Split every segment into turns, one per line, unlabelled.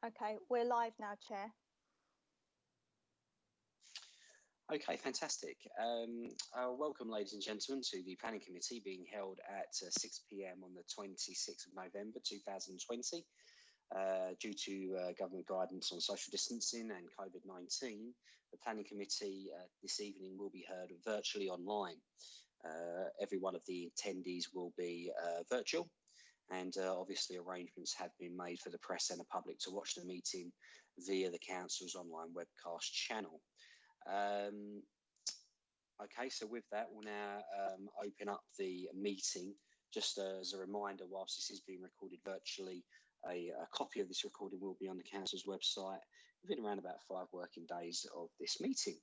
Okay, we're live now, Chair.
Okay, fantastic. Welcome, ladies and gentlemen, to the Planning Committee being held at 6 p.m. on the 26th of November 2020. Due to government guidance on social distancing and COVID-19, the Planning Committee this evening will be heard virtually online. Every one of the attendees will be virtual, and obviously arrangements have been made for the press and the public to watch the meeting via the Council's online webcast channel. Okay, so with that, we'll now open up the meeting. Just as a reminder, whilst this is being recorded virtually, a copy of this recording will be on the Council's website within around about 5 working days of this meeting.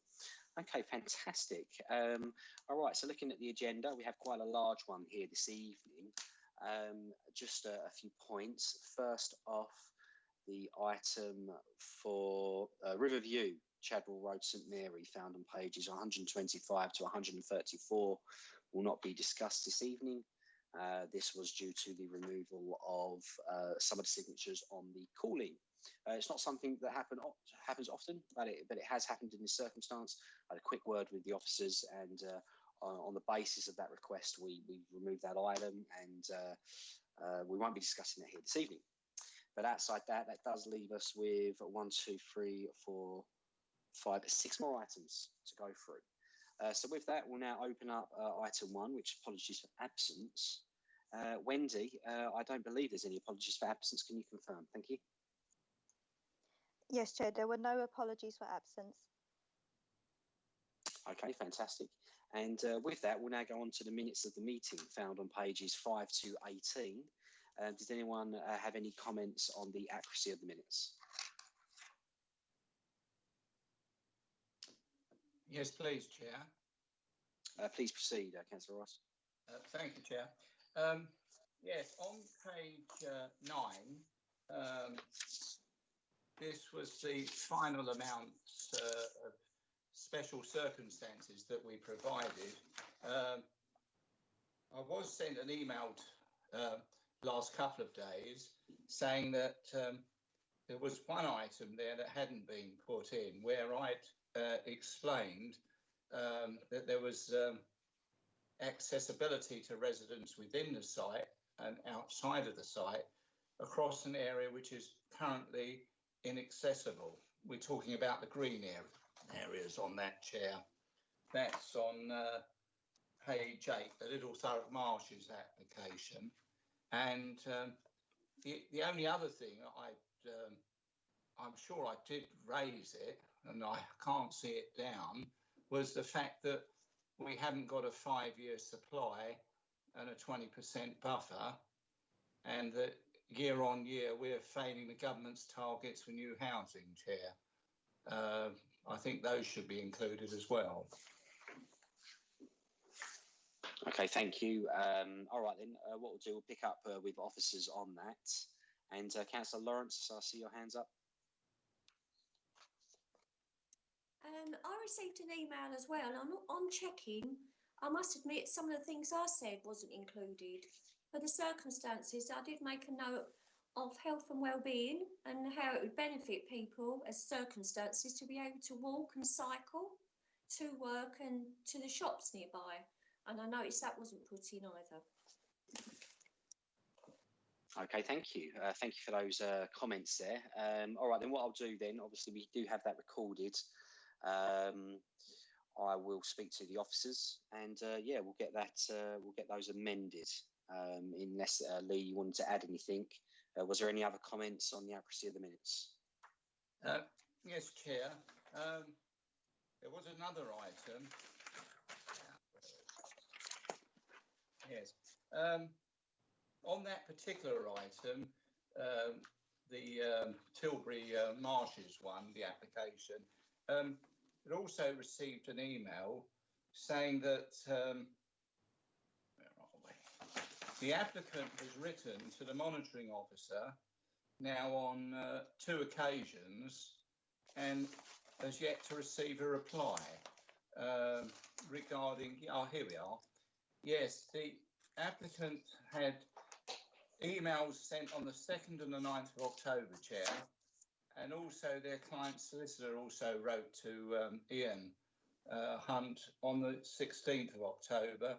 Okay, fantastic. All right, so looking at the agenda, we have quite a large one here this evening. Just a few points. First off, the item for Riverview, Chadwell Road, St Mary, found on pages 125 to 134, will not be discussed this evening. This was due to the removal of some of the signatures on the calling. It's not something that happens often, but it has happened in this circumstance. I had a quick word with the officers, and on the basis of that request, we removed that item, and we won't be discussing it here this evening. But outside that, that does leave us with 1, 2, 3, 4, 5, 6 more items to go through. So with that, we'll now open up item 1, which apologies for absence. Wendy, I don't believe there's any apologies for absence. Can you confirm? Thank you.
Yes, Chair, there were no apologies for absence.
Okay, fantastic. And with that, we'll now go on to the minutes of the meeting found on pages 5 to 18. Does anyone have any comments on the accuracy of the minutes?
Yes, please, Chair.
Please proceed, Councillor Ross.
Thank you, Chair. Yes, on page 9, this was the final amount of special circumstances that we provided. I was sent an email last couple of days saying that there was one item there that hadn't been put in, where I'd explained that there was accessibility to residents within the site and outside of the site across an area which is currently inaccessible. We're talking about the green areas on that, Chair. That's on page 8, the Little Thurrock Marshes application. And the only other thing I'm sure I did raise it, and I can't see it down, was the fact that we haven't got a 5-year supply and a 20% buffer, and that year on year we're failing the government's targets for new housing, Chair. I think those should be included as well.
Okay, thank you. All right then, what we'll do, we'll pick up with officers on that. And Councillor Lawrence, I see your hands up.
I received an email as well, and on checking, I must admit some of the things I said wasn't included. For the circumstances, I did make a note of health and well-being and how it would benefit people as circumstances to be able to walk and cycle to work and to the shops nearby. And I noticed that wasn't put in either.
Okay, thank you. Thank you for those comments there. All right, then what I'll do then, obviously we do have that recorded. I will speak to the officers, and yeah, we'll get those amended. Unless Lee, you wanted to add anything. Was there any other comments on the accuracy of the minutes?
Yes, Chair. There was another item. Yes. On that particular item, the Tilbury Marshes one, the application, it also received an email saying that where are we? The applicant has written to the monitoring officer now on 2 occasions and has yet to receive a reply regarding, oh, here we are. Yes, the applicant had emails sent on the 2nd and the 9th of October, Chair, and also their client solicitor also wrote to Ian Hunt on the 16th of October.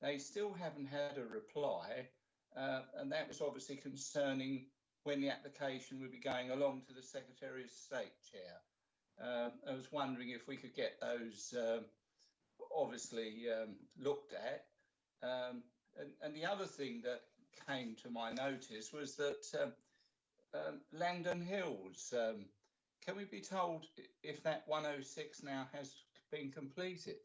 They still haven't had a reply, and that was obviously concerning when the application would be going along to the Secretary of State, Chair. I was wondering if we could get those obviously looked at. And the other thing that came to my notice was that Langdon Hills, can we be told if that 106 now has been completed?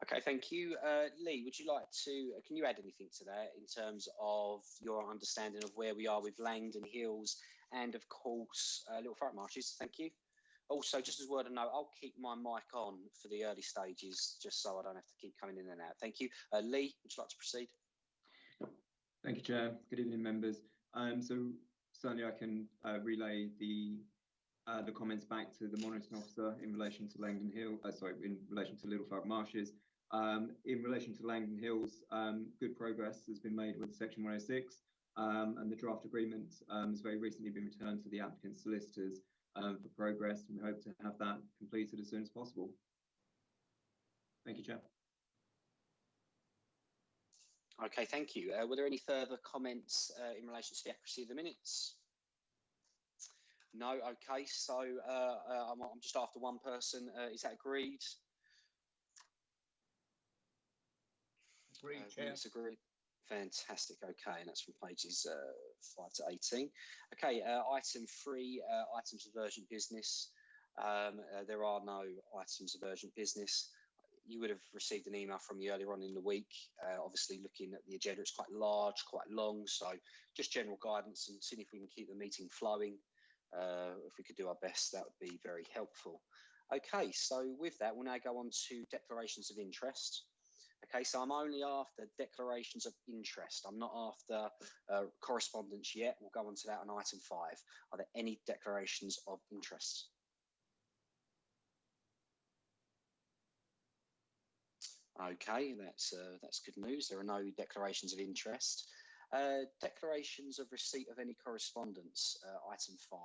Okay, thank you. Lee, would you like to, can you add anything to that in terms of your understanding of where we are with Langdon Hills and, of course, Little Thurrock Marshes? Thank you. Also, just as a word of note, I'll keep my mic on for the early stages just so I don't have to keep coming in and out. Thank you. Lee, would you like to proceed?
Thank you, Chair. Good evening, members. So certainly I can relay the comments back to the monitoring officer in relation to Langdon Hill, in relation to Little Thurrock Marshes. In relation to Langdon Hills, good progress has been made with Section 106, and the draft agreement has very recently been returned to the applicant's solicitors for progress, and we hope to have that completed as soon as possible. Thank you, Chair.
Okay, thank you. Were there any further comments in relation to the accuracy of the minutes? No. Okay, so I'm just after one person. Is that agreed?
Agreed, Chair.
Minutes agreed. Fantastic. Okay, and that's from pages 5 to 18. Okay, item 3, items of urgent business. There are no items of urgent business. You would have received an email from me earlier on in the week, obviously looking at the agenda. It's quite large, quite long, so just general guidance and seeing if we can keep the meeting flowing. If we could do our best, that would be very helpful. Okay, so with that, we'll now go on to declarations of interest. Okay, so I'm only after declarations of interest. I'm not after correspondence yet. We'll go on to that on item 5. Are there any declarations of interest? Okay, that's good news. There are no declarations of interest. Declarations of receipt of any correspondence, item 5.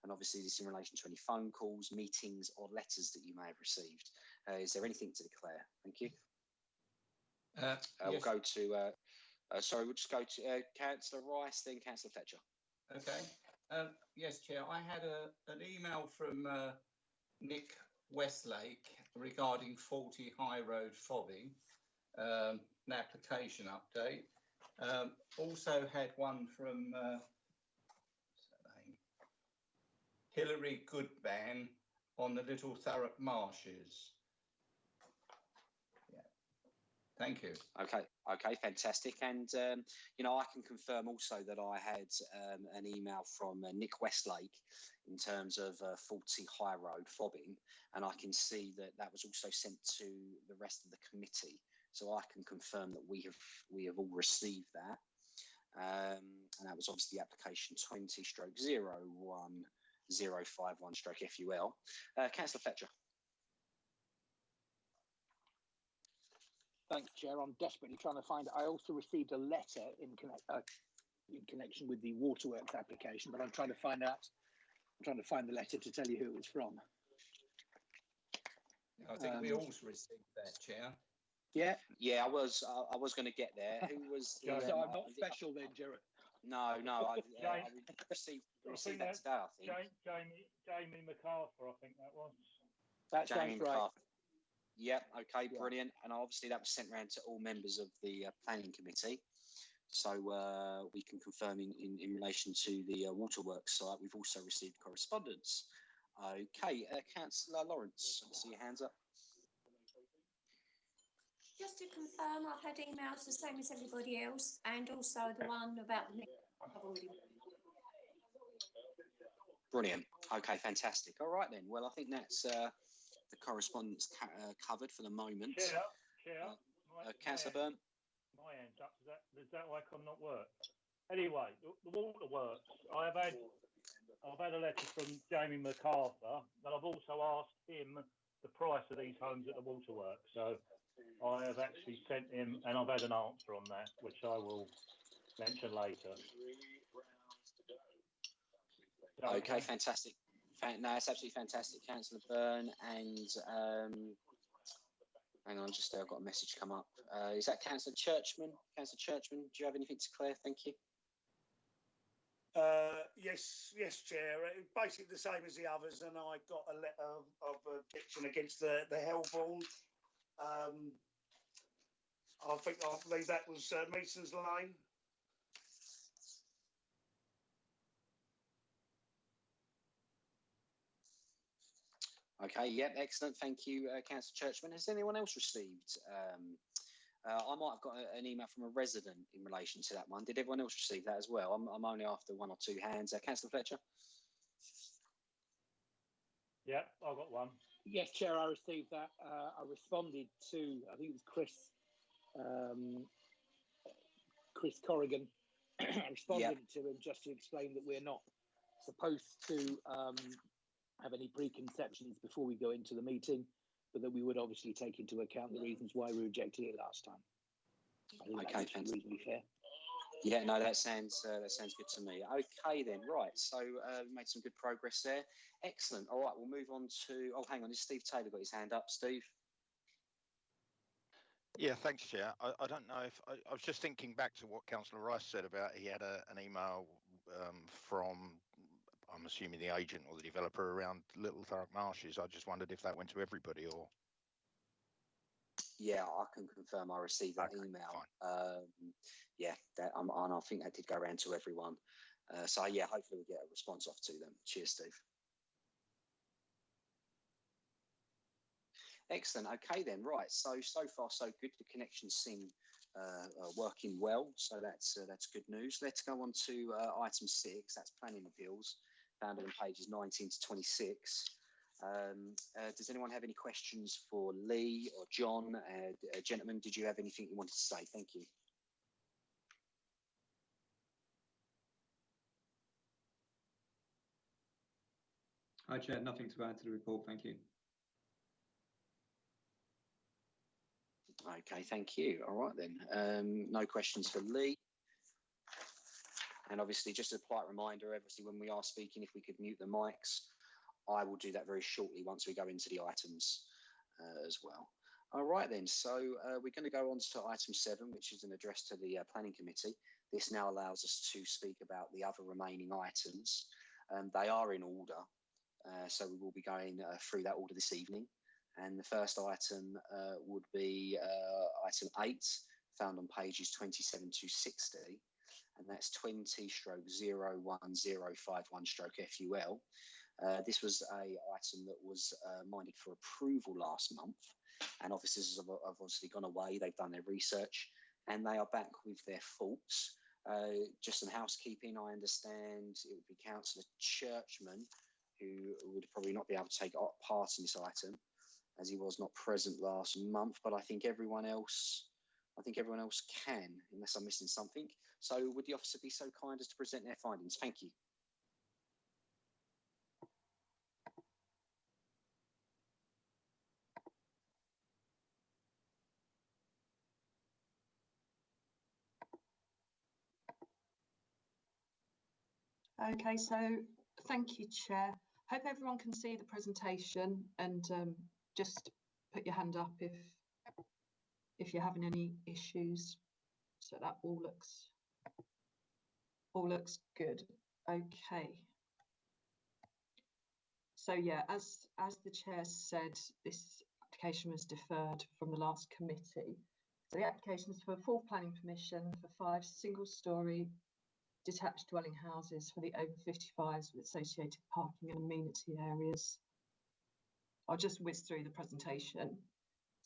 And obviously this in relation to any phone calls, meetings or letters that you may have received. Is there anything to declare? Thank you.
Yes.
We'll go to, we'll just go to Councillor Rice, then Councillor Fletcher.
Okay. Yes, Chair. I had an email from Nick Westlake regarding 40 High Road, Fobbing, an application update. Also had one from Hilary Goodban on the Little Thurrock Marshes. Yeah. Thank you. Okay, fantastic. And, you know, I can confirm also that I had an email from Nick Westlake in terms of 40 High Road, Fobbing, and I can see that that was also sent to the rest of the committee. So I can confirm that we have all received that. And that was obviously the application 20/01051/FUL. Councillor Fletcher.
Thanks, Chair. I'm desperately trying to find it. I also received a letter in connection with the waterworks application, but I'm trying to find the letter to tell you who it was from.
I think we all received that, Chair.
Yeah,
I was going to get there. Who was?
so I'm not special then, Gerard.
No. I received that today. I think
Jamie MacArthur. I think that was.
That sounds right.
Yep. Okay. Brilliant. And obviously that was sent around to all members of the planning committee. So we can confirm in relation to the waterworks site, we've also received correspondence. Okay, Councillor Lawrence, I see your hands up.
Just to confirm, I've had emails the same as everybody else, and also the one about the I've already.
Brilliant. Okay, fantastic. All right then. Well, I think that's the correspondence covered for the moment. Councillor Byrne.
My hand's up. Does that icon not work? Anyway, the waterworks. I've had a letter from Jamie MacArthur, and I've also asked him the price of these homes at the waterworks. So I have actually sent him, and I've had an answer on that, which I will mention later.
Okay, fantastic. No, it's absolutely fantastic, Councillor Byrne. And hang on, just I've got a message come up. Is that Councillor Churchman? Councillor Churchman, do you have anything to declare? Thank you.
Yes, Chair. Basically the same as the others, and I got a letter of objection against the Hellbourne. I believe that was Mason's Lane.
Okay, yep, excellent. Thank you, Councillor Churchman. Has anyone else received? I might have got an email from a resident in relation to that one. Did everyone else receive that as well? I'm only after one or two hands. Councillor Fletcher?
Yeah, I got one.
Yes, Chair, I received that. I responded to, I think it was Chris Corrigan. I responded to him just to explain that we're not supposed to have any preconceptions before we go into the meeting, but that we would obviously take into account the reasons why we rejected it last time. I think
okay,
that's reasonably fair.
Yeah, no, that sounds good to me. Okay, then, right. So we made some good progress there. Excellent. All right, we'll move on to. Oh, hang on, is Steve Taylor got his hand up? Steve.
Yeah, thanks, Chair. I don't know if I was just thinking back to what Councillor Rice said about he had an email from, I'm assuming, the agent or the developer around Little Thurrock Marshes. I just wondered if that went to everybody or.
Yeah, I can confirm I received that email. Yeah, and I think that did go around to everyone. So yeah, hopefully we'll get a response off to them. Cheers, Steve. Excellent. Okay, then. Right. So far so good. The connection seem working well. So that's good news. Let's go on to item 6. That's planning appeals, found on pages 19 to 26. Does anyone have any questions for Lee or John? Gentlemen, did you have anything you wanted to say? Thank you.
Hi, Chair. Nothing to add to the report. Thank you.
Okay, thank you. All right then. No questions for Lee. And obviously, just a polite reminder, obviously, when we are speaking, if we could mute the mics, I will do that very shortly once we go into the items as well. All right then, so we're going to go on to item 7, which is an address to the Planning Committee. This now allows us to speak about the other remaining items. They are in order, so we will be going through that order this evening. And the first item would be item 8, found on pages 27 to 60. And that's 20/01051/FUL. This was a item that was minded for approval last month, and officers have obviously gone away. They've done their research, and they are back with their faults. Just some housekeeping. I understand it would be Councillor Churchman who would probably not be able to take part in this item, as he was not present last month. But I think everyone else can, unless I'm missing something. So would the officer be so kind as to present their findings? Thank you.
Okay, so thank you, Chair. Hope everyone can see the presentation, and just put your hand up if you're having any issues. So that all looks good. Okay. So yeah, as the Chair said, this application was deferred from the last committee. So the application is for a full planning permission for 5 single-storey detached dwelling houses for the over 55s with associated parking and amenity areas. I'll just whiz through the presentation.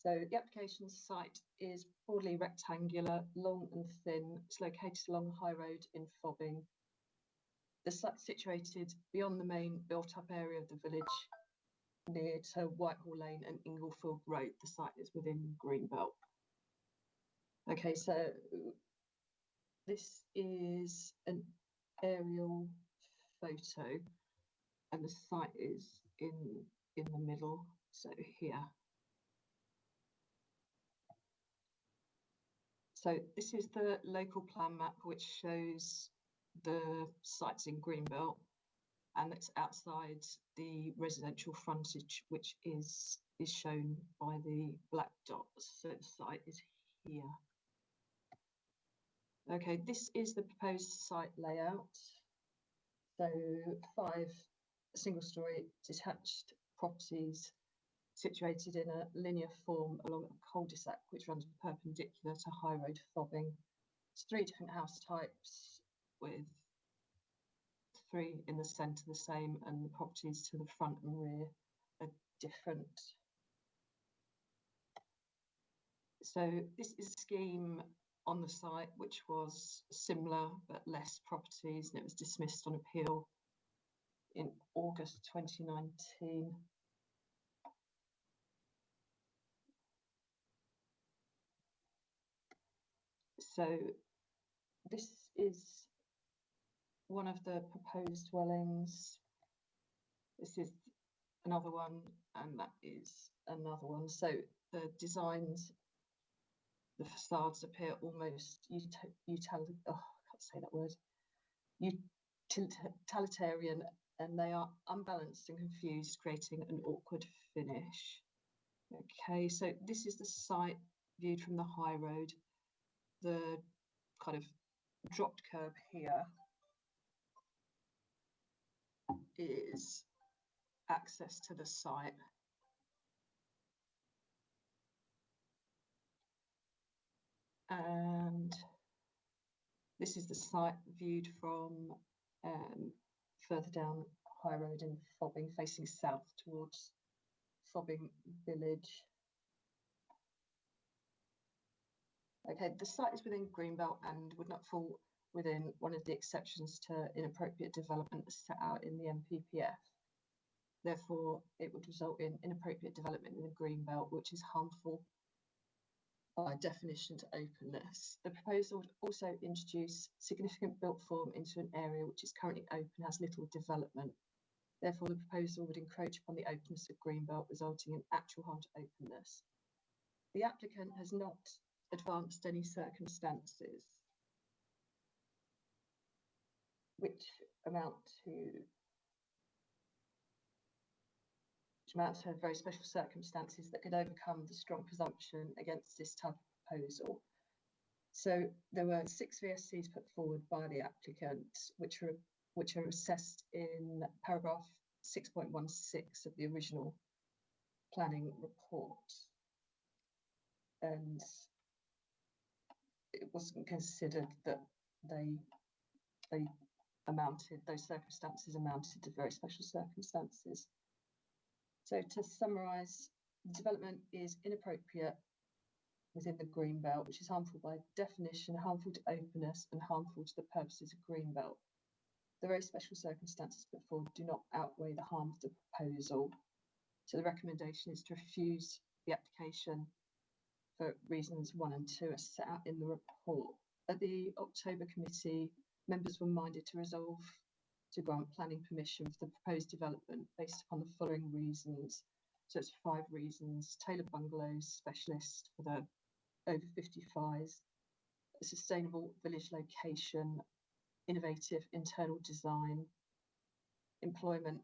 So the application site is broadly rectangular, long and thin. It's located along High Road in Fobbing. The site situated beyond the main built-up area of the village, near to Whitehall Lane and Inglefield Road. The site is within Greenbelt. Okay, so this is an aerial photo, and the site is in the middle, so here. So this is the local plan map, which shows the sites in Greenbelt, and it's outside the residential frontage, which is shown by the black dots. So the site is here. Okay, this is the proposed site layout. So 5 single-storey detached properties situated in a linear form along a cul-de-sac which runs perpendicular to High Road Fobbing. It's 3 different house types with 3 in the centre the same, and the properties to the front and rear are different. So this is a scheme on the site which was similar but less properties, and it was dismissed on appeal in August 2019. So this is one of the proposed dwellings. This is another one, and that is another one. So the designs, the facades appear almost utilitarian, and they are unbalanced and confused, creating an awkward finish. Okay, so this is the site viewed from the high road. The kind of dropped curb here is access to the site. And this is the site viewed from further down High Road in Fobbing, facing south towards Fobbing Village. Okay, the site is within Greenbelt and would not fall within one of the exceptions to inappropriate development set out in the NPPF. Therefore, it would result in inappropriate development in the Greenbelt, which is harmful by definition to openness. The proposal would also introduce significant built form into an area which is currently open, has little development. Therefore, the proposal would encroach upon the openness of Greenbelt, resulting in actual harm to openness. The applicant has not advanced any circumstances which amount to very special circumstances that could overcome the strong presumption against this type of proposal. So there were 6 VSCs put forward by the applicant, which are assessed in paragraph 6.16 of the original planning report. And it wasn't considered that those circumstances amounted to very special circumstances. So to summarise, the development is inappropriate within the Greenbelt, which is harmful by definition, harmful to openness and harmful to the purposes of Greenbelt. The very special circumstances put forward do not outweigh the harm of the proposal. So the recommendation is to refuse the application for reasons 1 and 2 as set out in the report. At the October committee, members were minded to resolve to grant planning permission for the proposed development based upon the following reasons. So it's 5 reasons: tailored bungalows, specialist for the over 55s, a sustainable village location, innovative internal design, employment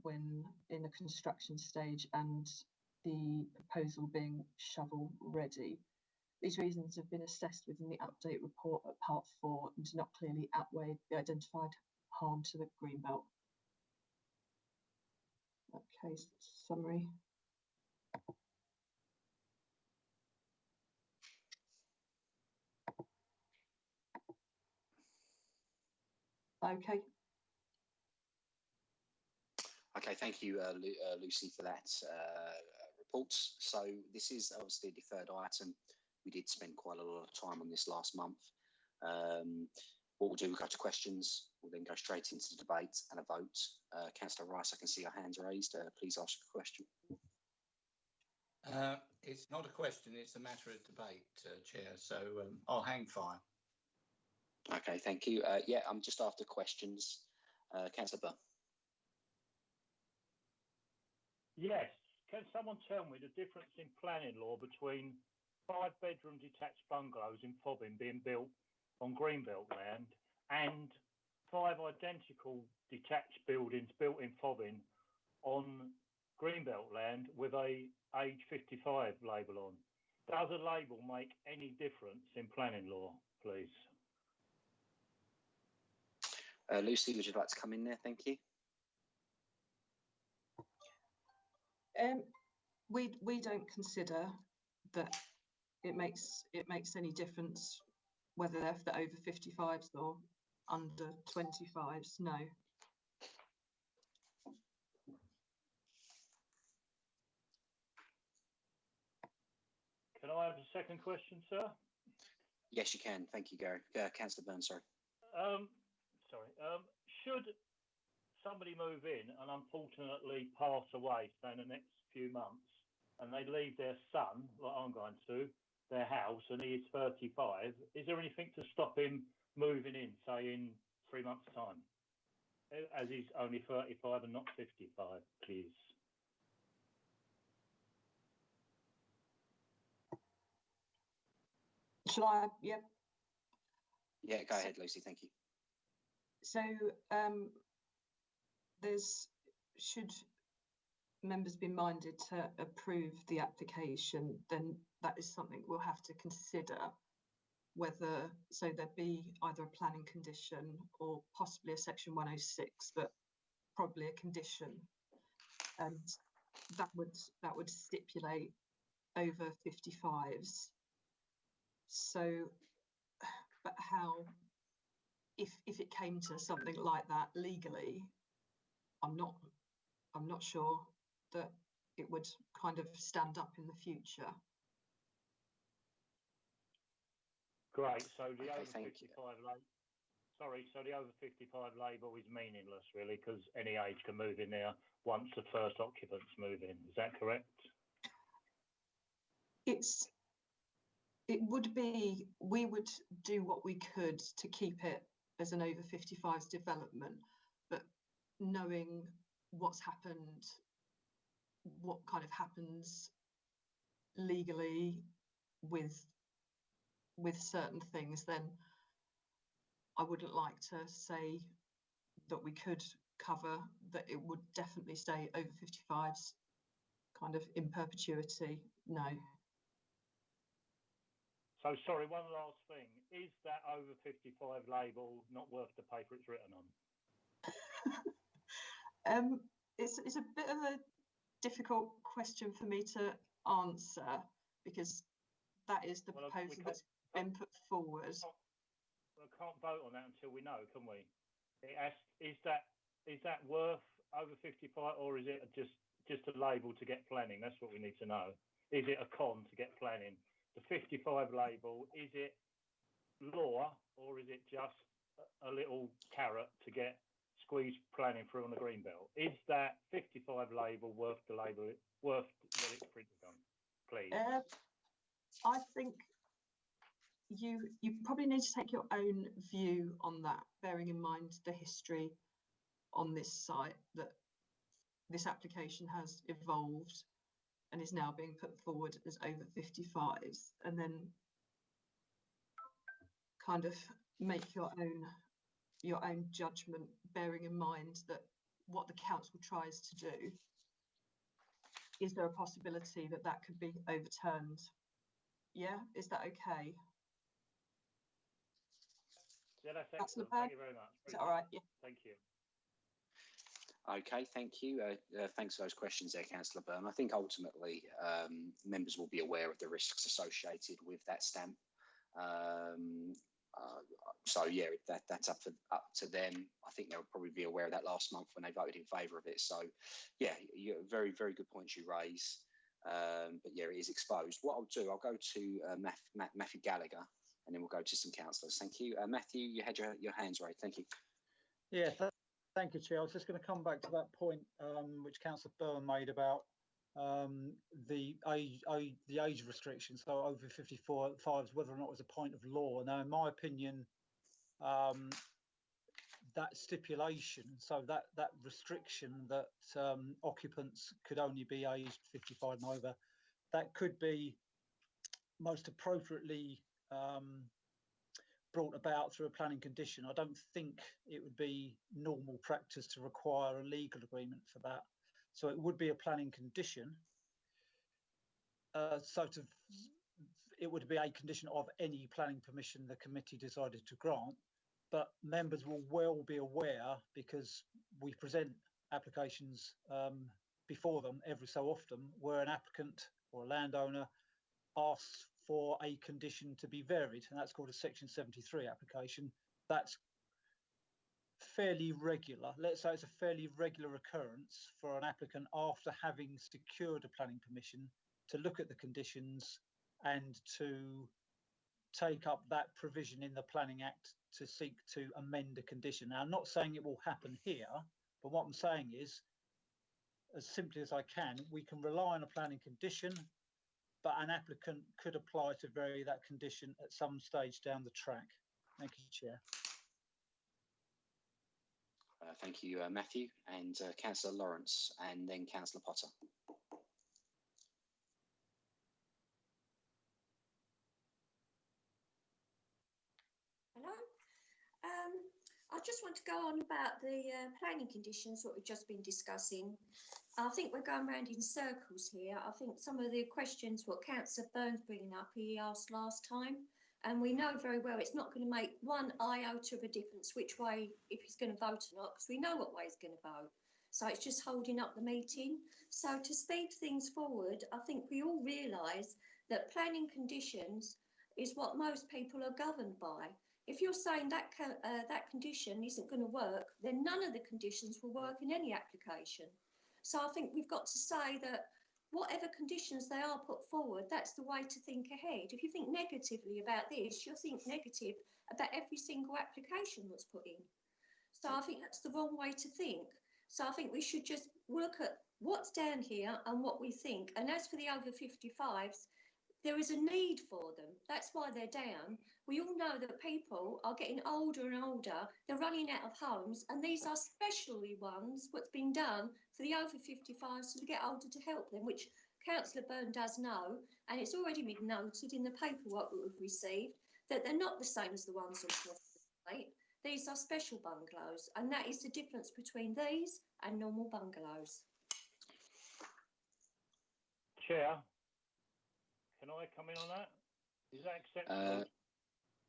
when in the construction stage, and the proposal being shovel ready. These reasons have been assessed within the update report at part 4 and do not clearly outweigh the identified harm to the Greenbelt. Okay, so summary. Okay.
Okay, thank you, Lucy, for that report. So this is obviously a deferred item. We did spend quite a lot of time on this last month. What we'll do, we'll go to questions. We'll then go straight into the debate and a vote. Councillor Rice, I can see your hands raised. Please ask a question.
It's not a question, it's a matter of debate, Chair, so I'll hang fire.
Okay, thank you. Yeah, I'm just after questions. Councillor Burr.
Yes. Can someone tell me the difference in planning law between 5-bedroom detached bungalows in Fobbing being built on Greenbelt land and 5 identical detached buildings built in Fobbing on Greenbelt land with a age 55 label on. Does a label make any difference in planning law, please?
Lucy, would you like to come in there? Thank you.
We don't consider that it makes any difference whether they're for the over 55s or under 25s. No.
Can I have a second question, sir?
Yes, you can. Thank you, Gary. Councillor Byrne, sorry.
Should somebody move in and unfortunately pass away, say in the next few months, and they leave their son, like I'm going to, their house, and he is 35, is there anything to stop him moving in, say in 3 months' time, as he's only 35 and not 55, please?
Shall I? Yep.
Yeah, go ahead, Lucy. Thank you.
So should members be minded to approve the application, then that is something we'll have to consider whether, so there be either a planning condition or possibly a section 106, but probably a condition, and that would stipulate over 55s. So, but how, if it came to something like that legally, I'm not sure that it would kind of stand up in the future.
Great. So the over 55 so the over 55 label is meaningless, really, because any age can move in there once the first occupants move in. Is that correct?
It would be, we would do what we could to keep it as an over 55s development, but knowing what's happened, what kind of happens legally with certain things, then I wouldn't like to say that we could cover that it would definitely stay over 55s kind of in perpetuity. No. So sorry, one last thing. Is that over 55 label not worth the paper it's written on? It's a bit of a difficult question for me to answer, because that is the proposal that's been put forward. We can't vote on that until we know, can we? Is that worth over 55, or is it just a label to get planning? That's what we need to know. Is it a con to get planning? The 55 label, is it law, or is it just a little carrot to get squeeze planning through on the green belt? Is that 55 label worth the label, worth what it's printed on, please? I think you probably need to take your own view on that, bearing in mind the history on this site, that this application has evolved and is now being put forward as over 55s, and then kind of make your own judgment, bearing in mind that what the council tries to do, is there a possibility that that could be overturned? Yeah, is that okay? Yeah, that's excellent. Thank you very much. Is that all right? Yeah. Thank you.
Okay, thank you. Thanks for those questions there, Councillor Byrne. I think ultimately members will be aware of the risks associated with that stamp. So yeah, that's up to them. I think they'll probably be aware of that last month when they voted in favour of it. So yeah, very, very good points you raise. But yeah, it is exposed. What I'll do, I'll go to Matthew Gallagher, and then we'll go to some councillors. Thank you. Matthew, you had your hands raised. Thank you.
Yeah, thank you, Chair. I was just going to come back to that point which Councillor Byrne made about the age restriction, so over 55s, whether or not it was a point of law. Now, in my opinion, that stipulation, so that restriction that occupants could only be aged 55 and over, that could be most appropriately brought about through a planning condition, I don't think it would be normal practice to require a legal agreement for that. So it would be a planning condition. It would be a condition of any planning permission the committee decided to grant. But members will well be aware, because we present applications before them every so often, where an applicant or a landowner asks for a condition to be varied, and that's called a Section 73 application. That's fairly regular. Let's say it's a fairly regular occurrence for an applicant, after having secured a planning permission, to look at the conditions and to take up that provision in the Planning Act to seek to amend a condition. Now, I'm not saying it will happen here, but what I'm saying is, as simply as I can, we can rely on a planning condition, but an applicant could apply to vary that condition at some stage down the track. Thank you, Chair.
Thank you, Matthew, and Councillor Lawrence, and then Councillor Potter.
Hello. I just want to go on about the planning conditions that we've just been discussing. I think we're going round in circles here. I think some of the questions what Councillor Burns bringing up, he asked last time, and we know very well it's not going to make one iota of a difference which way, if he's going to vote or not, because we know what way he's going to vote. So it's just holding up the meeting. So to speed things forward, I think we all realise that planning conditions is what most people are governed by. If you're saying that that condition isn't going to work, then none of the conditions will work in any application. So I think we've got to say that whatever conditions they are put forward, that's the way to think ahead. If you think negatively about this, you'll think negative about every single application that's put in. So I think that's the wrong way to think. So I think we should just look at what's down here and what we think. And as for the over 55s, there is a need for them. That's why they're down. We all know that people are getting older and older. They're running out of homes, and these are specially ones what's been done for the over 55s to get older to help them, which Councillor Byrne does know, and it's already been noted in the paperwork that we've received that they're not the same as the ones on the estate. These are special bungalows, and that is the difference between these and normal bungalows.
Chair, can I come in on that? Is that acceptable?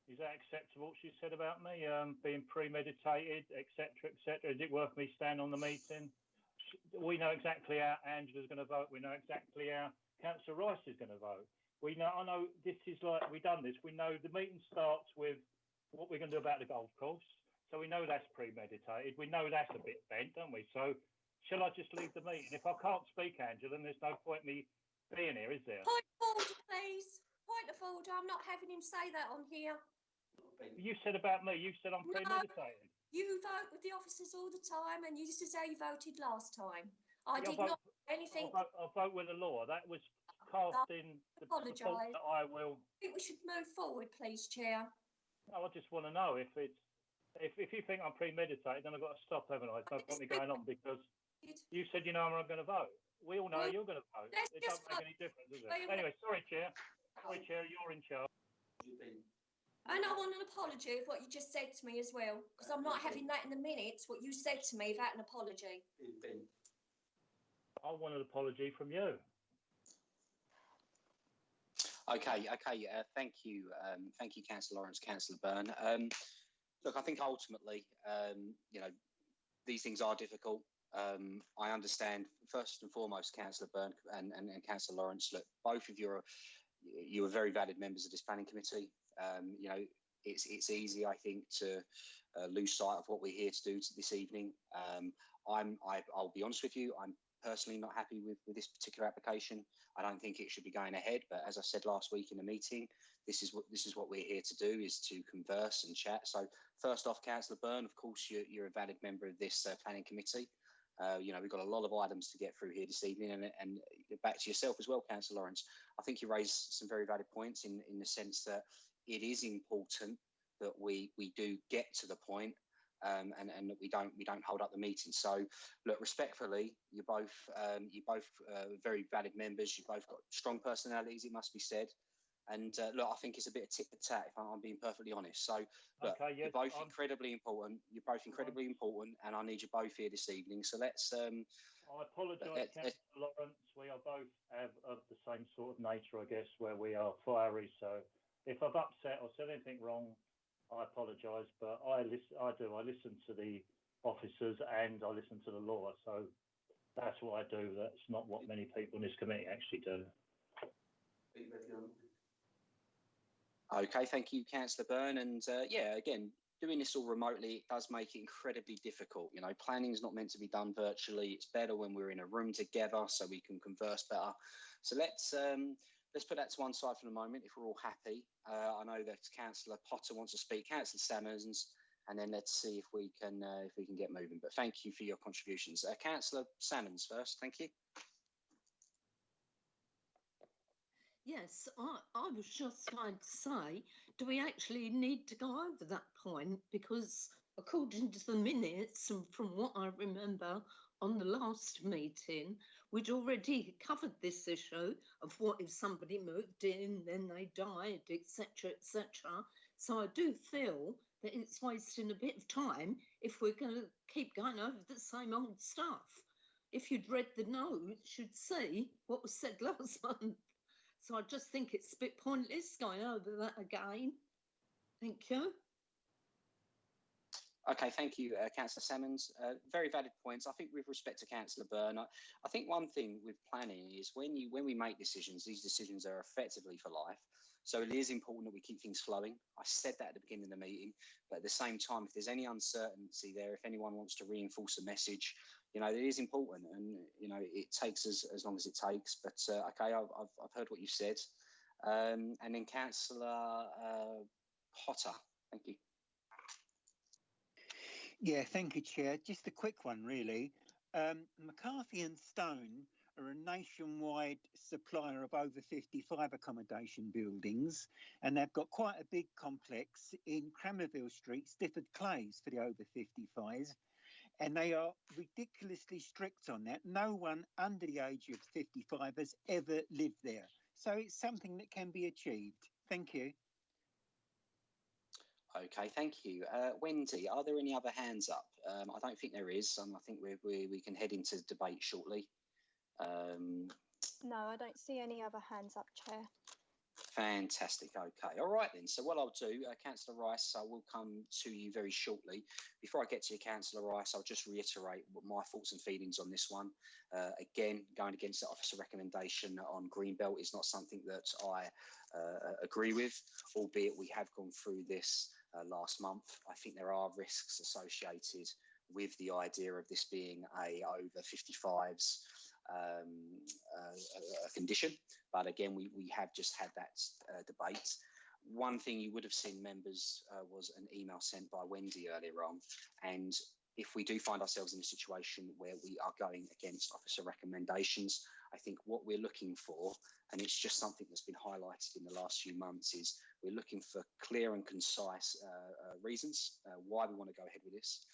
Is that acceptable, what she said about me, being premeditated, etc., etc.? Is it worth me staying on the meeting? We know exactly how Angela's going to vote. We know exactly how Councillor Rice is going to vote. We know. I know this is like, we've done this. We know the meeting starts with what we're going to do about the golf course. So we know that's premeditated. We know that's a bit bent, don't we? So shall I just leave the meeting? If I can't speak, Angela, then there's no point me being here, is there?
Point of order, please. Point of order. I'm not having him say that on here.
You said about me. You said I'm premeditated.
You vote with the officers all the time, and this is how you voted last time. I did not anything.
I'll vote with the law. That was cast in the
apologise.
That I will.
I think we should move forward, please, Chair.
No, I just want to know if it's if you think I'm premeditated, then I've got to stop, haven't I? There's no point me going on, because you said you know I'm going to vote. We all know you're going to vote. It don't make any difference, does it? Anyway, sorry, Chair. Sorry, Chair. You're in charge.
And I want an apology of what you just said to me as well, because I'm not having that in the minutes, what you said to me without an apology.
I want an apology from you.
Okay. Thank you, Councillor Lawrence, Councillor Byrne. Look, I think ultimately, you know, these things are difficult. I understand, first and foremost, Councillor Byrne and Councillor Lawrence. Look, both of you are very valid members of this planning committee. You know, it's easy, I think, to lose sight of what we're here to do this evening. I'll be honest with you, I'm personally not happy with this particular application. I don't think it should be going ahead, but as I said last week in the meeting, this is what we're here to do, is to converse and chat. So first off, Councillor Byrne, of course, you're a valid member of this planning committee. You know, we've got a lot of items to get through here this evening, and back to yourself as well, Councillor Lawrence. I think you raised some very valid points in the sense that it is important that we do get to the point, and that we don't hold up the meeting. So, look, respectfully, you're both very valid members. You've both got strong personalities, it must be said. And look, I think it's a bit of tit for tat, if I'm being perfectly honest. So, look,
Okay, yes,
you're both incredibly important. You're both incredibly important, and I need you both here this evening. So let's.
I apologise, Councillor Lawrence. We are both of the same sort of nature, I guess, where we are fiery. So if I've upset or said anything wrong, I apologise. But I listen to the officers and I listen to the law. So that's what I do. That's not what many people in this committee actually do.
Okay, thank you, Councillor Byrne. And yeah, again, doing this all remotely, it does make it incredibly difficult. You know, planning is not meant to be done virtually. It's better when we're in a room together so we can converse better. So let's put that to one side for the moment if we're all happy. I know that Councillor Potter wants to speak, Councillor Salmons, and then let's see if we can get moving. But thank you for your contributions. Councillor Salmons first, thank you.
Yes, I was just going to say, do we actually need to go over that point? Because according to the minutes and from what I remember on the last meeting, we'd already covered this issue of what if somebody moved in, then they died, etc., etc. So I do feel that it's wasting a bit of time if we're going to keep going over the same old stuff. If you'd read the notes, you'd see what was said last month. So I just think it's a bit pointless going over that again. Thank you.
Okay, thank you, Councillor Salmons. Very valid points. I think with respect to Councillor Byrne, I think one thing with planning is when we make decisions, these decisions are effectively for life. So it is important that we keep things flowing. I said that at the beginning of the meeting, but at the same time, if there's any uncertainty there, if anyone wants to reinforce a message, you know, it is important, and you know, it takes as long as it takes. But okay, I've heard what you said, and then Councillor Potter, thank you.
Yeah, thank you, Chair. Just a quick one, really. McCarthy and Stone are a nationwide supplier of over 55 accommodation buildings, and they've got quite a big complex in Cramerville Street, Stifford Clays, for the over 55s. And they are ridiculously strict on that. No one under the age of 55 has ever lived there. So it's something that can be achieved. Thank you.
Okay, thank you. Wendy, are there any other hands up? I don't think there is. I think we can head into debate shortly.
No, I don't see any other hands up, Chair.
Fantastic. Okay. All right then. So what I'll do, Councillor Rice, I will come to you very shortly. Before I get to you, Councillor Rice, I'll just reiterate what my thoughts and feelings on this one. Again, going against the officer recommendation on Greenbelt is not something that I agree with, albeit we have gone through this last month. I think there are risks associated with the idea of this being a over 55s condition, but again we have just had that debate. One thing you would have seen, members, was an email sent by Wendy earlier on, and if we do find ourselves in a situation where we are going against officer recommendations, I think what we're looking for, and it's just something that's been highlighted in the last few months, is we're looking for clear and concise reasons why we want to go ahead with this,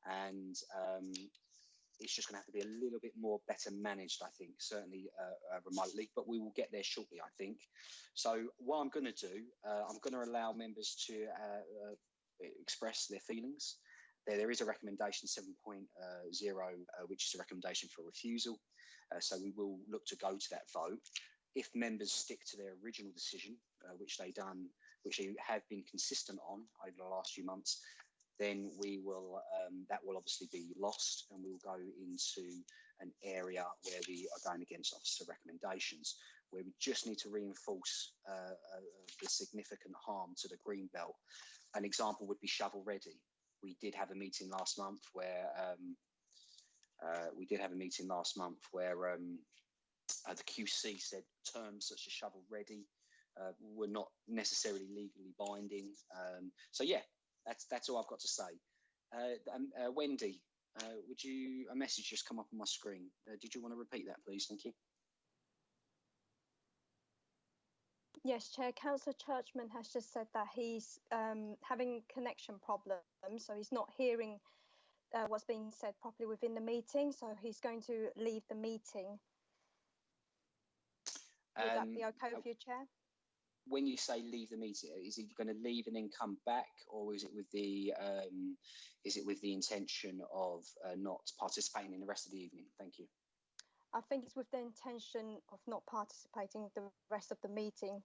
and it's just going to have to be a little bit more better managed, I think, certainly remotely, but we will get there shortly, I think. So what I'm going to do, I'm going to allow members to express their feelings. There is a recommendation 7.0, which is a recommendation for refusal. So we will look to go to that vote. If members stick to their original decision, which they have been consistent on over the last few months, then we will that will obviously be lost, and we will go into an area where we are going against officer recommendations, where we just need to reinforce the significant harm to the green belt. An example would be shovel ready. We did have a meeting last month where the QC said terms such as shovel ready were not necessarily legally binding. So yeah, that's all I've got to say. Wendy, would you, a message just come up on my screen. Did you want to repeat that, please? Thank you.
Yes, Chair. Councillor Churchman has just said that he's having connection problems, so he's not hearing what's being said properly within the meeting, so he's going to leave the meeting. Would that be okay with you, Chair?
when you say leave the meeting, is he going to leave and then come back, or is it with the intention of not participating in the rest of the evening? Thank you.
I think it's with the intention of not participating the rest of the meeting.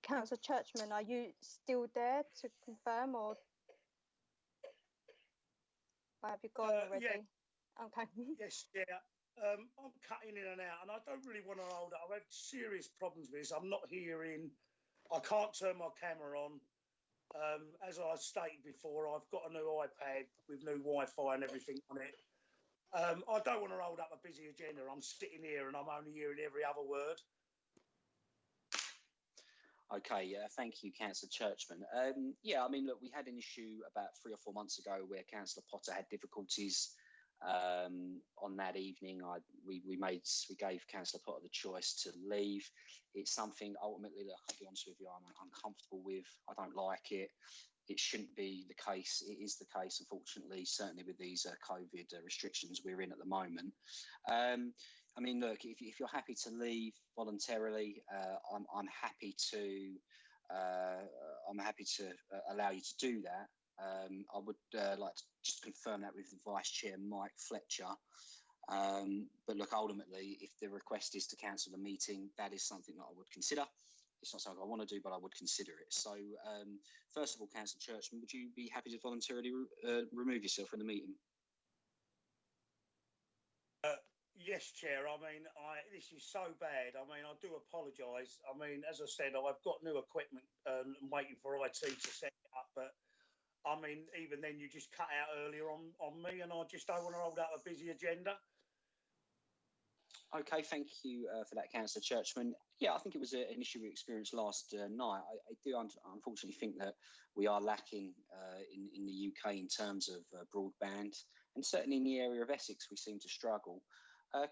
Councillor Churchman, are you still there to confirm, or have you gone already?
Yeah.
Okay.
Yes, yeah. I'm cutting in and out, and I don't really want to hold it. I've had serious problems with this. I'm not hearing. I can't turn my camera on. As I stated before, I've got a new iPad with new Wi-Fi and everything on it. I don't want to hold up a busy agenda. I'm sitting here and I'm only hearing every other word.
Okay, thank you, Councillor Churchman. Yeah, I mean, look, we had an issue about 3 or 4 months ago where Councillor Potter had difficulties on that evening. We gave Councillor Potter the choice to leave. It's something ultimately that, I'll be honest with you, I'm uncomfortable with. I don't like it. It shouldn't be the case. It is the case, unfortunately, certainly with these COVID restrictions we're in at the moment. I mean, look, if you're happy to leave voluntarily, I'm happy to allow you to do that. I would like to just confirm that with the Vice Chair, Mike Fletcher. But look, ultimately, if the request is to cancel the meeting, that is something that I would consider. It's not something I want to do, but I would consider it. So, first of all, Councillor Churchman, would you be happy to voluntarily remove yourself from the meeting?
Yes, Chair. I mean, this is so bad. I mean, I do apologise. I mean, as I said, I've got new equipment and waiting for IT to set it up. But, I mean, even then, you just cut out earlier on me, and I just don't want to hold up a busy agenda.
Okay, thank you for that, Councillor Churchman. Yeah, I think it was an issue we experienced last night. I do unfortunately think that we are lacking in the UK in terms of broadband, and certainly in the area of Essex, we seem to struggle.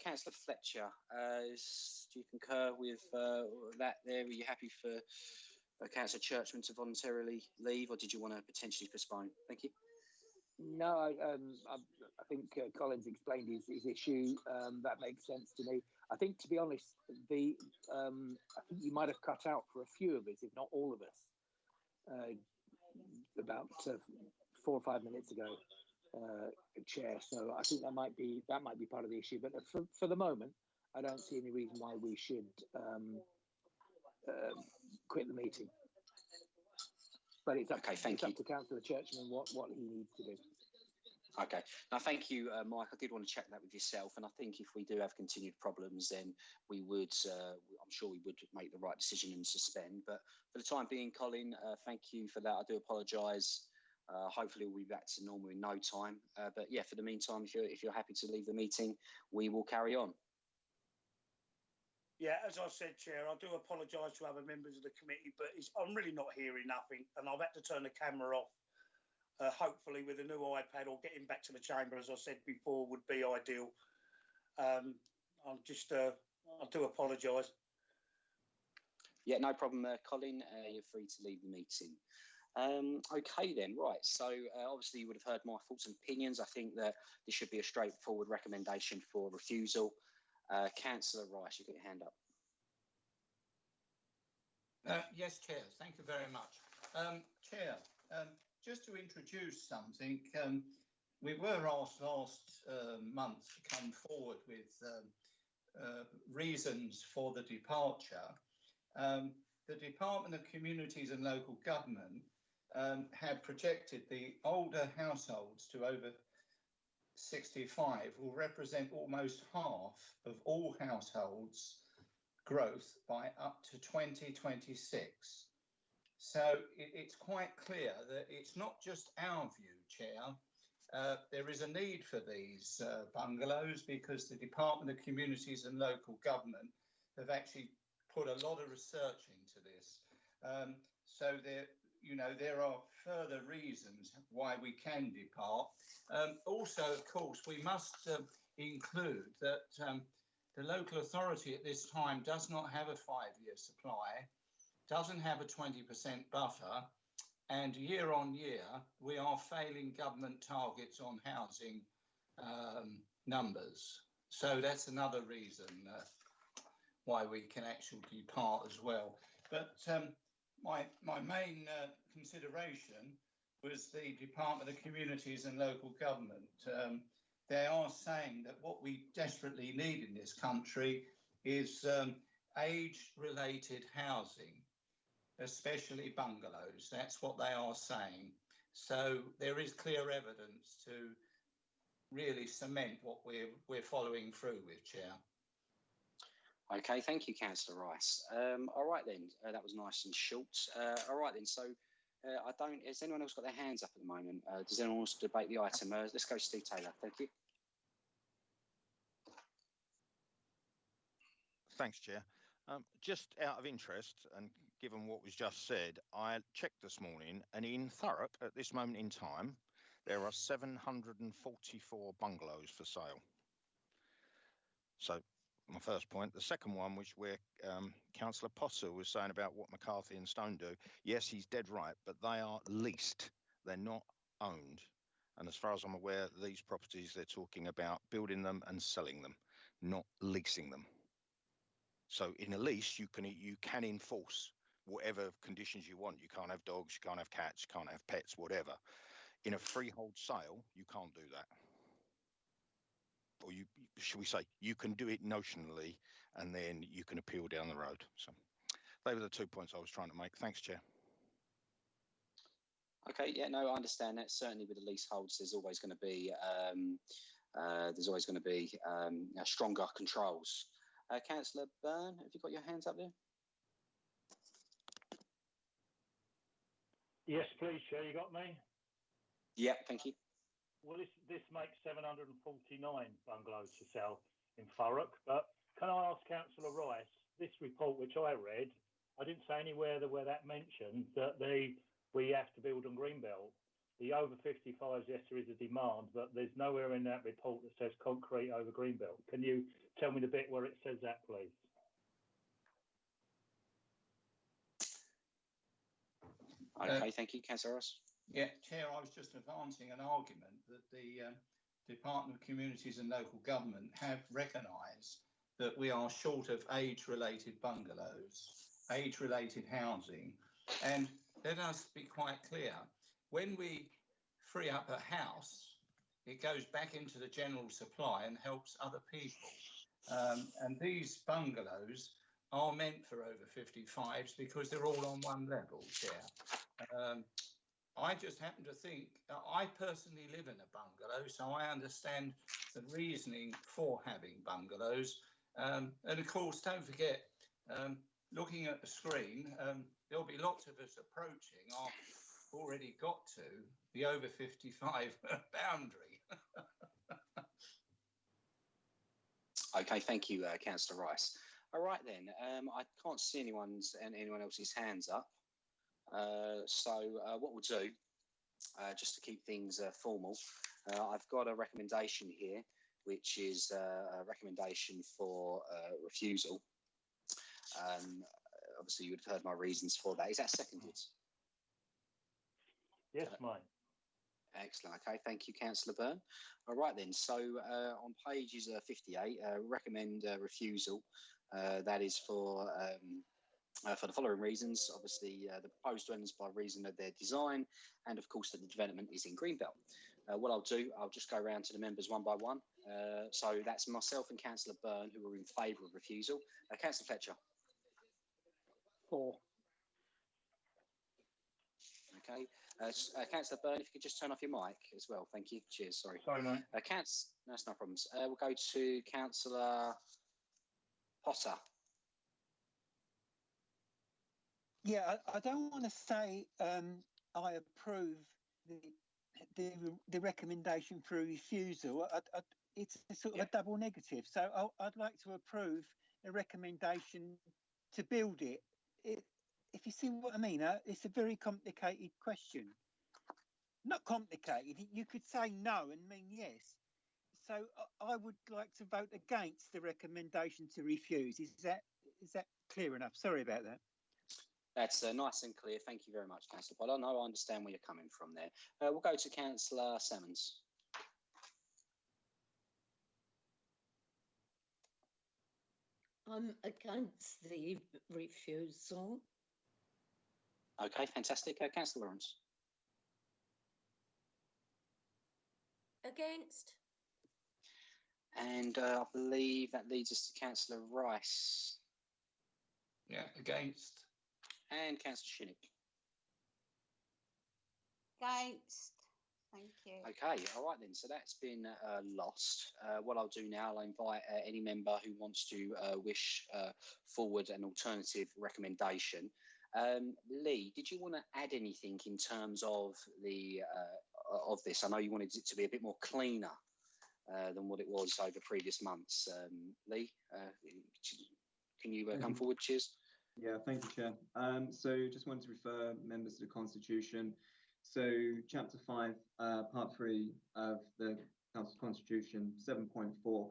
Councillor Fletcher, do you concur with that there? Are you happy for Councillor Churchman to voluntarily leave, or did you want to potentially postpone? Thank you.
No, I think Colin's explained his issue. That makes sense to me. I think, to be honest, I think you might have cut out for a few of us, if not all of us, about 4 or 5 minutes ago, Chair. So I think that might be part of the issue. But for the moment, I don't see any reason why we should quit the meeting. But it's up, it's up to Councillor Churchman what he needs to do.
Okay. Now, thank you, Mike. I did want to check that with yourself, and I think if we do have continued problems, then we would, I'm sure we would make the right decision and suspend. But for the time being, Colin, thank you for that. I do apologise. Hopefully, we'll be back to normal in no time. But yeah, for the meantime, if you're happy to leave the meeting, we will carry on.
Yeah, as I said, Chair, I do apologise to other members of the committee, but I'm really not hearing nothing, and I've had to turn the camera off. Hopefully, with a new iPad or getting back to the chamber, as I said before, would be ideal. I do apologise.
Yeah, no problem, Colin. You're free to leave the meeting. Okay then, right. So obviously you would have heard my thoughts and opinions. I think that this should be a straightforward recommendation for refusal. Councillor Rice, you got your hand up.
Yes, Chair. Thank you very much. Chair, just to introduce something, we were asked last month to come forward with reasons for the departure. The Department of Communities and Local Government had projected the older households to over 65 will represent almost half of all households growth by up to 2026. So it's quite clear that it's not just our view, Chair. There is a need for these bungalows because the Department of Communities and Local Government have actually put a lot of research into this. So there are further reasons why we can depart. Also, of course, we must include that the local authority at this time does not have a 5-year supply, doesn't have a 20% buffer, and year on year, we are failing government targets on housing numbers. So that's another reason why we can actually depart as well. But my main consideration was the Department of Communities and Local Government. They are saying that what we desperately need in this country is age-related housing, especially bungalows. That's what they are saying. So there is clear evidence to really cement what we're following through with, Chair.
Okay, thank you, Councillor Rice. All right then, that was nice and short. All right then, so has anyone else got their hands up at the moment? Does anyone want to debate the item? Let's go Steve Taylor, thank you.
Thanks, Chair. Just out of interest, and given what was just said, I checked this morning, and in Thurrock, at this moment in time, there are 744 bungalows for sale. So, my first point. The second one, which where Councillor Potter was saying about what McCarthy and Stone do, yes, he's dead right, but they are leased. They're not owned. And as far as I'm aware, these properties, they're talking about building them and selling them, not leasing them. So in a lease, you can enforce whatever conditions you want. You can't have dogs, you can't have cats, you can't have pets, whatever. In a freehold sale, you can't do that. Or should we say, you can do it notionally, and then you can appeal down the road. So they were the 2 points I was trying to make. Thanks, Chair.
Okay, yeah, no, I understand that. Certainly with the leaseholds, there's always going to be stronger controls. Councillor Byrne, have you got your hands up there?
Yes, please, Chair. You got me?
Yeah, thank you.
Well, this makes 749 bungalows to sell in Thurrock. But can I ask Councillor Rice, this report which I read, I didn't say anywhere where that mentioned that we have to build on Greenbelt. The over 55s, yes, there is a demand, but there's nowhere in that report that says concrete over Greenbelt. Can you tell me the bit where it says that, please?
Okay, thank you, Councillor Ross.
Yeah, Chair, I was just advancing an argument that the Department of Communities and Local Government have recognised that we are short of age-related bungalows, age-related housing, and let us be quite clear, when we free up a house, it goes back into the general supply and helps other people. And these bungalows are meant for over 55s because they're all on one level, Chair. I just happen to think, I personally live in a bungalow, so I understand the reasoning for having bungalows. And of course, don't forget, looking at the screen, there'll be lots of us approaching. I've already got to the over 55 boundary.
Okay, thank you, Councillor Rice. All right then, I can't see anyone else's hands up. So what we'll do, just to keep things formal, I've got a recommendation here, which is a recommendation for refusal. Obviously, you would have heard my reasons for that. Is that seconded?
Yes, mate.
Excellent. Okay, thank you, Councillor Byrne. All right then. So on pages 58, recommend refusal. That is for the following reasons. Obviously, the proposed dwellings by reason of their design, and of course that the development is in Greenbelt. What I'll do, I'll just go around to the members one by one. So that's myself and Councillor Byrne who are in favour of refusal. Councillor Fletcher.
For.
Okay. Councillor Byrne, if you could just turn off your mic as well. Thank you. Cheers. Sorry.
Sorry, mate.
No, that's no problems. We'll go to Councillor Potter.
Yeah, I don't want to say I approve the recommendation for a refusal. It's a sort of a double negative. So I'd like to approve a recommendation to build it. If you see what I mean, it's a very complicated question. Not complicated. You could say no and mean yes. So I would like to vote against the recommendation to refuse. Is that clear enough? Sorry about that.
That's nice and clear. Thank you very much, Councillor Potter. No, I understand where you're coming from there. We'll go to Councillor Salmons.
I'm against the refusal
Okay, fantastic. Councillor Lawrence.
Against.
And I believe that leads us to Councillor Rice.
Yeah, against.
And Councillor Shinnick.
Against. Thank you.
Okay, all right then. So that's been lost. What I'll do now, I'll invite any member who wants to wish forward an alternative recommendation. Lee, did you want to add anything in terms of the of this? I know you wanted it to be a bit more cleaner than what it was over previous months. Lee, can you come forward? Cheers.
Yeah, thank you, Chair. So just wanted to refer members to the Constitution. So Chapter 5, Part 3 of the Council Constitution, 7.4,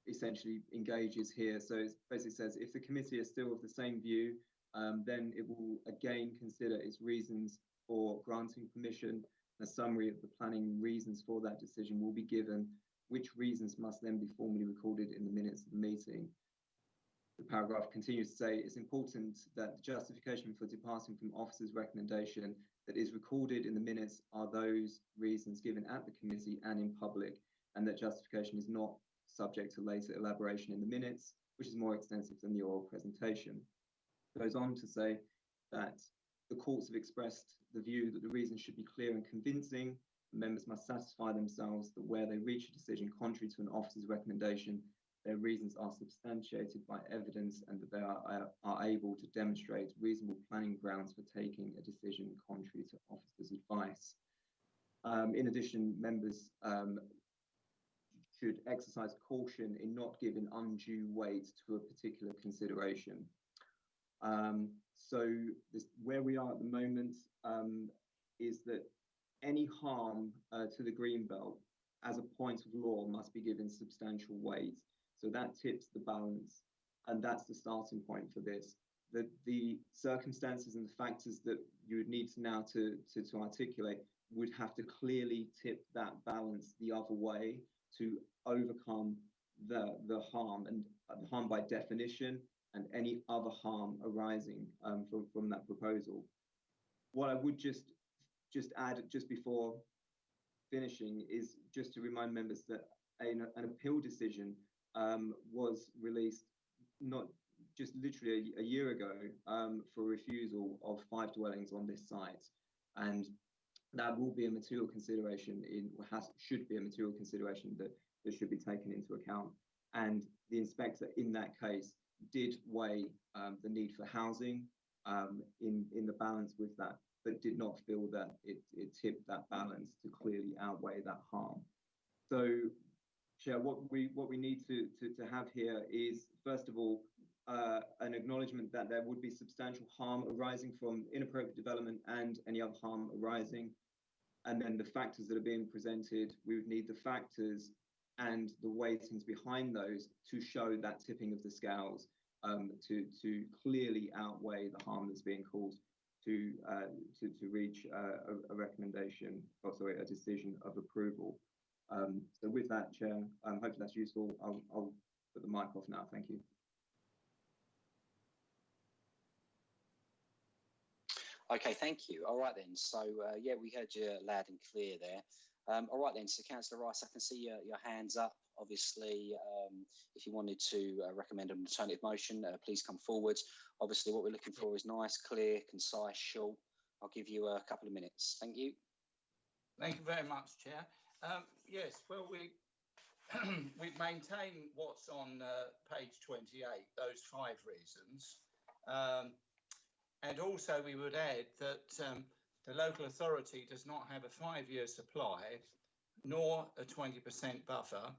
essentially engages here. So it basically says, if the committee is still of the same view, then it will again consider its reasons for granting permission. A summary of the planning reasons for that decision will be given, which reasons must then be formally recorded in the minutes of the meeting. The paragraph continues to say it's important that the justification for departing from officer's recommendation that is recorded in the minutes are those reasons given at the committee and in public, and that justification is not subject to later elaboration in the minutes, which is more extensive than the oral presentation. It goes on to say that the courts have expressed the view that the reasons should be clear and convincing. Members must satisfy themselves that where they reach a decision contrary to an officer's recommendation, their reasons are substantiated by evidence and that they are able to demonstrate reasonable planning grounds for taking a decision contrary to officer's advice. In addition, members should exercise caution in not giving undue weight to a particular consideration. Where we are at the moment is that any harm to the Greenbelt as a point of law must be given substantial weight. So that tips the balance, and that's the starting point for this. The circumstances and the factors that you would need to now to articulate would have to clearly tip that balance the other way to overcome the harm, and the harm by definition, and any other harm arising from that proposal. What I would just add just before finishing is just to remind members that an appeal decision was released not just literally a year ago for refusal of 5 dwellings on this site, and that will be a material consideration should be a material consideration that should be taken into account. And the inspector in that case did weigh the need for housing in the balance with that, but did not feel that it tipped that balance to clearly outweigh that harm. So, Chair, what we need to have here is, first of all, an acknowledgement that there would be substantial harm arising from inappropriate development and any other harm arising. And then the factors that are being presented, we would need the factors and the weightings behind those to show that tipping of the scales to clearly outweigh the harm that's being caused to reach a recommendation, a decision of approval. So with that, Chair, hopefully that's useful. I'll put the mic off now. Thank you.
Okay, thank you. All right then. So yeah, we heard you loud and clear there. All right then. So Councillor Rice, I can see your hands up. Obviously, if you wanted to recommend an alternative motion, please come forward. Obviously, what we're looking for is nice, clear, concise, short. I'll give you a couple of minutes. Thank you.
Thank you very much, Chair. Yes, well, we've maintained what's on page 28, those 5 reasons. And also we would add that the local authority does not have a 5-year supply, nor a 20% buffer,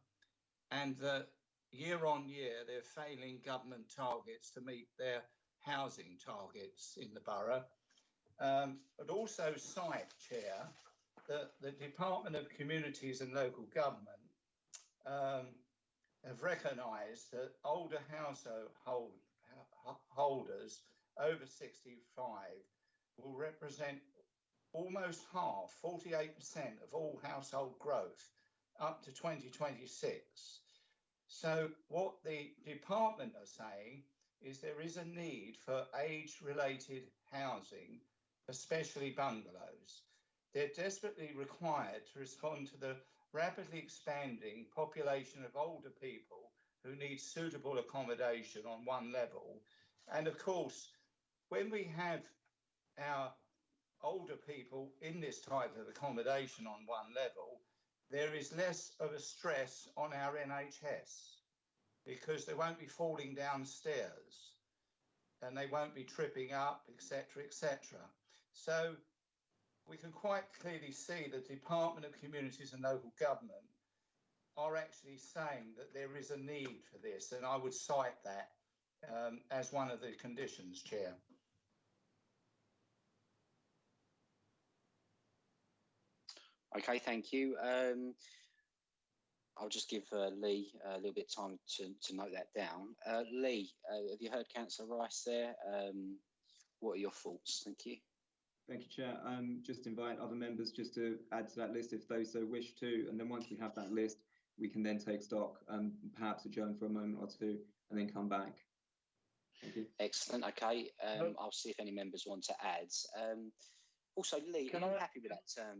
and that year on year they're failing government targets to meet their housing targets in the borough. But also cite, Chair, that the Department of Communities and Local Government have recognised that older household holders over 65 will represent almost half, 48% of all household growth up to 2026. So what the department are saying is there is a need for age-related housing, especially bungalows. They're desperately required to respond to the rapidly expanding population of older people who need suitable accommodation on one level. And of course, when we have our older people in this type of accommodation on one level, there is less of a stress on our NHS because they won't be falling downstairs and they won't be tripping up, etc., etc. So we can quite clearly see the Department of Communities and Local Government are actually saying that there is a need for this, and I would cite that as one of the conditions, Chair.
Okay, thank you. I'll just give Lee a little bit of time to note that down. Lee, have you heard Councillor Rice there? What are your thoughts? Thank you.
Thank you, Chair. Just invite other members just to add to that list if they so wish to, and then once we have that list, we can then take stock, perhaps adjourn for a moment or two, and then come back. Thank you.
Excellent. Okay. I'll see if any members want to add. Also, Lee, are you happy with that term,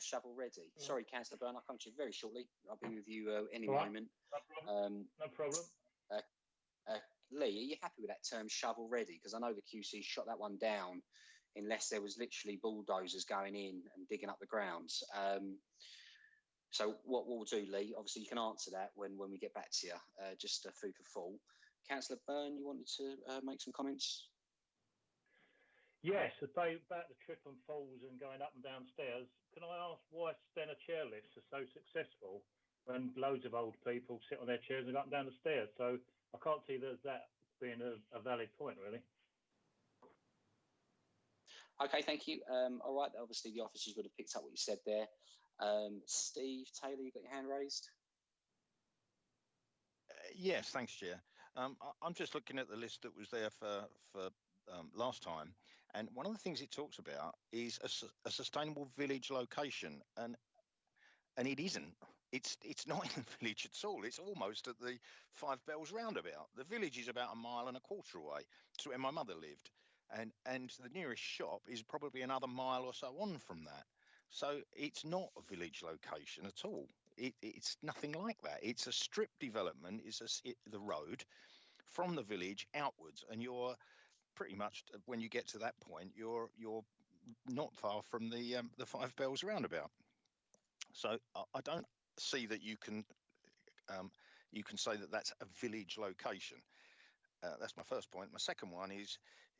shovel ready? Sorry, Councillor Byrne, I'll come to you very shortly. I'll be with you any moment.
No problem.
Lee, are you happy with that term, shovel ready? Because I know the QC shot that one down unless there was literally bulldozers going in and digging up the grounds. So what we'll do, Lee, obviously you can answer that when we get back to you, just food for thought. Councillor Byrne, you wanted to make some comments?
Yes, about the trip and falls and going up and down stairs, can I ask why Stena chair lifts are so successful when loads of old people sit on their chairs and go up and down the stairs? So I can't see that being a valid point, really.
Okay, thank you. All right, obviously the officers would have picked up what you said there. Steve, Taylor, you got your hand raised?
Yes, thanks, Chair. I'm just looking at the list that was there for last time, and one of the things it talks about is a sustainable village location, and it isn't. It's not in the village at all. It's almost at the Five Bells roundabout. The village is about 1.25 miles away to where my mother lived, and the nearest shop is probably another mile or so on from that. So it's not a village location at all. It's nothing like that. It's a strip development. It's the road from the village outwards, and you're pretty much, when you get to that point, you're not far from the Five Bells roundabout. So I don't see that you can say that that's a village location. That's my first point. My second one is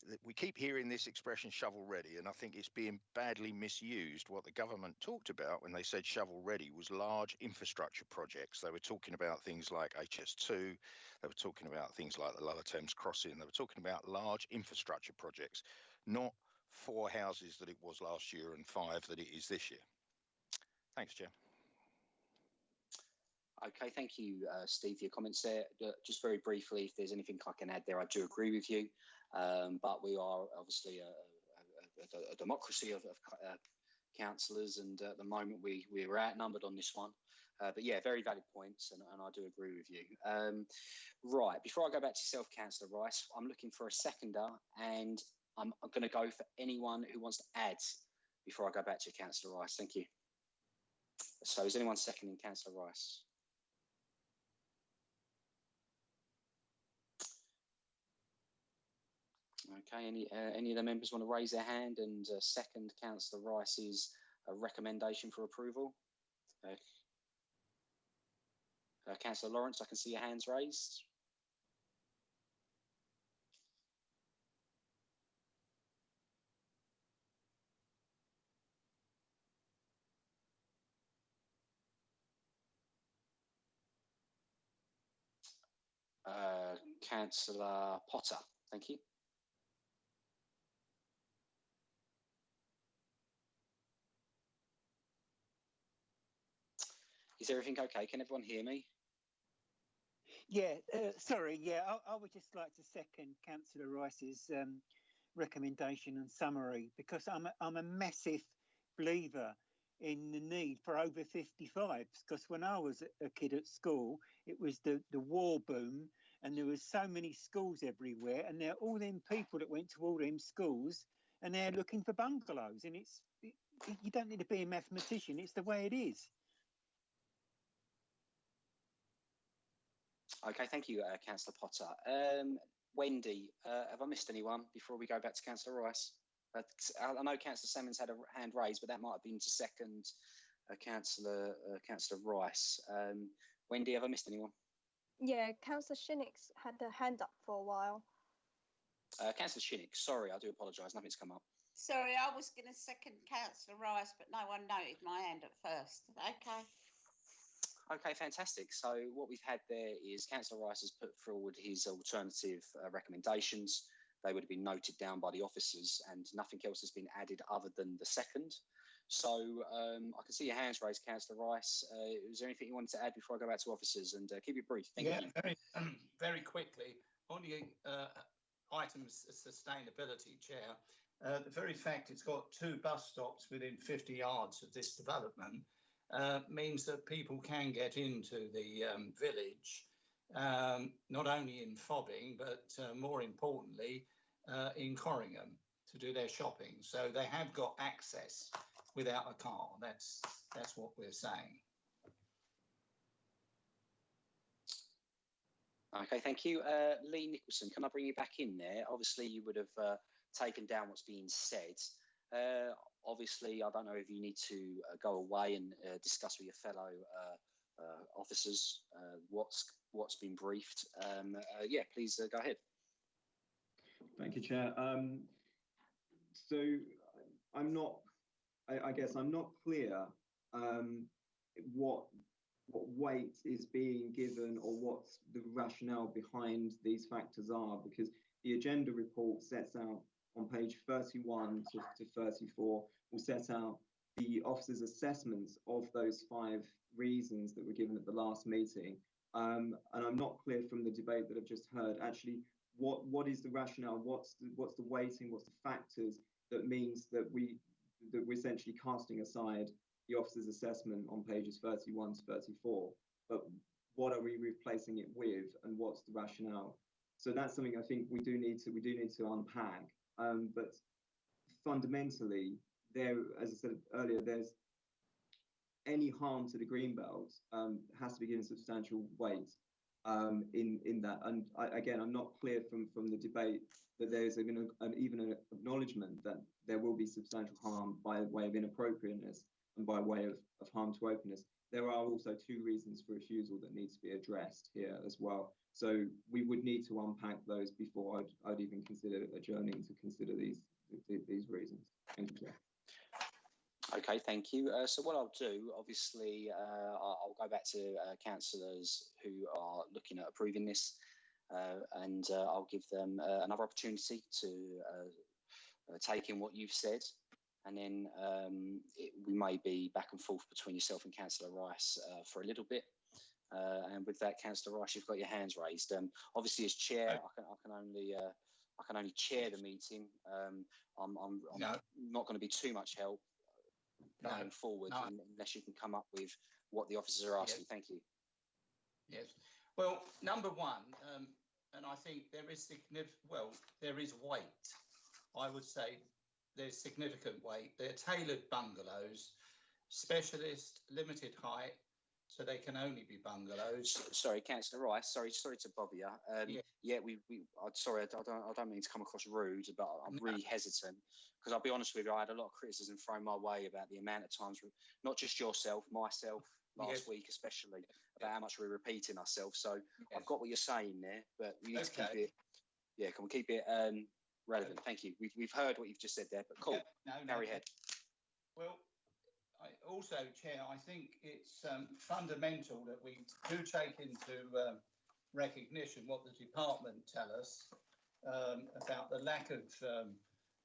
that we keep hearing this expression shovel ready, and I think it's being badly misused. What the government talked about when they said shovel ready was large infrastructure projects. They were talking about things like HS2, they were talking about things like the Lower Thames Crossing, they were talking about large infrastructure projects, not 4 houses that it was last year and 5 that it is this year. Thanks, Chair.
Okay, thank you, Steve, for your comments there. Just very briefly, if there's anything I can add there, I do agree with you. But we are obviously a democracy of councillors, and at the moment we're outnumbered on this one. But yeah, very valid points, and I do agree with you. Right, before I go back to yourself, Councillor Rice, I'm looking for a seconder, and I'm going to go for anyone who wants to add before I go back to you, Councillor Rice. Thank you. So is anyone seconding Councillor Rice? Okay, any of the members want to raise their hand and second Councillor Rice's recommendation for approval? Councillor Lawrence, I can see your hands raised. Councillor Potter, thank you. Is everything okay? Can everyone hear me?
Yeah, sorry. Yeah, I would just like to second Councillor Rice's recommendation and summary, because I'm a massive believer in the need for over 55s. Because when I was a kid at school, it was the war boom, and there was so many schools everywhere, and they're all them people that went to all them schools, and they're looking for bungalows, and you don't need to be a mathematician. It's the way it is.
Okay, thank you, Councillor Potter. Wendy, have I missed anyone before we go back to Councillor Rice? I know Councillor Salmon's had a hand raised, but that might have been to second Councillor Rice. Wendy, have I missed anyone?
Yeah, Councillor Shinnick's had a hand up for a while.
Councillor Shinnick, sorry, I do apologise, nothing's come up.
Sorry, I was going to second Councillor Rice, but no one noted my hand at first. Okay.
Okay, fantastic. So what we've had there is Councillor Rice has put forward his alternative recommendations. They would have been noted down by the officers, and nothing else has been added other than the second. So I can see your hands raised, Councillor Rice. Is there anything you wanted to add before I go back to officers? And keep it brief. Thank you.
Very quickly, on the items sustainability, Chair, the very fact it's got 2 bus stops within 50 yards of this development means that people can get into the village, not only in Fobbing, but more importantly, in Corringham to do their shopping. So they have got access without a car. That's what we're saying.
Okay, thank you. Lee Nicholson, can I bring you back in there? Obviously, you would have taken down what's being said. Obviously, I don't know if you need to go away and discuss with your fellow officers what's been briefed. Yeah, please go ahead.
Thank you, Chair. So I'm not, I guess I'm not clear what weight is being given or what the rationale behind these factors are, because the agenda report sets out on page 31 to 34 will set out the officer's assessments of those 5 reasons that were given at the last meeting. And I'm not clear from the debate that I've just heard actually what is the rationale, what's the weighting, what's the factors that means that we're essentially casting aside the officer's assessment on pages 31 to 34, but what are we replacing it with, and what's the rationale? So that's something I think we do need to unpack. But fundamentally, there, as I said earlier, there's any harm to the greenbelt has to be given substantial weight in that. And again, I'm not clear from the debate that there's even an acknowledgement that there will be substantial harm by way of inappropriateness and by way of harm to openness. There are also 2 reasons for refusal that need to be addressed here as well. So we would need to unpack those before I'd even consider adjourning to consider these reasons. Thank you.
Okay, thank you. So what I'll do, obviously, I'll go back to councillors who are looking at approving this, and I'll give them another opportunity to take in what you've said. And then we may be back and forth between yourself and Councillor Rice for a little bit. And with that, Councillor Rice, you've got your hands raised. Obviously, as chair, I can only chair the meeting. I'm not going to be too much help going forward unless you can come up with what the officers are asking. Yes. Thank you.
Yes. Well, number one, and I think there is there is weight. I would say there's significant weight. They're tailored bungalows, specialist, limited height, so they can only be bungalows.
Sorry, Councillor Rice. Sorry to bother you. Yeah, sorry, I don't mean to come across rude, but I'm really hesitant because I'll be honest with you. I had a lot of criticism thrown my way about the amount of times, not just yourself, myself, last week especially, about how much we're repeating ourselves. So I've got what you're saying there, but we need to keep it. Yeah, can we keep it relevant? Thank you. We've heard what you've just said there, but cool. Carry ahead.
Well, also, Chair, I think it's fundamental that we do take into recognition what the department tell us about the lack of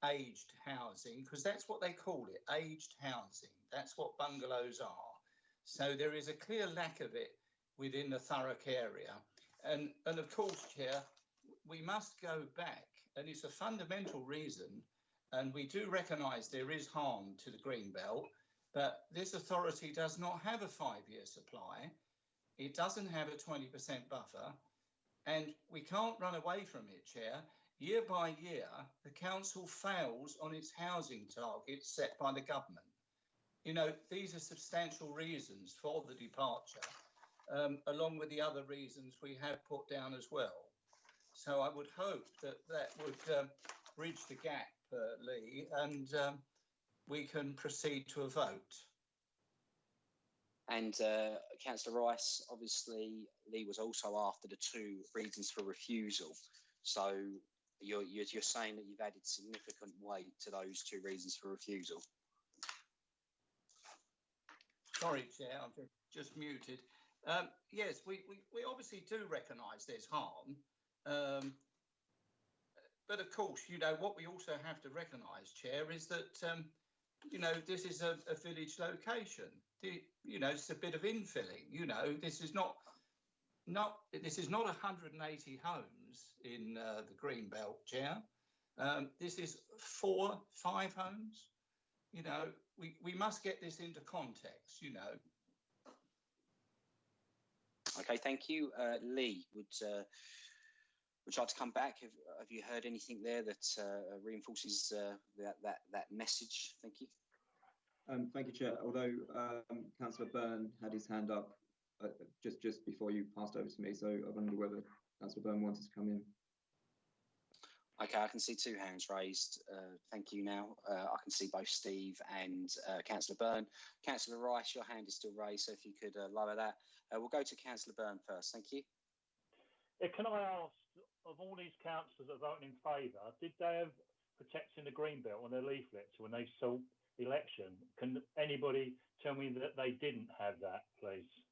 aged housing, because that's what they call it, aged housing. That's what bungalows are. So there is a clear lack of it within the Thurrock area. And of course, Chair, we must go back, and it's a fundamental reason, and we do recognise there is harm to the Greenbelt, but this authority does not have a 5-year supply. It doesn't have a 20% buffer. And we can't run away from it, Chair. Year by year, the council fails on its housing targets set by the government. You know, these are substantial reasons for the departure, along with the other reasons we have put down as well. So I would hope that that would bridge the gap, Lee, and we can proceed to a vote.
And Councillor Rice, obviously, Lee was also after the 2 reasons for refusal. So you're saying that you've added significant weight to those 2 reasons for refusal.
Sorry, Chair, I'm just muted. Yes, we obviously do recognise there's harm. But of course, you know, what we also have to recognise, Chair, is that, you know, this is a village location. You know, it's a bit of infilling. You know, this is not 180 homes in the Greenbelt, Chair. This is 4, 5 homes. You know, we must get this into context, you know.
Okay, thank you. Lee, would you like to come back? Have you heard anything there that reinforces that message? Thank you.
Thank you, Chair. Although Councillor Byrne had his hand up just before you passed over to me, so I wonder whether Councillor Byrne wanted to come in.
Okay, I can see 2 hands raised. Thank you now. I can see both Steve and Councillor Byrne. Councillor Rice, your hand is still raised, so if you could lower that. We'll go to Councillor Byrne first. Thank you.
Can I ask, of all these councillors that are voting in favour, did they have protecting the Greenbelt on their leaflets when they sought election? Can anybody tell me that they didn't have that, please?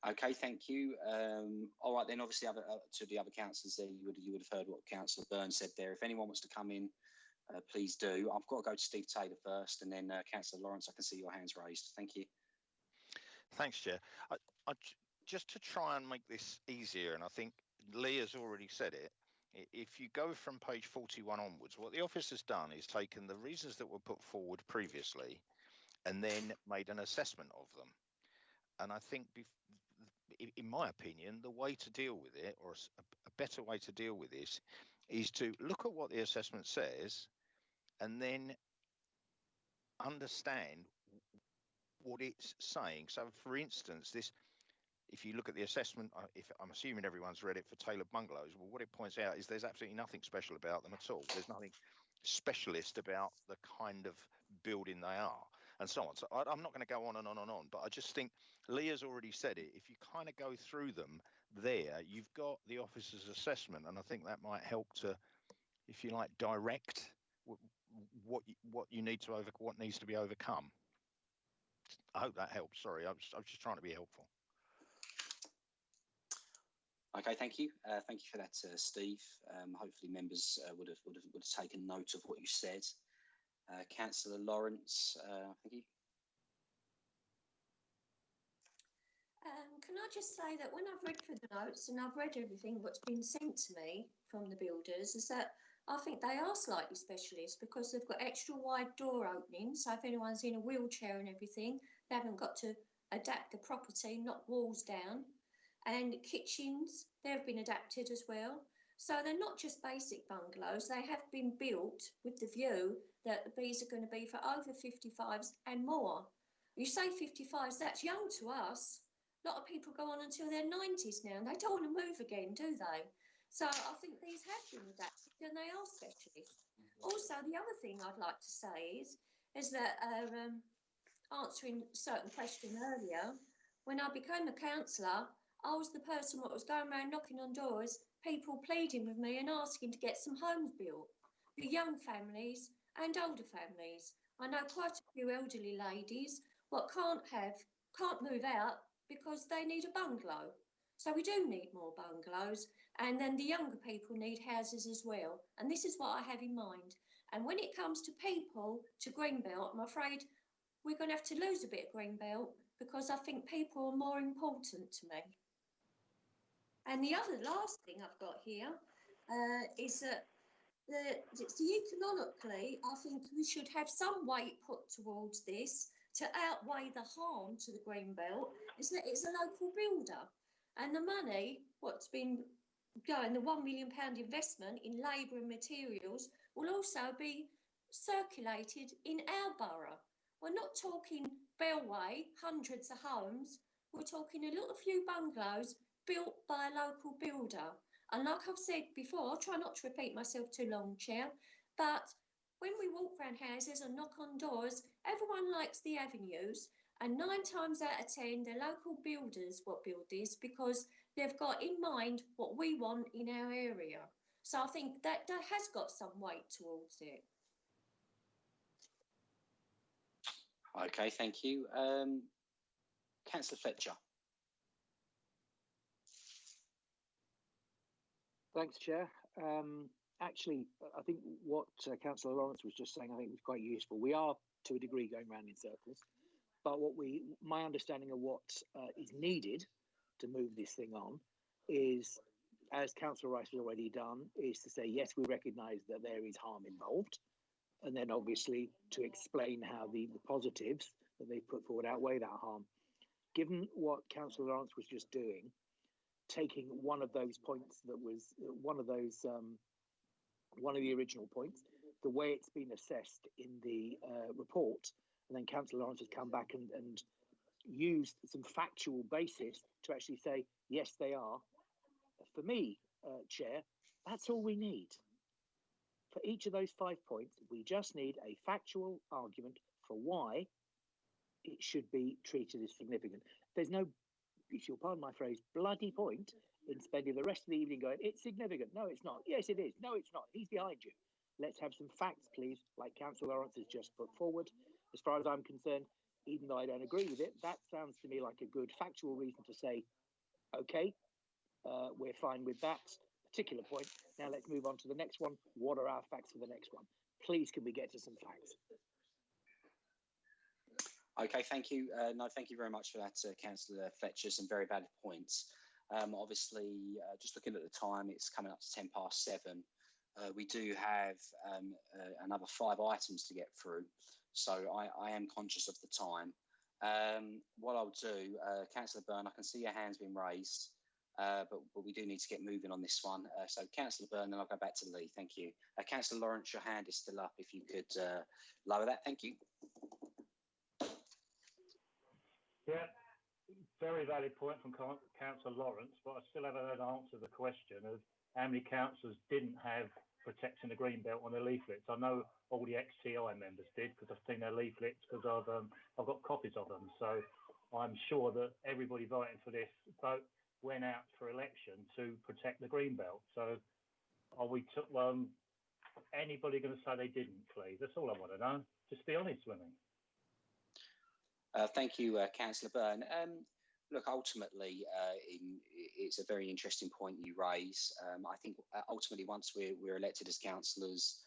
Okay, thank you. All right, then obviously to the other councillors there, you would have heard what Councillor Byrne said there. If anyone wants to come in, please do. I've got to go to Steve Taylor first, and then Councillor Lawrence, I can see your hands raised. Thank you.
Thanks, Chair. Just to try and make this easier, and I think Lee has already said it, if you go from page 41 onwards, what the office has done is taken the reasons that were put forward previously and then made an assessment of them. And I think, in my opinion, the way to deal with it, or a better way to deal with this, is to look at what the assessment says and then understand what it's saying. So, for instance, if you look at the assessment, if I'm assuming everyone's read it for tailored bungalows, well, what it points out is there's absolutely nothing special about them at all. There's nothing specialist about the kind of building they are, and so on. So I'm not going to go on and on and on, but I just think Leah's already said it. If you kind of go through them there, you've got the officer's assessment, and I think that might help to, if you like, direct what you need to what needs to be overcome. I hope that helps. Sorry, I was just trying to be helpful.
Okay, thank you. Thank you for that, Steve. Hopefully members would have taken note of what you said. Councillor Lawrence, thank you.
Can I just say that when I've read through the notes and I've read everything that's been sent to me from the builders, is that I think they are slightly specialist because they've got extra wide door openings. So if anyone's in a wheelchair and everything, they haven't got to adapt the property, knock walls down. And kitchens, they've been adapted as well. So they're not just basic bungalows, they have been built with the view that these are going to be for over 55s and more. You say 55s, that's young to us. A lot of people go on until their 90s now and they don't want to move again, do they? So I think these have been adapted and they are specialist. Also, the other thing I'd like to say is that answering a certain question earlier, when I became a councillor, I was the person that was going around knocking on doors, people pleading with me and asking to get some homes built for young families and older families. I know quite a few elderly ladies what can't move out because they need a bungalow. So we do need more bungalows, and then the younger people need houses as well. And this is what I have in mind. And when it comes to people to Greenbelt, I'm afraid we're going to have to lose a bit of Greenbelt because I think people are more important to me. And the last thing I've got here is that economically, I think we should have some weight put towards this to outweigh the harm to the green belt is that it's a local builder, and the money what's been going, the £1 million investment in labour and materials, will also be circulated in our borough. We're not talking Bellway, hundreds of homes. We're talking a little few bungalows built by a local builder. And like I've said before, I'll try not to repeat myself too long, Chair, but when we walk around houses and knock on doors, everyone likes the avenues, and 9 times out of 10, they're local builders what build this because they've got in mind what we want in our area. So I think that has got some weight towards it.
Okay, thank you. Councillor Fletcher.
Thanks, Chair. Actually, I think what Councillor Lawrence was just saying, I think was quite useful. We are, to a degree, going round in circles, but my understanding of what is needed to move this thing on is, as Councillor Rice has already done, is to say, yes, we recognise that there is harm involved, and then obviously to explain how the positives that they've put forward outweigh that harm. Given what Councillor Lawrence was just doing, taking one of those points that was one of the original points, the way it's been assessed in the report, and then Councillor Lawrence has come back and used some factual basis to actually say, yes, they are. For me, Chair, that's all we need. For each of those 5 points, we just need a factual argument for why it should be treated as significant. There's no, if you'll pardon my phrase, bloody point in spending the rest of the evening going, it's significant. No, it's not. Yes, it is. No, it's not. He's behind you. Let's have some facts, please, like Councillor Lawrence has just put forward. As far as I'm concerned, even though I don't agree with it, that sounds to me like a good factual reason to say, okay, we're fine with that particular point. Now let's move on to the next one. What are our facts for the next one? Please, can we get to some facts?
Okay, thank you. No, thank you very much for that, Councillor Fletcher. Some very valid points. Obviously, just looking at the time, it's coming up to 7:10. We do have another 5 items to get through, so I am conscious of the time. What I'll do, Councillor Byrne, I can see your hand's been raised, but we do need to get moving on this one. So Councillor Byrne, then I'll go back to Lee. Thank you. Councillor Lawrence, your hand is still up. If you could lower that. Thank you.
Yeah, very valid point from Councillor Lawrence, but I still haven't heard an answer to the question of how many councillors didn't have protecting the green belt on their leaflets. I know all the ex-TI members did because I've seen their leaflets because I've got copies of them. So I'm sure that everybody voting for this vote went out for election to protect the green belt. So are we anybody going to say they didn't, please? That's all I want to know. Just be honest with me.
Thank you, Councillor Byrne. Look, ultimately, it's a very interesting point you raise. I think ultimately, once we're elected as councillors,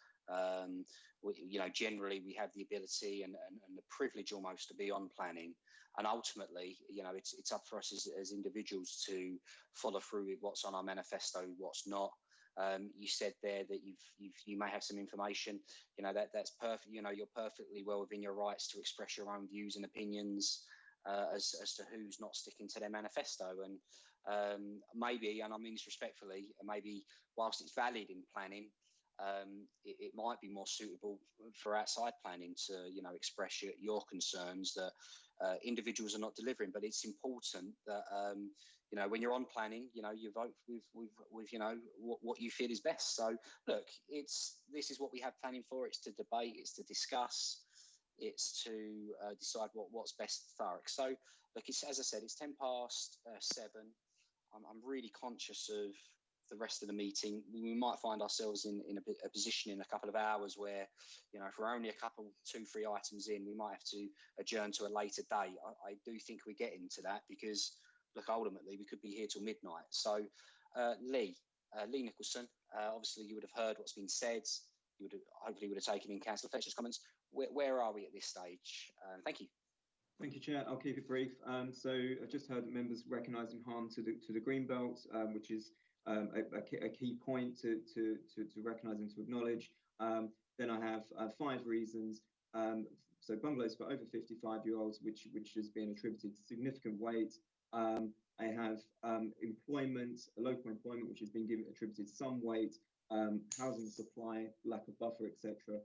generally we have the ability and the privilege almost to be on planning. And ultimately, it's up for us as individuals to follow through with what's on our manifesto, what's not. You said there that you may have some information, that's perfect. You're perfectly well within your rights to express your own views and opinions as to who's not sticking to their manifesto. And maybe, and I mean this respectfully, maybe whilst it's valid in planning, it might be more suitable for outside planning to, express your concerns that individuals are not delivering. But it's important that, when you're on planning, you vote with what you feel is best. So look, this is what we have planning for. It's to debate, it's to discuss, it's to decide what's best for Thurrock. So look, as I said, it's 7:10. I'm really conscious of the rest of the meeting. We might find ourselves in a position in a couple of hours where, if we're only a couple, 2-3 items in, we might have to adjourn to a later date. I do think we get into that because, look, ultimately we could be here till midnight. So, Lee Nicholson, obviously you would have heard what's been said. You would have taken in Councillor Fletcher's comments. Where are we at this stage? Thank you.
Thank you, Chair. I'll keep it brief. So I've just heard that members recognising harm to the green belt, which is a key point to recognise and to acknowledge. Then I have 5 reasons So bungalows for over 55-year-olds, which has been attributed significant weight. I have employment, local employment, which has been attributed some weight. Housing supply, lack of buffer, etc.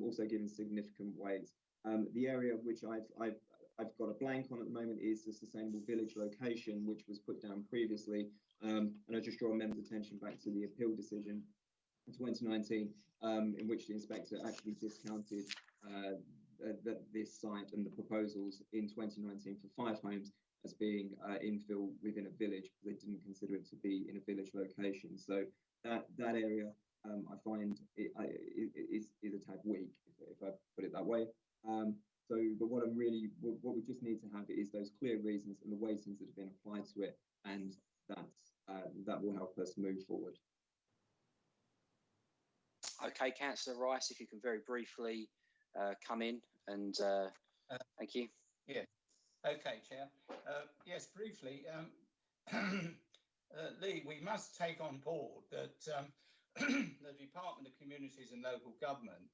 Also given significant weight. The area which I've got a blank on at the moment is the sustainable village location, which was put down previously. And I just draw members' attention back to the appeal decision in 2019, in which the inspector actually discounted this site and the proposals in 2019 for 5 homes as being infill within a village. They didn't consider it to be in a village location. So that area I find is a tad weak, if I put it that way. But what we just need to have is those clear reasons and the weightings that have been applied to it, and that will help us move forward.
Okay, Councillor Rice, if you can very briefly come in and thank you.
Yeah. Okay, Chair. Yes, briefly. Lee, we must take on board that the Department of Communities and Local Government,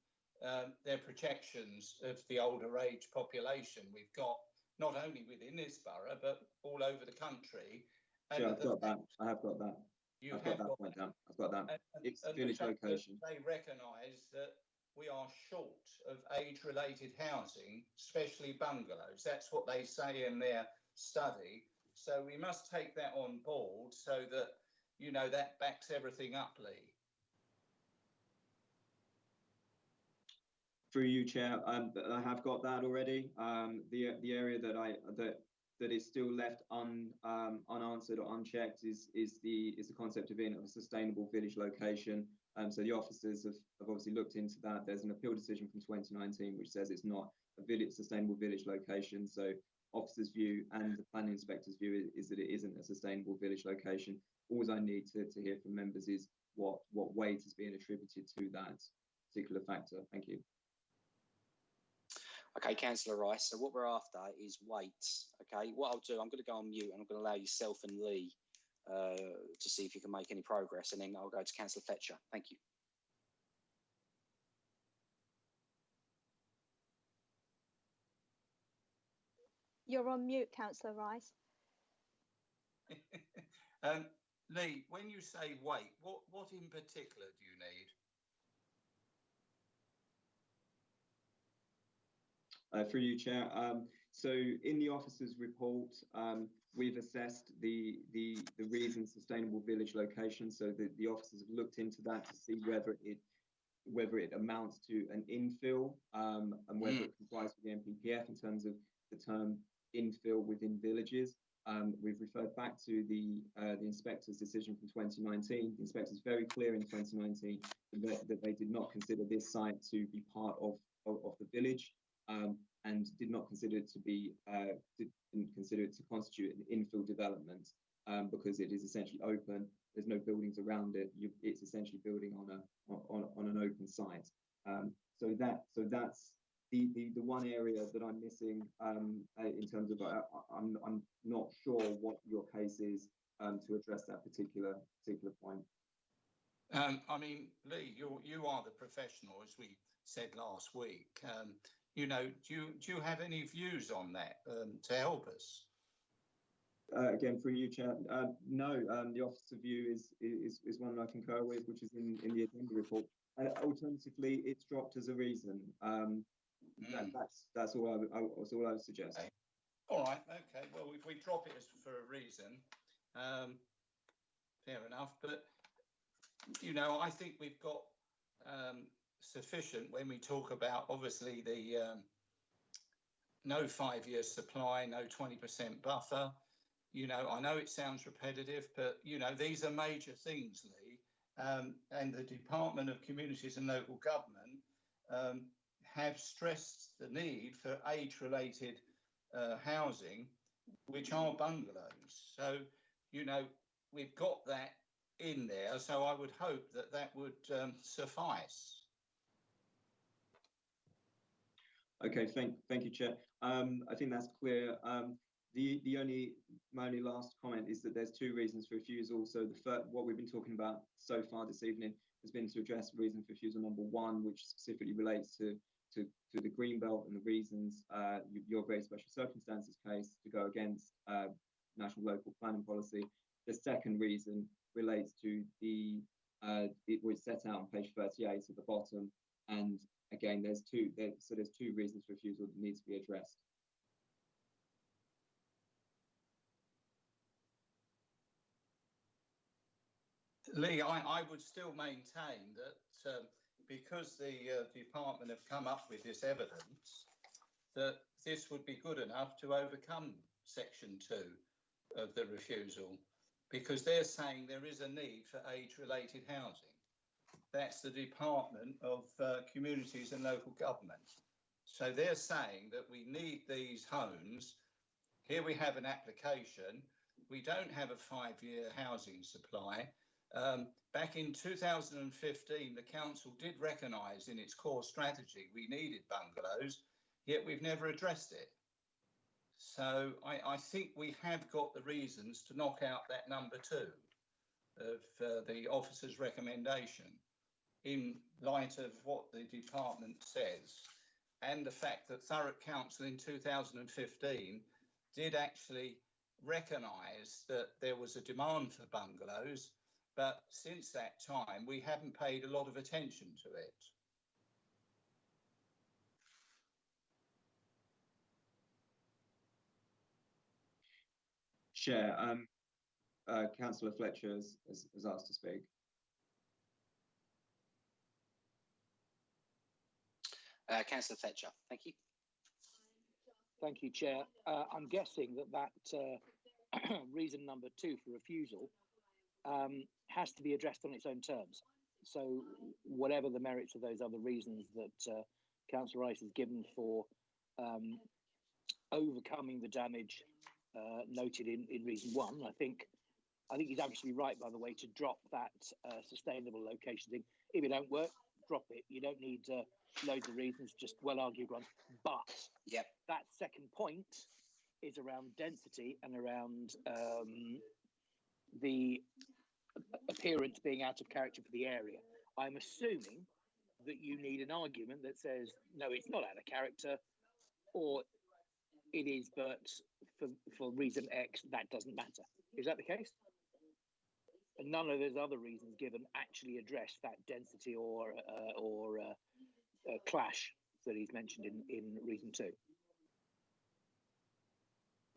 their projections of the older age population we've got, not only within this borough, but all over the country.
Sure, I've got that. I have got that. I've got that point down. I've got that. It's village location.
They recognise that we are short of age-related housing, especially bungalows. That's what they say in their study. So we must take that on board so that, you know, that backs everything up, Lee.
Through you, Chair, I have got that already. The area that is still left unanswered or unchecked is the concept of being a sustainable village location. So the officers have obviously looked into that. There's an appeal decision from 2019 which says it's not a sustainable village location. So officers' view and the planning inspector's view is that it isn't a sustainable village location. All I need to hear from members is what weight is being attributed to that particular factor. Thank you.
Okay, Councillor Rice, so what we're after is weights. Okay, what I'll do, I'm going to go on mute and I'm going to allow yourself and Lee to see if you can make any progress, and then I'll go to Councillor Fletcher. Thank you.
You're on mute, Councillor Rice.
Lee, when you say weight, what in particular do you need?
Through you, Chair. So in the officers' report, we've assessed the reason sustainable village location. So the officers have looked into that to see whether it amounts to an infill and whether it complies with the NPPF in terms of the term infill within villages. We've referred back to the inspector's decision from 2019. The inspector's very clear in 2019 that they did not consider this site to be part of the village. And did not consider it to be didn't consider it to constitute an infill development because it is essentially open. There's no buildings around it. It's essentially building on an open site. So that's the one area that I'm missing in terms of I'm not sure what your case is to address that particular point.
I mean, Lee, you are the professional, as we said last week. You know, do you have any views on that to help us?
Again, through you, Chair. No, the officer view is one I concur with, which is in the agenda report. Alternatively, it's dropped as a reason. That's all I would suggest.
Okay. All right. Okay. Well, if we drop it for a reason, fair enough. But you know, I think we've got sufficient when we talk about obviously the no 5-year supply, no 20% buffer. You know, I know it sounds repetitive, but you know, these are major things, Lee. And the Department of Communities and Local Government have stressed the need for age-related housing, which are bungalows. So, you know, we've got that in there. So I would hope that would suffice.
Okay, thank you, Chair. I think that's clear. My only last comment is that there's 2 reasons for refusal. So what we've been talking about so far this evening has been to address reason for refusal number 1, which specifically relates to to the green belt and the reasons, your very special circumstances case to go against national local planning policy. The second reason relates to it was set out on page 38 at the bottom, and again there's two reasons for refusal that needs to be addressed.
Lee, I would still maintain that because the department have come up with this evidence, that this would be good enough to overcome section 2 of the refusal, because they're saying there is a need for age-related housing. That's the Department of Communities and Local Government. So they're saying that we need these homes. Here we have an application. We don't have a 5-year housing supply. Back in 2015, the council did recognise in its core strategy we needed bungalows, yet we've never addressed it. So I think we have got the reasons to knock out that number 2 of the officer's recommendation in light of what the department says, and the fact that Thurrock Council in 2015 did actually recognise that there was a demand for bungalows, but since that time we haven't paid a lot of attention to it.
Chair, Councillor Fletcher has asked to speak.
Councillor Fletcher, thank you.
Thank you, Chair. I'm guessing that reason number 2 for refusal has to be addressed on its own terms. So whatever the merits of those other reasons that Councillor Rice has given for overcoming the damage noted in reason 1, I think he's absolutely right, by the way, to drop that sustainable location thing. If it don't work, drop it. You don't need loads of reasons, just well-argued ones. But that second point is around density and around the appearance being out of character for the area. I'm assuming that you need an argument that says, no, it's not out of character, or it is, but for reason X, that doesn't matter. Is that the case? And none of those other reasons given actually address that density or clash that he's mentioned in reason 2.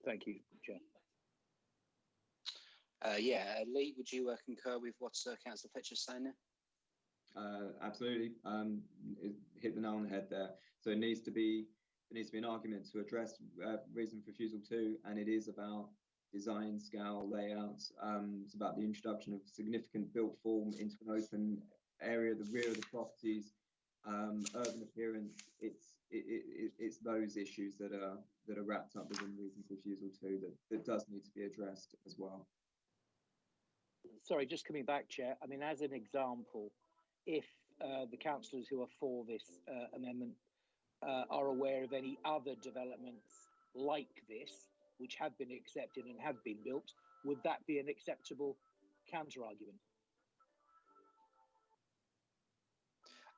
Thank you, Chair.
Lee, would you concur with what Councillor Fletcher's saying there?
Absolutely. It hit the nail on the head there. So there needs to be an argument to address reason for refusal 2, and it is about design, scale, layouts. It's about the introduction of significant built form into an open area, the rear of the properties, urban appearance. It's those issues that are wrapped up within reason for refusal 2 that does need to be addressed as well.
Sorry, just coming back, Chair. I mean, as an example, if the councillors who are for this amendment are aware of any other developments like this, which have been accepted and have been built, would that be an acceptable counter-argument?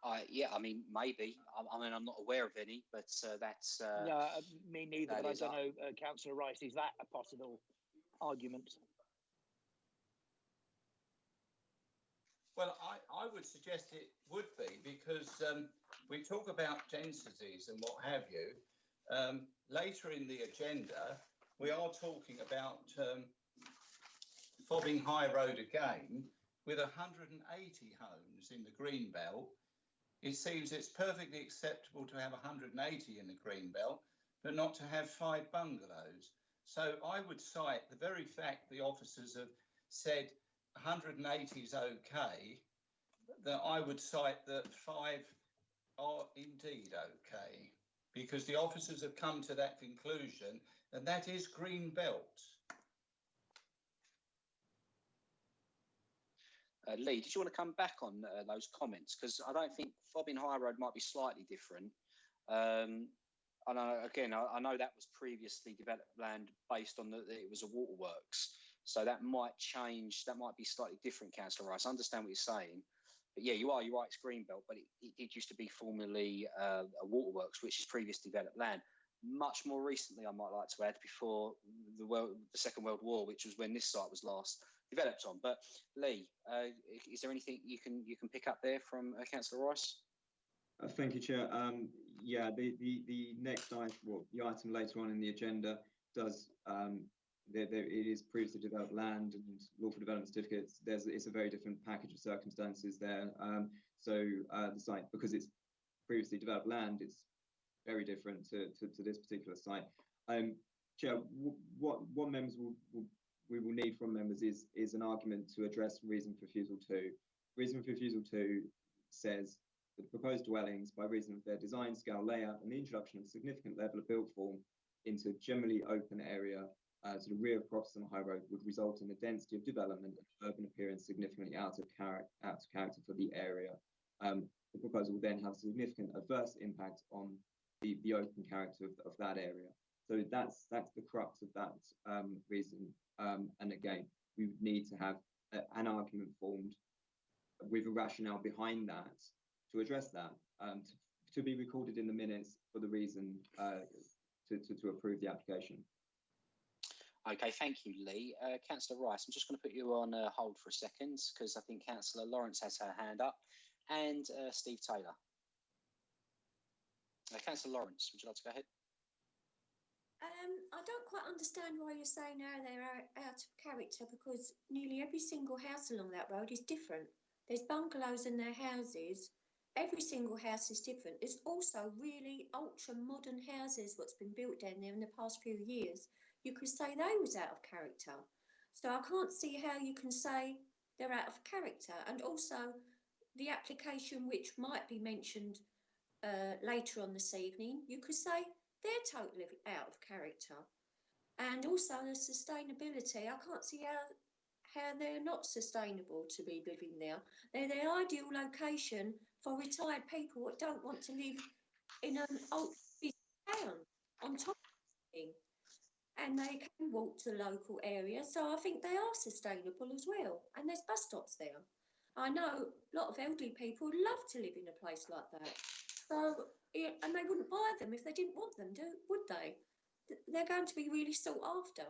I mean, maybe. I mean, I'm not aware of any, but that's...
no, me neither, but I don't know, Councillor Rice, is that a possible argument?
Well, I would suggest it would be, because we talk about densities and what have you. Later in the agenda, we are talking about Fobbing High Road again, with 180 homes in the green belt. It seems it's perfectly acceptable to have 180 in the green belt, but not to have 5 bungalows. So I would cite the very fact the officers have said 180 is okay, that I would cite that 5 are indeed okay, because the officers have come to that conclusion, and that is green belt.
Lee, did you want to come back on those comments? Because I don't think Fobbing High Road might be slightly different. And I know that was previously developed land based on that it was a waterworks. So that might change. That might be slightly different, Councillor Rice. I understand what you're saying, But yeah, you're right, it's Greenbelt, but it did used to be formerly a waterworks, which is previous developed land. Much more recently, I might like to add, before the Second World War, which was when this site was last developed on. But Lee, is there anything you can pick up there from Councillor Rice?
Thank you, Chair. Yeah, the next item, well, the item later on in the agenda does it is previously developed land and lawful development certificates. It's a very different package of circumstances there. So the site, because it's previously developed land, it's very different to this particular site. Chair, what members we will need from members is an argument to address reason for refusal 2. Reason for refusal 2 says that the proposed dwellings, by reason of their design, scale, layout, and the introduction of a significant level of built form into a generally open area to the rear of properties on the high road, would result in a density of development and urban appearance significantly out of character for the area. The proposal will then have a significant adverse impact on the open character of that area. So that's the crux of that reason. And again, we would need to have an argument formed with a rationale behind that to address that, to be recorded in the minutes for the reason to approve the application.
Okay, thank you, Lee. Councillor Rice, I'm just going to put you on hold for a second because I think Councillor Lawrence has her hand up, and Steve Taylor. Councillor Lawrence, would you like to go ahead?
I don't quite understand why you're saying now they're out of character, because nearly every single house along that road is different. There's bungalows in their houses. Every single house is different. There's also really ultra modern houses what's been built down there in the past few years. You could say they was out of character. So I can't see how you can say they're out of character. And also the application, which might be mentioned later on this evening, you could say they're totally out of character. And also the sustainability, I can't see how they're not sustainable to be living there. They're the ideal location for retired people that don't want to live in an old town on top of the thing. And they can walk to the local area, so I think they are sustainable as well. And there's bus stops there. I know a lot of elderly people would love to live in a place like that. So, and they wouldn't buy them if they didn't want them, would they? They're going to be really sought after.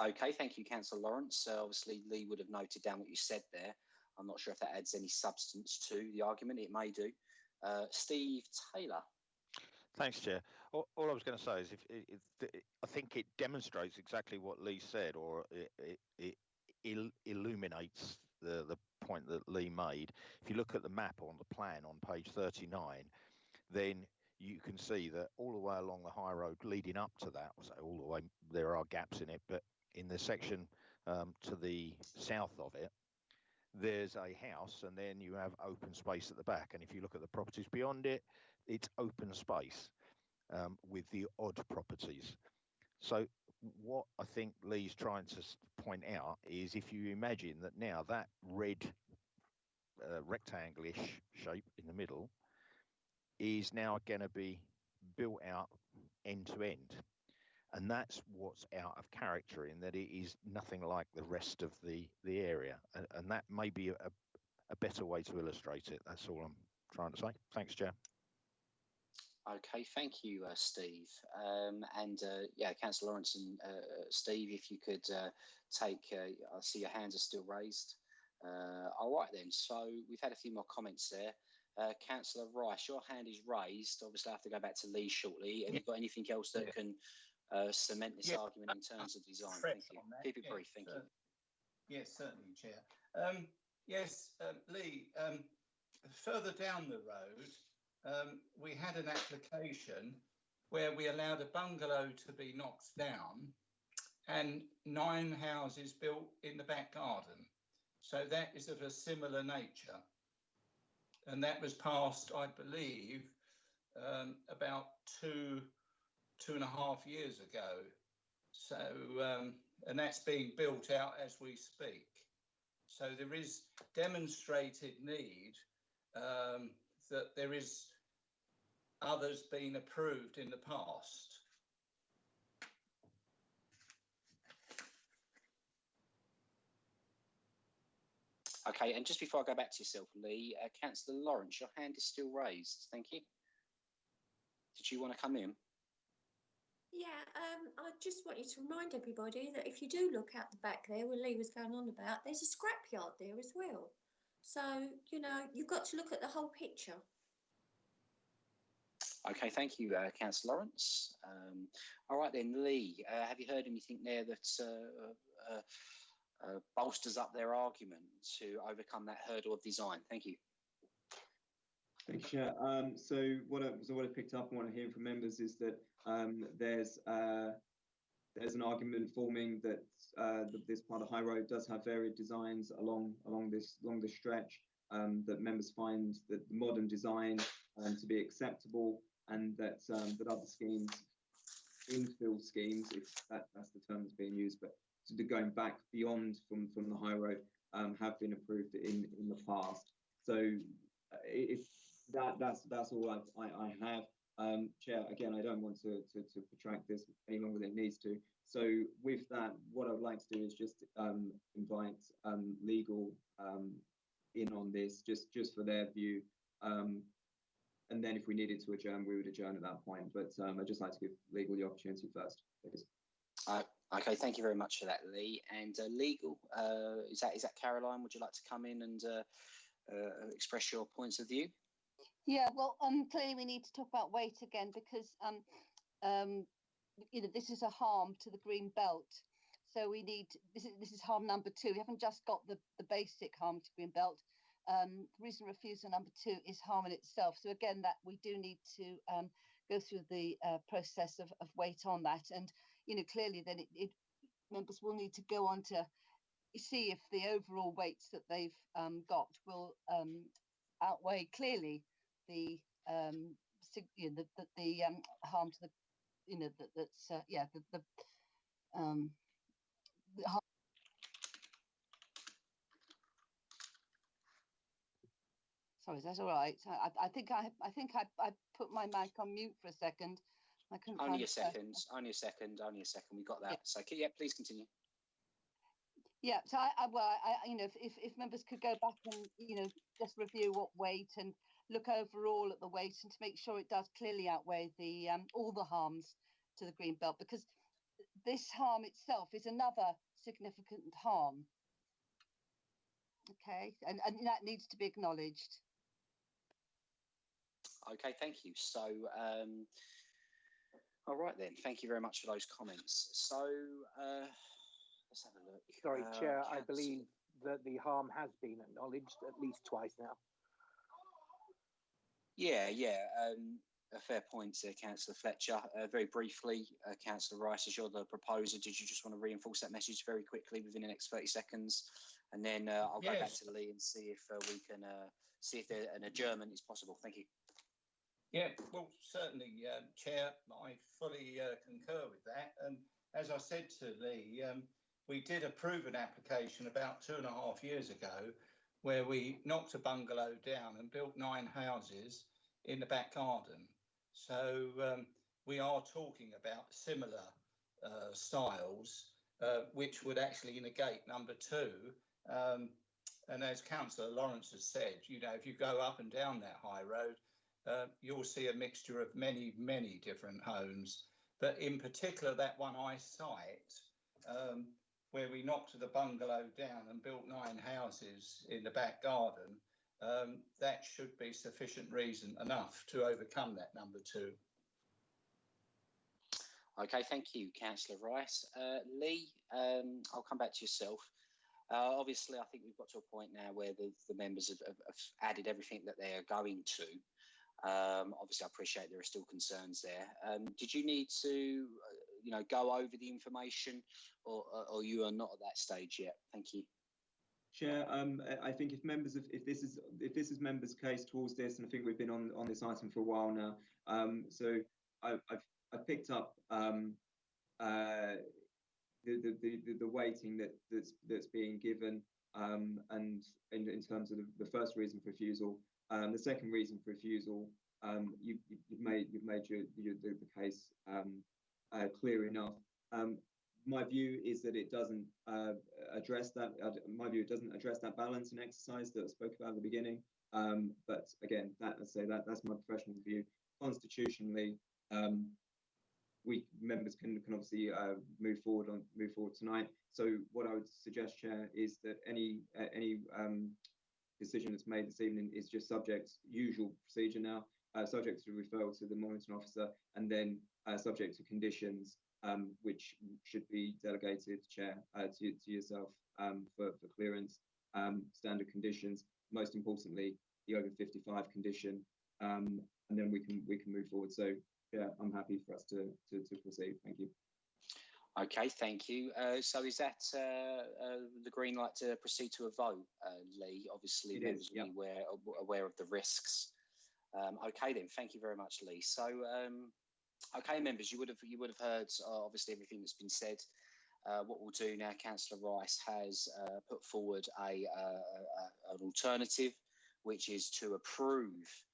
Okay, thank you, Councillor Lawrence. Obviously, Lee would have noted down what you said there. I'm not sure if that adds any substance to the argument. It may do. Steve Taylor.
Thanks, Chair. All I was going to say is I think it demonstrates exactly what Lee said, or it illuminates the point that Lee made. If you look at the map on the plan on page 39, then you can see that all the way along the high road leading up to that, so all the way, there are gaps in it, but in the section to the south of it, there's a house, and then you have open space at the back. And if you look at the properties beyond it, it's open space with the odd properties. So what I think Lee's trying to point out is, if you imagine that now that red rectangle-ish shape in the middle is now going to be built out end to end. And that's what's out of character, in that it is nothing like the rest of the area. And that may be a better way to illustrate it. That's all I'm trying to say. Thanks, Chair.
Okay, thank you, Steve. Yeah, Councillor Lawrence and Steve, if you could take, I see your hands are still raised. All right then, so we've had a few more comments there. Councillor Rice, your hand is raised. Obviously, I have to go back to Lee shortly. Have you got anything else that can cement this argument in terms of design? Thank you. Keep it brief, thank you.
Yes, certainly, Chair. Yes, Lee, further down the road, we had an application where we allowed a bungalow to be knocked down and 9 houses built in the back garden. So that is of a similar nature. And that was passed, I believe, about two and a half years ago. So, and that's being built out as we speak. So there is demonstrated need that there is others being approved in the past.
Okay, and just before I go back to yourself, Lee, Councillor Lawrence, your hand is still raised. Thank you. Did you want to come in?
Yeah, I just wanted to remind everybody that if you do look out the back there where Lee was going on about, there's a scrapyard there as well. So, you know, you've got to look at the whole picture.
Okay, thank you, Councillor Lawrence. All right then, Lee, have you heard anything there that bolsters up their argument to overcome that hurdle of design? Thank you.
Thank you, Chair. So what I picked up and what I'm hearing from members is that there's an argument forming that this part of High Road does have varied designs along this stretch. That members find that the modern design to be acceptable, and that other schemes, infill schemes, if that's the term that's being used, but going back beyond from the High Road, have been approved in the past. So if that's all I have. Chair, again, I don't want to protract this any longer than it needs to. So with that, what I would like to do is just invite legal in on this, just for their view. And then if we needed to adjourn, we would adjourn at that point. But I'd just like to give legal the opportunity first, please.
Okay, thank you very much for that, Lee. And legal, is that Caroline? Would you like to come in and express your points of view?
Yeah, well, clearly we need to talk about weight again, because you know, this is a harm to the green belt. So we need, this is harm number 2. We haven't just got the basic harm to green belt. Reason refusal number 2 is harm in itself. So again, that we do need to go through the process of weight on that. And you know, clearly then members will need to go on to see if the overall weights that they've got will outweigh clearly the harm to the, you know, that's yeah, the harm. Sorry, is that all right? I think I put my mic on mute for a second. I couldn't.
Only a second. We got that. Yeah. So yeah, please continue.
Yeah. So you know, if members could go back and, you know, just review what weight and look overall at the weight and to make sure it does clearly outweigh the all the harms to the green belt, because this harm itself is another significant harm. Okay, and that needs to be acknowledged.
Okay, thank you. So, all right then. Thank you very much for those comments. So, let's have a look.
Sorry, Chair, I believe that the harm has been acknowledged at least twice now.
Yeah. A fair point, Councillor Fletcher. Very briefly, Councillor Rice, as you're the proposer, did you just want to reinforce that message very quickly within the next 30 seconds? And then I'll go back to Lee and see if we can see if an adjournment is possible. Thank you.
Yeah, well, certainly, Chair, I fully concur with that. And as I said to Lee, we did approve an application about 2.5 years ago where we knocked a bungalow down and built 9 houses in the back garden. So we are talking about similar styles, which would actually negate number 2. And as Councillor Lawrence has said, you know, if you go up and down that high road, you'll see a mixture of many, many different homes. But in particular, that one I cite, where we knocked the bungalow down and built 9 houses in the back garden, that should be sufficient reason enough to overcome that number 2.
Okay, thank you, Councillor Rice. Lee, I'll come back to yourself. Obviously, I think we've got to a point now where the members have added everything that they are going to. Obviously, I appreciate there are still concerns there. Did you need to, you know, go over the information, or you are not at that stage yet? Thank you.
Chair, I think if this is members' case towards this, and I think we've been on this item for a while now. So I've picked up the weighting that's being given, and in terms of the first reason for refusal, the second reason for refusal, you've made the case clear enough. my view is that it doesn't address that. My view, it doesn't address that balance and exercise that I spoke about at the beginning. But again, that's my professional view. Constitutionally, we members can obviously move forward tonight. So what I would suggest, Chair, is that any decision that's made this evening is just usual procedure now, subject to referral to the monitoring officer, and then subject to conditions, which should be delegated, Chair, to yourself for clearance, standard conditions, most importantly, the over 55 condition, and then we can move forward. So yeah, I'm happy for us to proceed. Thank you.
Okay, thank you. So is that the green light to proceed to a vote, Lee? Obviously, members will be aware of the risks. Okay, then. Thank you very much, Lee. So, okay, members, you would have heard obviously everything that's been said. What we'll do now, Councillor Rice has put forward an alternative, which is to approve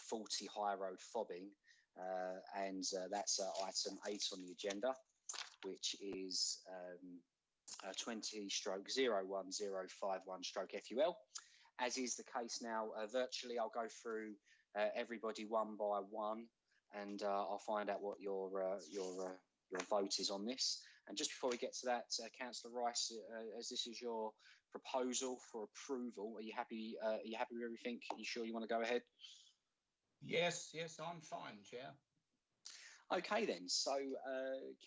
40 High Road fobbing, and that's item 8 on the agenda, which is 20/01051/FUL. As is the case now, virtually, I'll go through everybody one by one, and I'll find out what your vote is on this. And just before we get to that, Councillor Rice, as this is your proposal for approval, are you happy? Are you happy with everything? Are you sure you want to go ahead?
Yes, I'm fine, Chair.
Okay then, so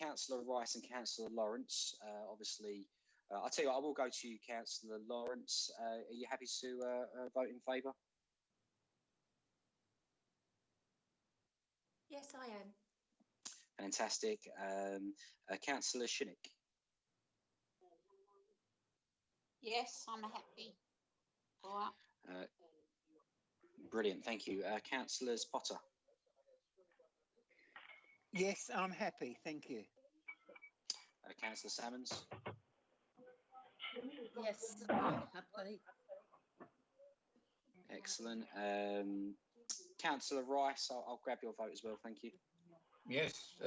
Councillor Rice and Councillor Lawrence, obviously, I'll tell you what, I will go to you, Councillor Lawrence. Are you happy to vote in favour?
Yes, I am.
Fantastic. Councillor Shinnick?
Yes, I'm happy. All right.
Brilliant, thank you. Councillors Potter?
Yes, I'm happy, thank you.
Councillor Salmons?
Yes, I'm happy.
Excellent. Councillor Rice, I'll grab your vote as well, thank you.
Yes.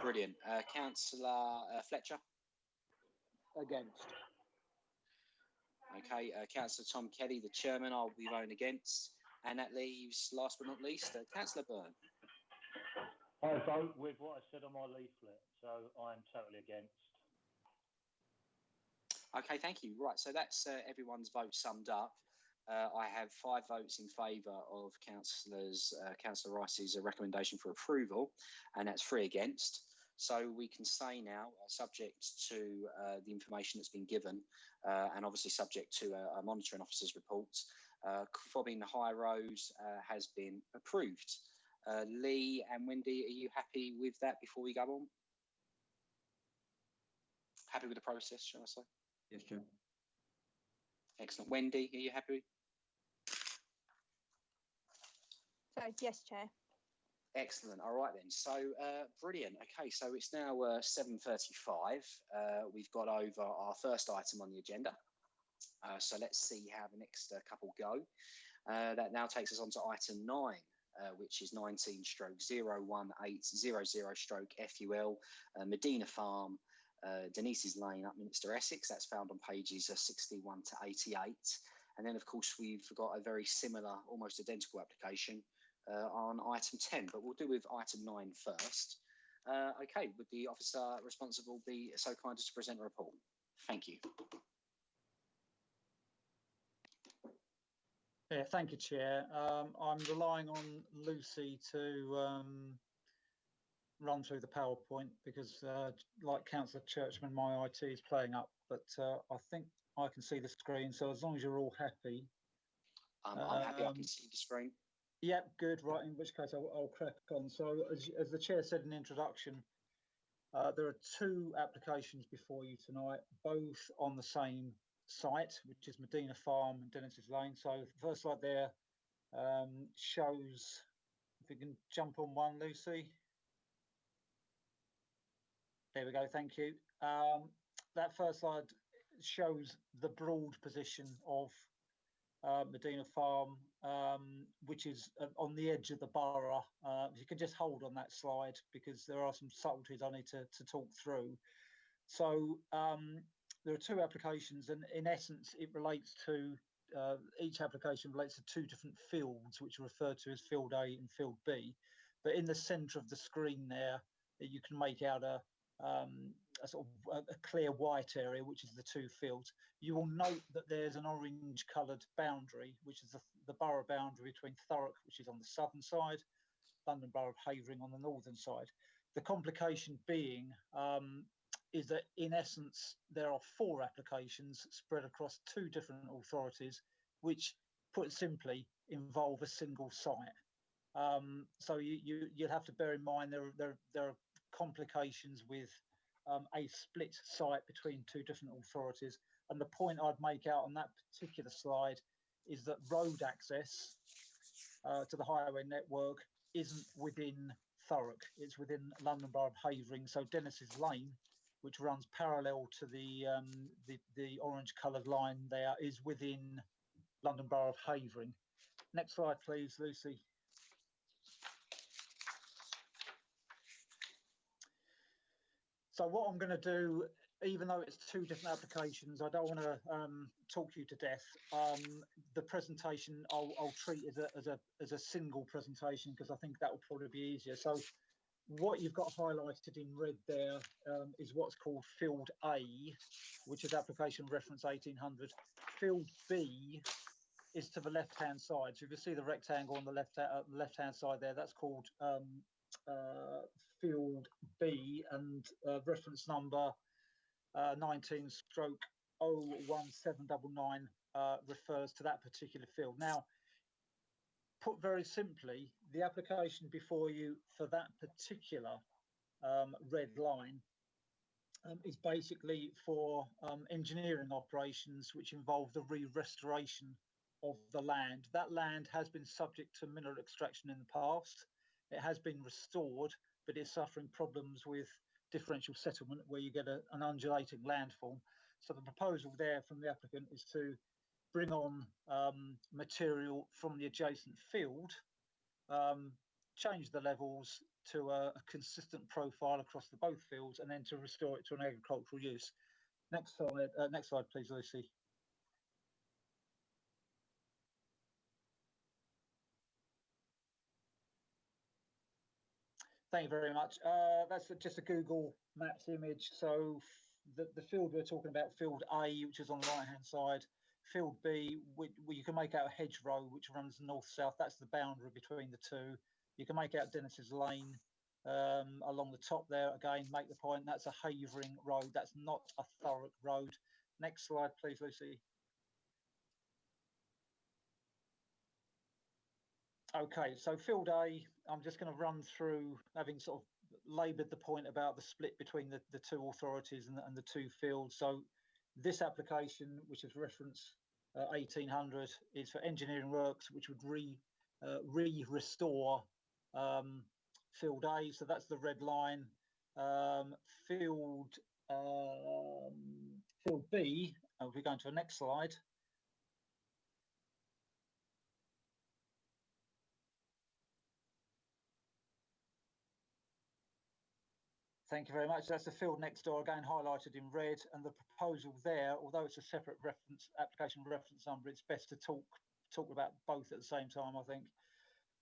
Brilliant. Councillor Fletcher?
Against.
Okay, Councillor Tom Kelly, the chairman, I'll be voting against. And that leaves, last but not least, Councillor Byrne.
I vote with what I said on my leaflet, so I'm totally against.
Okay, thank you. Right, so that's everyone's vote summed up. I have 5 votes in favour of Councillor Rice's recommendation for approval, and that's 3 against. So we can say now, subject to the information that's been given, and obviously subject to a monitoring officer's report, fobbing the high road has been approved. Lee and Wendy, are you happy with that before we go on? Happy with the process, shall I say?
Yes, Chair.
Excellent. Wendy, are you happy?
So, yes, Chair.
Excellent. All right then. So brilliant. Okay, so it's now 7:35. We've got over our first item on the agenda. So let's see how the next couple go. That now takes us on to item 9, which is 19/01800/FUL, Medina Farm, Denise's Lane, Upminster, Essex. That's found on pages 61 to 88. And then, of course, we've got a very similar, almost identical application on item 10, but we'll do with item 9 first. Okay, would the officer responsible be so kind as to present a report? Thank you.
Yeah, thank you, Chair. I'm relying on Lucy to run through the PowerPoint because, like Councillor Churchman, my IT is playing up, but I think I can see the screen. So as long as you're all happy.
I'm happy I can see the screen.
Yep, good. Right, in which case I'll crack on. So as the Chair said in the introduction, there are 2 applications before you tonight, both on the same site, which is Medina Farm and Dennis's Lane. So the first slide there shows, if we can jump on one, Lucy. There we go, thank you. That first slide shows the broad position of Medina Farm, which is on the edge of the borough. If you can just hold on that slide, because there are some subtleties I need to talk through. So there are two applications, and in essence, it relates to each application relates to two different fields, which are referred to as Field A and Field B. But in the centre of the screen there, you can make out a sort of a clear white area, which is the two fields. You will note that there's an orange coloured boundary, which is the borough boundary between Thurrock, which is on the southern side, London Borough of Havering on the northern side. The complication being is that in essence, there are 4 applications spread across 2 different authorities, which, put simply, involve a single site. So you'd have to bear in mind there are complications with a split site between 2 different authorities. And the point I'd make out on that particular slide is that road access to the highway network isn't within Thurrock, it's within London Borough of Havering. So Dennis's Lane, which runs parallel to the orange coloured line there, is within London Borough of Havering. Next slide, please, Lucy. So what I'm going to do, even though it's 2 different applications, I don't want to talk you to death. The presentation I'll treat as a single presentation, because I think that will probably be easier. So what you've got highlighted in red there is what's called Field A, which is application reference 1800. Field B is to the left-hand side. So you can see the rectangle on the left-hand side there. That's called Field B, and reference number 19/01799 refers to that particular field. Now, put very simply, the application before you for that particular red line is basically for engineering operations which involve the re-restoration of the land. That land has been subject to mineral extraction in the past. It has been restored, but it's suffering problems with differential settlement, where you get an undulating landform. So the proposal there from the applicant is to bring on material from the adjacent field, change the levels to a consistent profile across both fields, and then to restore it to an agricultural use. Next slide, please, Lucy. Thank you very much. That's just a Google Maps image. So the field we're talking about, Field A, which is on the right-hand side. Field B, where you can make out a hedgerow which runs north-south. That's the boundary between the two. You can make out Dennis's Lane along the top there. Again, make the point, that's a Havering road. That's not a Thurrock road. Next slide, please, Lucy. Okay, so Field A, I'm just going to run through, having sort of laboured the point about the split between the 2 authorities and the 2 fields. So this application, which is reference 1800, is for engineering works which would restore Field A. So that's the red line. Field B, if we go to the next slide. Thank you very much. That's the field next door, again highlighted in red, and the proposal there, although it's a separate application reference number, it's best to talk about both at the same time, I think.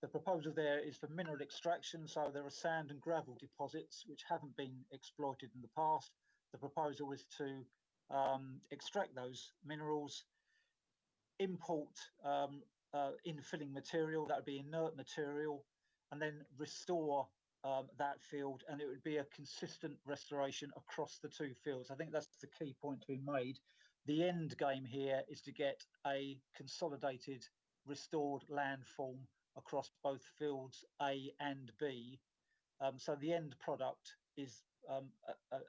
The proposal there is for mineral extraction, so there are sand and gravel deposits which haven't been exploited in the past. The proposal is to extract those minerals, import infilling material, that would be inert material, and then restore that field, and it would be a consistent restoration across the 2 fields. I think that's the key point to be made. The end game here is to get a consolidated, restored landform across both fields A and B. So the end product is a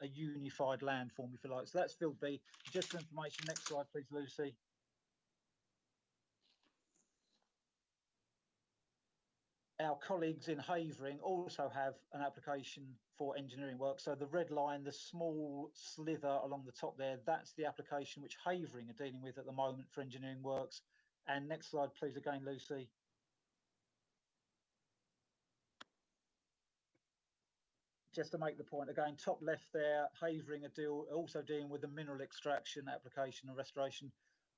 unified landform, if you like. So that's Field B. Just for information, next slide, please, Lucy. Our colleagues in Havering also have an application for engineering work. So the red line, the small sliver along the top there, that's the application which Havering are dealing with at the moment for engineering works. And next slide, please, again, Lucy. Just to make the point again, top left there, Havering are also dealing with the mineral extraction application and restoration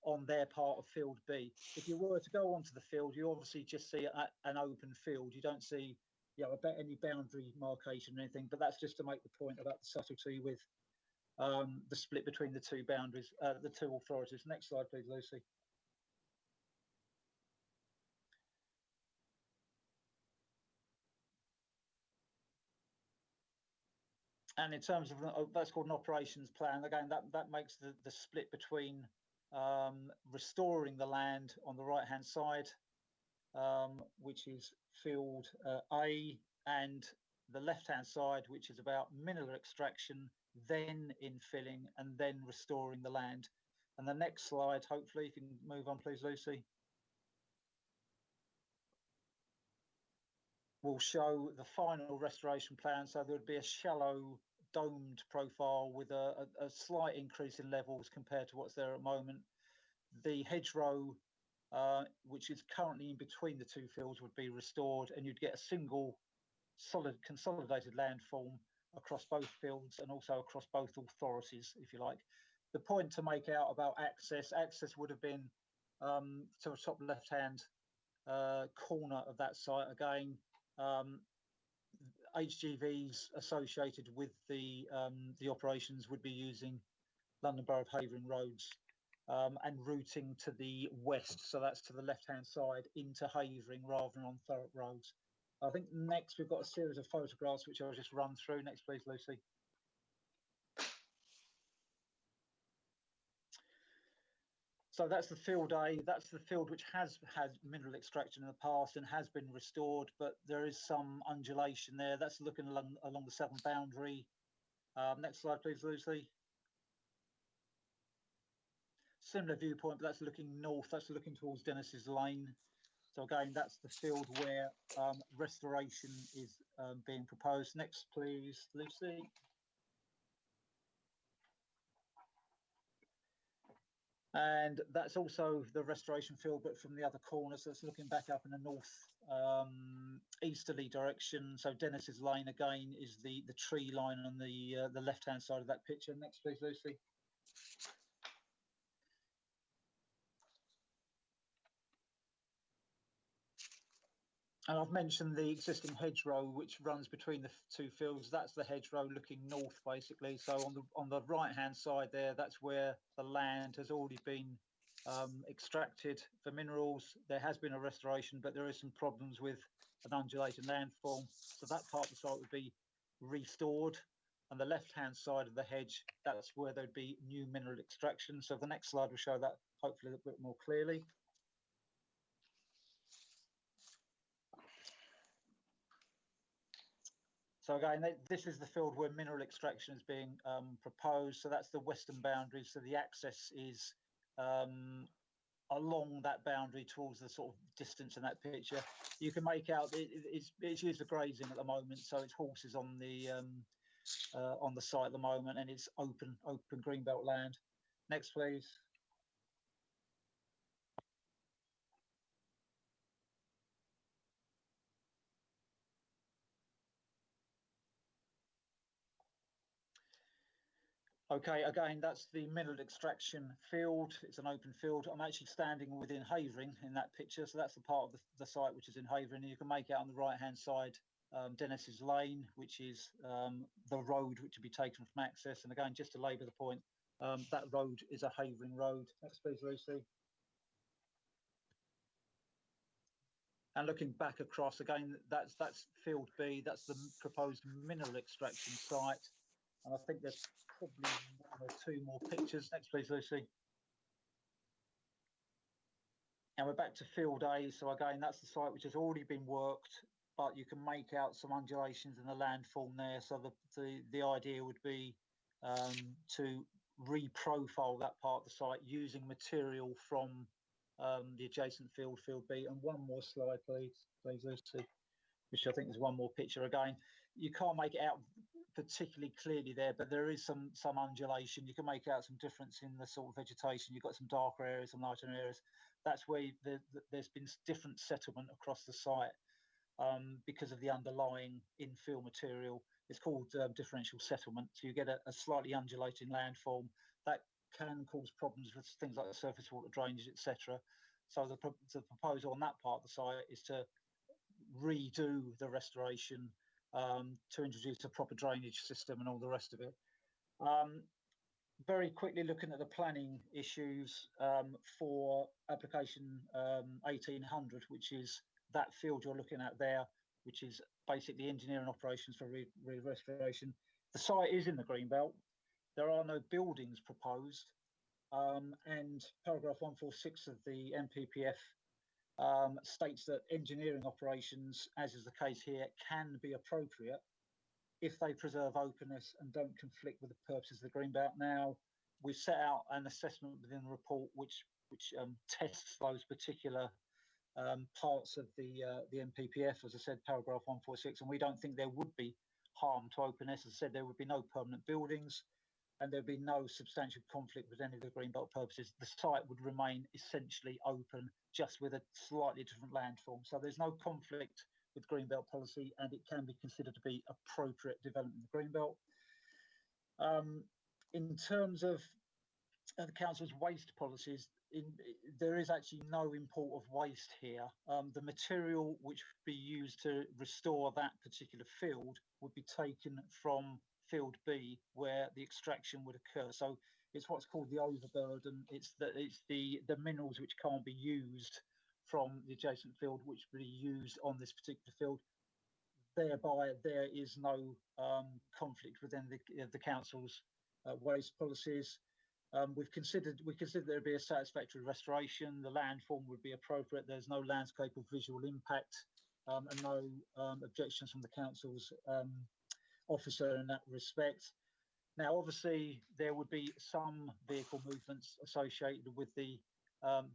on their part of field B. If you were to go onto the field, you obviously just see an open field. You don't see, any boundary markation or anything, but that's just to make the point about the subtlety with the split between the two boundaries, the two authorities. Next slide, please, Lucy. And in terms of that's called an operations plan. Again, that makes the split between restoring the land on the right hand side, which is field A, and the left hand side, which is about mineral extraction, then infilling, and then restoring the land. And the next slide, hopefully, if you can move on, please, Lucy, will show the final restoration plan. So there would be a shallow domed profile with a slight increase in levels compared to what's there at the moment. The hedgerow, which is currently in between the two fields, would be restored, and you'd get a single solid consolidated landform across both fields and also across both authorities, if you like. The point to make out about access would have been to the top left hand corner of that site. Again, HGVs associated with the operations would be using London Borough of Havering roads and routing to the west, so that's to the left-hand side into Havering rather than on Thurrock roads. I think next we've got a series of photographs which I'll just run through. Next, please, Lucy. So that's the field A. That's the field which has had mineral extraction in the past and has been restored, but there is some undulation there. That's looking along the southern boundary. Next slide, please, Lucy. Similar viewpoint, but that's looking north. That's looking towards Dennis's Lane. So again, that's the field where restoration is being proposed. Next, please, Lucy. And that's also the restoration field, but from the other corner. So it's looking back up in the north easterly direction. So Dennis's Lane again is the tree line on the left-hand side of that picture. Next, please, Lucy. And I've mentioned the existing hedgerow which runs between the two fields. That's the hedgerow looking north, basically. So on the right-hand side there, that's where the land has already been extracted for minerals. There has been a restoration, but there is some problems with an undulating landform. So that part of the site would be restored. And the left-hand side of the hedge, that's where there'd be new mineral extraction. So the next slide will show that hopefully a bit more clearly. So again, this is the field where mineral extraction is being proposed. So that's the western boundary. So the access is along that boundary towards the sort of distance in that picture. You can make out it's used for grazing at the moment. So it's horses on the site at the moment, and it's open greenbelt land. Next, please. Okay, again, that's the mineral extraction field. It's an open field. I'm actually standing within Havering in that picture. So that's the part of the site which is in Havering. And you can make out on the right-hand side, Dennis's Lane, which is the road which would be taken from access. And again, just to labour the point, that road is a Havering road. Next, please, Lucy. And looking back across, again, that's field B. That's the proposed mineral extraction site. And I think there's probably one or two more pictures. Next, please, Lucy. And we're back to field A. So again, that's the site which has already been worked, but you can make out some undulations in the landform there. So the idea would be to reprofile that part of the site using material from the adjacent field B. And one more slide, please, Lucy, which I think is one more picture. Again, you can't make it out particularly clearly there, but there is some undulation. You can make out some difference in the sort of vegetation. You've got some darker areas, some lighter areas, that's where there's been different settlement across the site because of the underlying infill material. It's called differential settlement. So you get a slightly undulating landform that can cause problems with things like surface water drainage, etc. So the proposal on that part of the site is to redo the restoration to introduce a proper drainage system and all the rest of it. Very quickly looking at the planning issues for application 1800, which is that field you're looking at there, which is basically engineering operations for restoration. The site is in the greenbelt. There are no buildings proposed, and paragraph 146 of the NPPF states that engineering operations, as is the case here, can be appropriate if they preserve openness and don't conflict with the purposes of the greenbelt. Now, we've set out an assessment within the report which tests those particular parts of the NPPF, as I said, paragraph 146, and we don't think there would be harm to openness. As I said, there would be no permanent buildings and there'd be no substantial conflict with any of the greenbelt purposes. The site would remain essentially open, just with a slightly different landform. So there's no conflict with greenbelt policy, and it can be considered to be appropriate development in the greenbelt. In terms of the council's waste policies, there is actually no import of waste here. The material which would be used to restore that particular field would be taken from field B, where the extraction would occur. So it's what's called the overburden. It's the minerals which can't be used from the adjacent field, which will be used on this particular field. Thereby, there is no conflict within the council's waste policies. We considered there'd be a satisfactory restoration. The landform would be appropriate. There's no landscape or visual impact, and no objections from the council's officer in that respect. Now, obviously, there would be some vehicle movements associated with the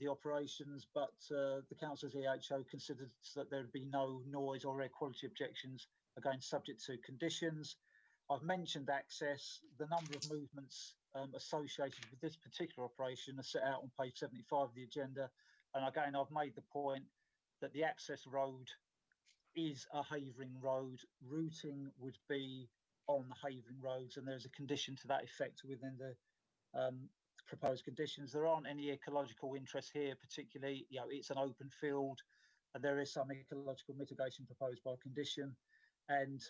operations, but the council's EHO considers that there would be no noise or air quality objections, again subject to conditions. I've mentioned access. The number of movements associated with this particular operation are set out on page 75 of the agenda. And again, I've made the point that the access road is a havering road. Routing would be on the havering roads, and there's a condition to that effect within the proposed conditions. There aren't any ecological interests here, particularly. It's an open field, and there is some ecological mitigation proposed by condition. And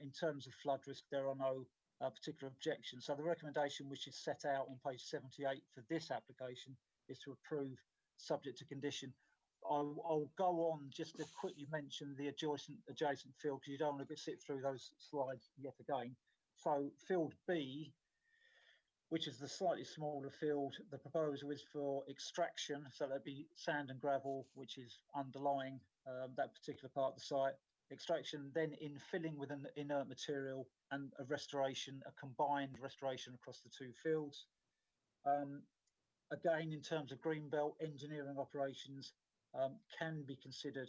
in terms of flood risk, there are no particular objections. So the recommendation, which is set out on page 78 for this application, is to approve subject to condition. I'll go on just to quickly mention the adjacent field, because you don't want to sit through those slides yet again. So field B, which is the slightly smaller field, the proposal is for extraction. So there'd be sand and gravel, which is underlying that particular part of the site. Extraction, then infilling with an inert material, and a restoration, a combined restoration across the two fields. Again, in terms of greenbelt, engineering operations can be considered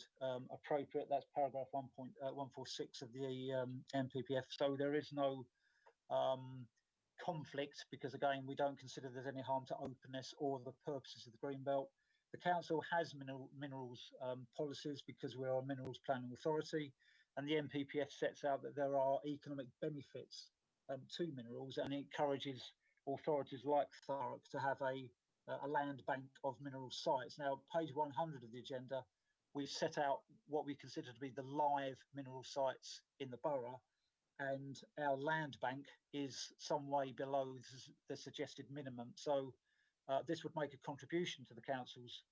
appropriate. That's paragraph 1.146 of the NPPF. So there is no conflict, because again, we don't consider there's any harm to openness or the purposes of the greenbelt. The council has minerals policies, because we're a minerals planning authority, and the NPPF sets out that there are economic benefits to minerals, and encourages authorities like Thurrock to have a land bank of mineral sites. Now, page 100 of the agenda, we've set out what we consider to be the live mineral sites in the borough, and our land bank is some way below the suggested minimum. So this would make a contribution to the council's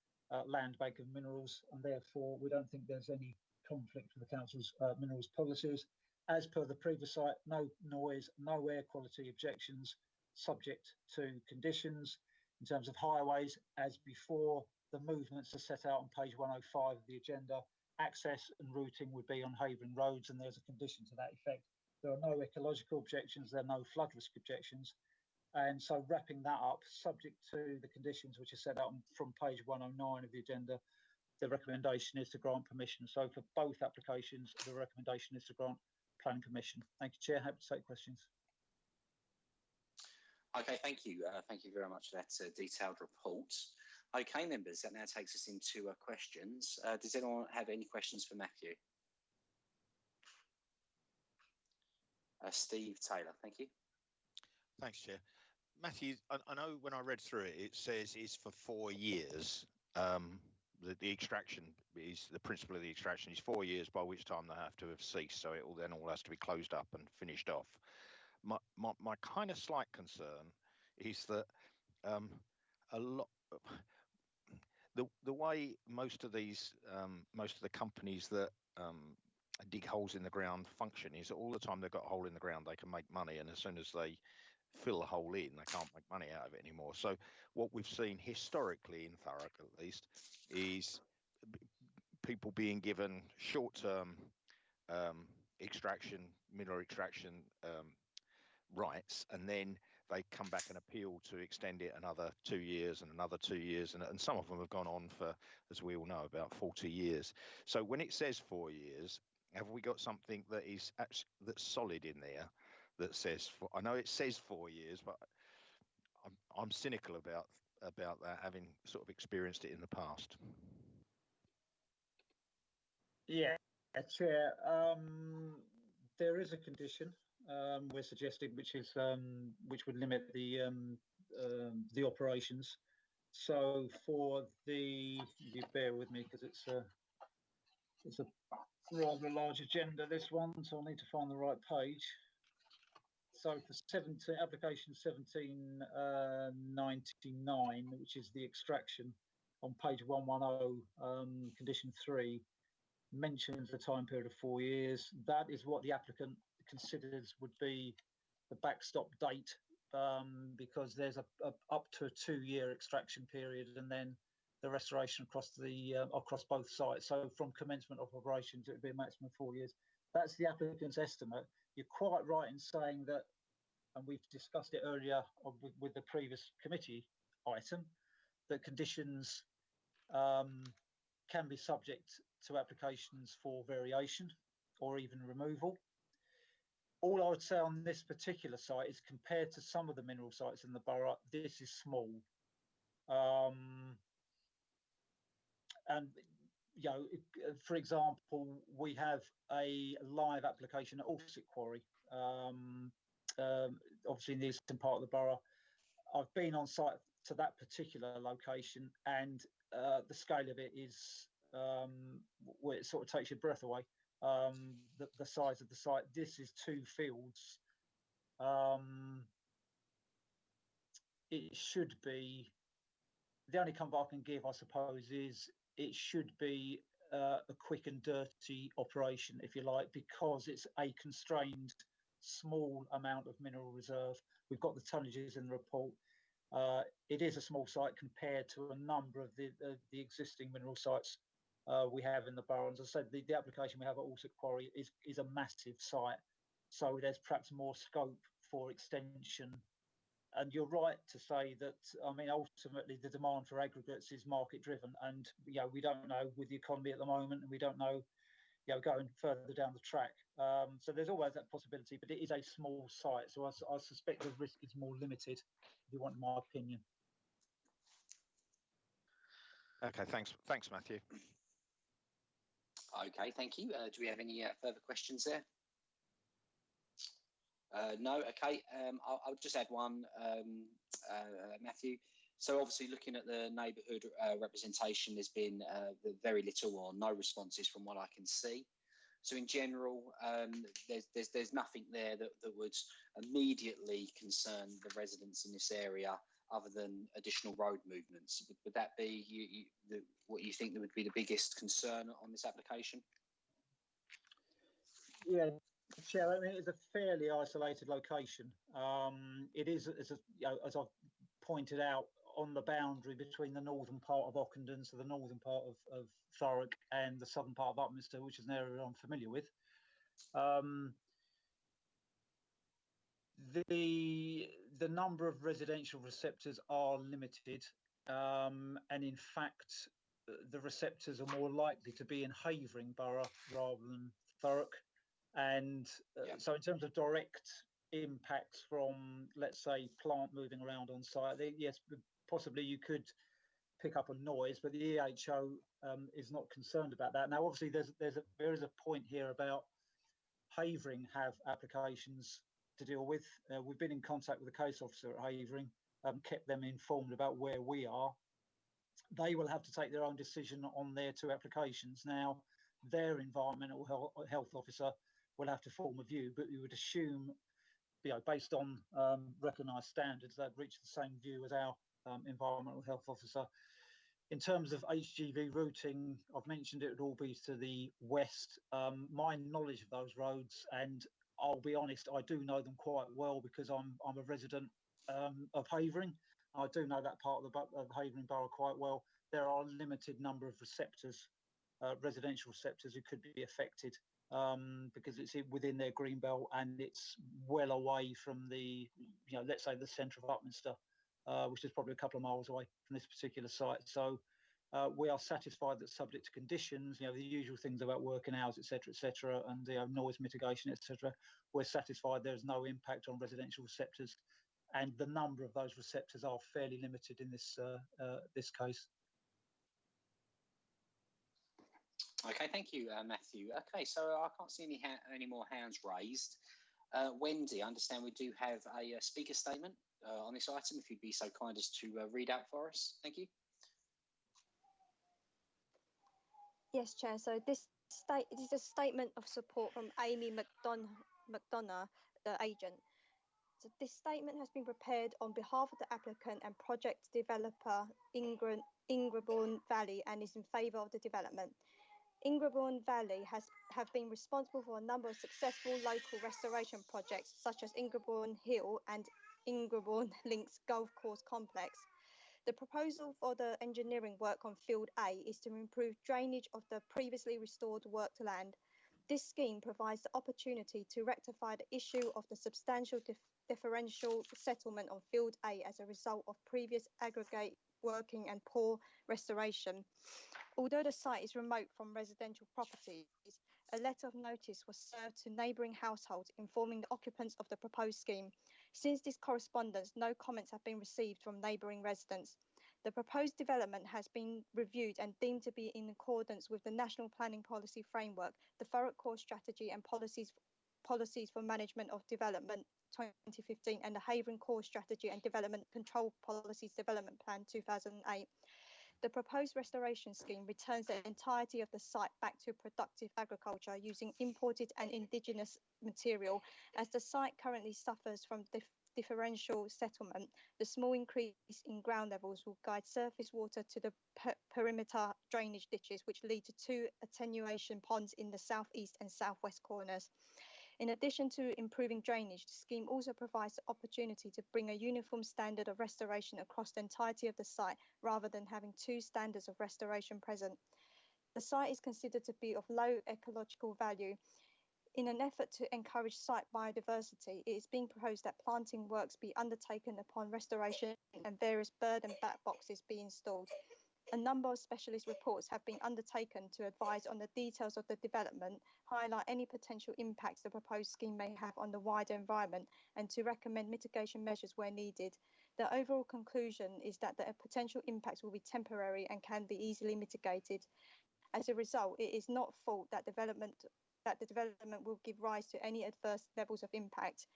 land bank of minerals, and therefore we don't think there's any conflict with the council's minerals policies. As per the previous site, no noise, no air quality objections, subject to conditions. In terms of highways, as before, the movements are set out on page 105 of the agenda. Access and routing would be on havering roads, and there's a condition to that effect. There are no ecological objections, there are no flood risk objections. And so wrapping that up, subject to the conditions which are set out from page 109 of the agenda, the recommendation is to grant permission. So for both applications, the recommendation is to grant planning permission. Thank you, Chair. Happy to take questions.
Okay, thank you. Thank you very much for that detailed report. Okay, members, that now takes us into questions. Does anyone have any questions for Matthew? Steve Taylor, thank you.
Thanks, Chair. Matthew, I know when I read through it, it says it's for 4 years. The extraction is the principle of the extraction is 4 years, by which time they have to have ceased. So it all then all has to be closed up and finished off. My kind of slight concern is that a lot. The way most of the companies that dig holes in the ground function is that all the time they've got a hole in the ground, they can make money, and as soon as they fill a hole in, they can't make money out of it anymore. So what we've seen historically in Thurrock, at least, is people being given short-term mineral extraction rights, and then they come back and appeal to extend it another 2 years and another 2 years, and some of them have gone on for, as we all know, about 40 years. So when it says 4 years, have we got something that is that's solid in there that says? I know it says 4 years, but I'm cynical about that, having sort of experienced it in the past.
Yeah, Chair. There is a condition we're suggesting, which would limit the operations. So for you bear with me because it's a rather large agenda, this one, so I need to find the right page. So for application 1799, which is the extraction, on page 110, condition 3, mentions the time period of 4 years. That is what the applicant considers would be the backstop date, because there's a up to a 2-year extraction period, and then the restoration across both sites. So from commencement of operations, it would be a maximum of 4 years. That's the applicant's estimate. You're quite right in saying that, and we've discussed it earlier with the previous committee item, that conditions can be subject to applications for variation or even removal. All I would say on this particular site is, compared to some of the mineral sites in the borough, this is small. And for example, we have a live application at Alsip Quarry, obviously in the eastern part of the borough. I've been on site to that particular location, and the scale of it is where it sort of takes your breath away. The size of the site. This is 2 fields. It should be, the only comfort I can give, I suppose, is it should be a quick and dirty operation, if you like, because it's a constrained small amount of mineral reserve. We've got the tonnages in the report. It is a small site compared to a number of the existing mineral sites we have in the borough. As I said, the application we have at Alsip Quarry is a massive site, so there's perhaps more scope for extension. And you're right to say that, I mean, ultimately the demand for aggregates is market driven, and we don't know with the economy at the moment, and we don't know going further down the track. So there's always that possibility, but it is a small site, so I suspect the risk is more limited, if you want my opinion.
Okay, thanks, Matthew.
Okay, thank you. Do we have any further questions there? No. Okay. I'll just add one, Matthew. So obviously, looking at the neighbourhood representation, there's been very little or no responses from what I can see. So in general, there's nothing there that would immediately concern the residents in this area, other than additional road movements. Would that be what you think that would be the biggest concern on this application?
Yeah, Chair, I mean, it's a fairly isolated location. It is, as I've pointed out, on the boundary between the northern part of Ockenden, so the northern part of Thurrock, and the southern part of Upminster, which is an area I'm familiar with. The number of residential receptors are limited, and in fact, the receptors are more likely to be in Havering Borough rather than Thurrock. And so in terms of direct impacts from, let's say, plant moving around on site, yes, possibly you could pick up on noise, but the EHO is not concerned about that. Now, obviously, there is a point here about Havering have applications to deal with. We've been in contact with the case officer at Havering, kept them informed about where we are. They will have to take their own decision on their 2 applications. Now, their environmental health officer will have to form a view, but we would assume, based on recognised standards, they'd reach the same view as our environmental health officer. In terms of HGV routing, I've mentioned it would all be to the west. My knowledge of those roads, and I'll be honest, I do know them quite well because I'm a resident of Havering. I do know that part of the Havering Borough quite well. There are a limited number of receptors, residential receptors, who could be affected because it's within their green belt and it's well away from the, let's say the centre of Upminster, which is probably a couple of miles away from this particular site. So we are satisfied that, subject to conditions, the usual things about working hours, etc., and noise mitigation, etc., we're satisfied there's no impact on residential receptors, and the number of those receptors are fairly limited in this case.
Okay, thank you, Matthew. Okay, so I can't see any more hands raised. Wendy, I understand we do have a speaker statement on this item, if you'd be so kind as to read out for us. Thank you.
Yes, Chair. So this is a statement of support from Amy McDonough, the agent. So this statement has been prepared on behalf of the applicant and project developer Ingrabourne Valley and is in favour of the development. Ingrabourne Valley have been responsible for a number of successful local restoration projects such as Ingrabourne Hill and Ingrabourne Links Golf Course Complex. The proposal for the engineering work on Field A is to improve drainage of the previously restored worked land. This scheme provides the opportunity to rectify the issue of the substantial differential settlement on Field A as a result of previous aggregate working and poor restoration. Although the site is remote from residential properties, a letter of notice was served to neighbouring households informing the occupants of the proposed scheme. Since this correspondence, no comments have been received from neighbouring residents. The proposed development has been reviewed and deemed to be in accordance with the National Planning Policy Framework, the Thurrock Core Strategy and Policies for Management of Development 2015, and the Havering Core Strategy and Development Control Policies Development Plan 2008. The proposed restoration scheme returns the entirety of the site back to productive agriculture using imported and indigenous material. As the site currently suffers from differential settlement, the small increase in ground levels will guide surface water to the perimeter drainage ditches, which lead to 2 attenuation ponds in the southeast and southwest corners. In addition to improving drainage, the scheme also provides the opportunity to bring a uniform standard of restoration across the entirety of the site, rather than having 2 standards of restoration present. The site is considered to be of low ecological value. In an effort to encourage site biodiversity, it is being proposed that planting works be undertaken upon restoration and various bird and bat boxes be installed. A number of specialist reports have been undertaken to advise on the details of the development, highlight any potential impacts the proposed scheme may have on the wider environment, and to recommend mitigation measures where needed. The overall conclusion is that the potential impacts will be temporary and can be easily mitigated. As a result, it is not thought that the development will give rise to any adverse levels of impact.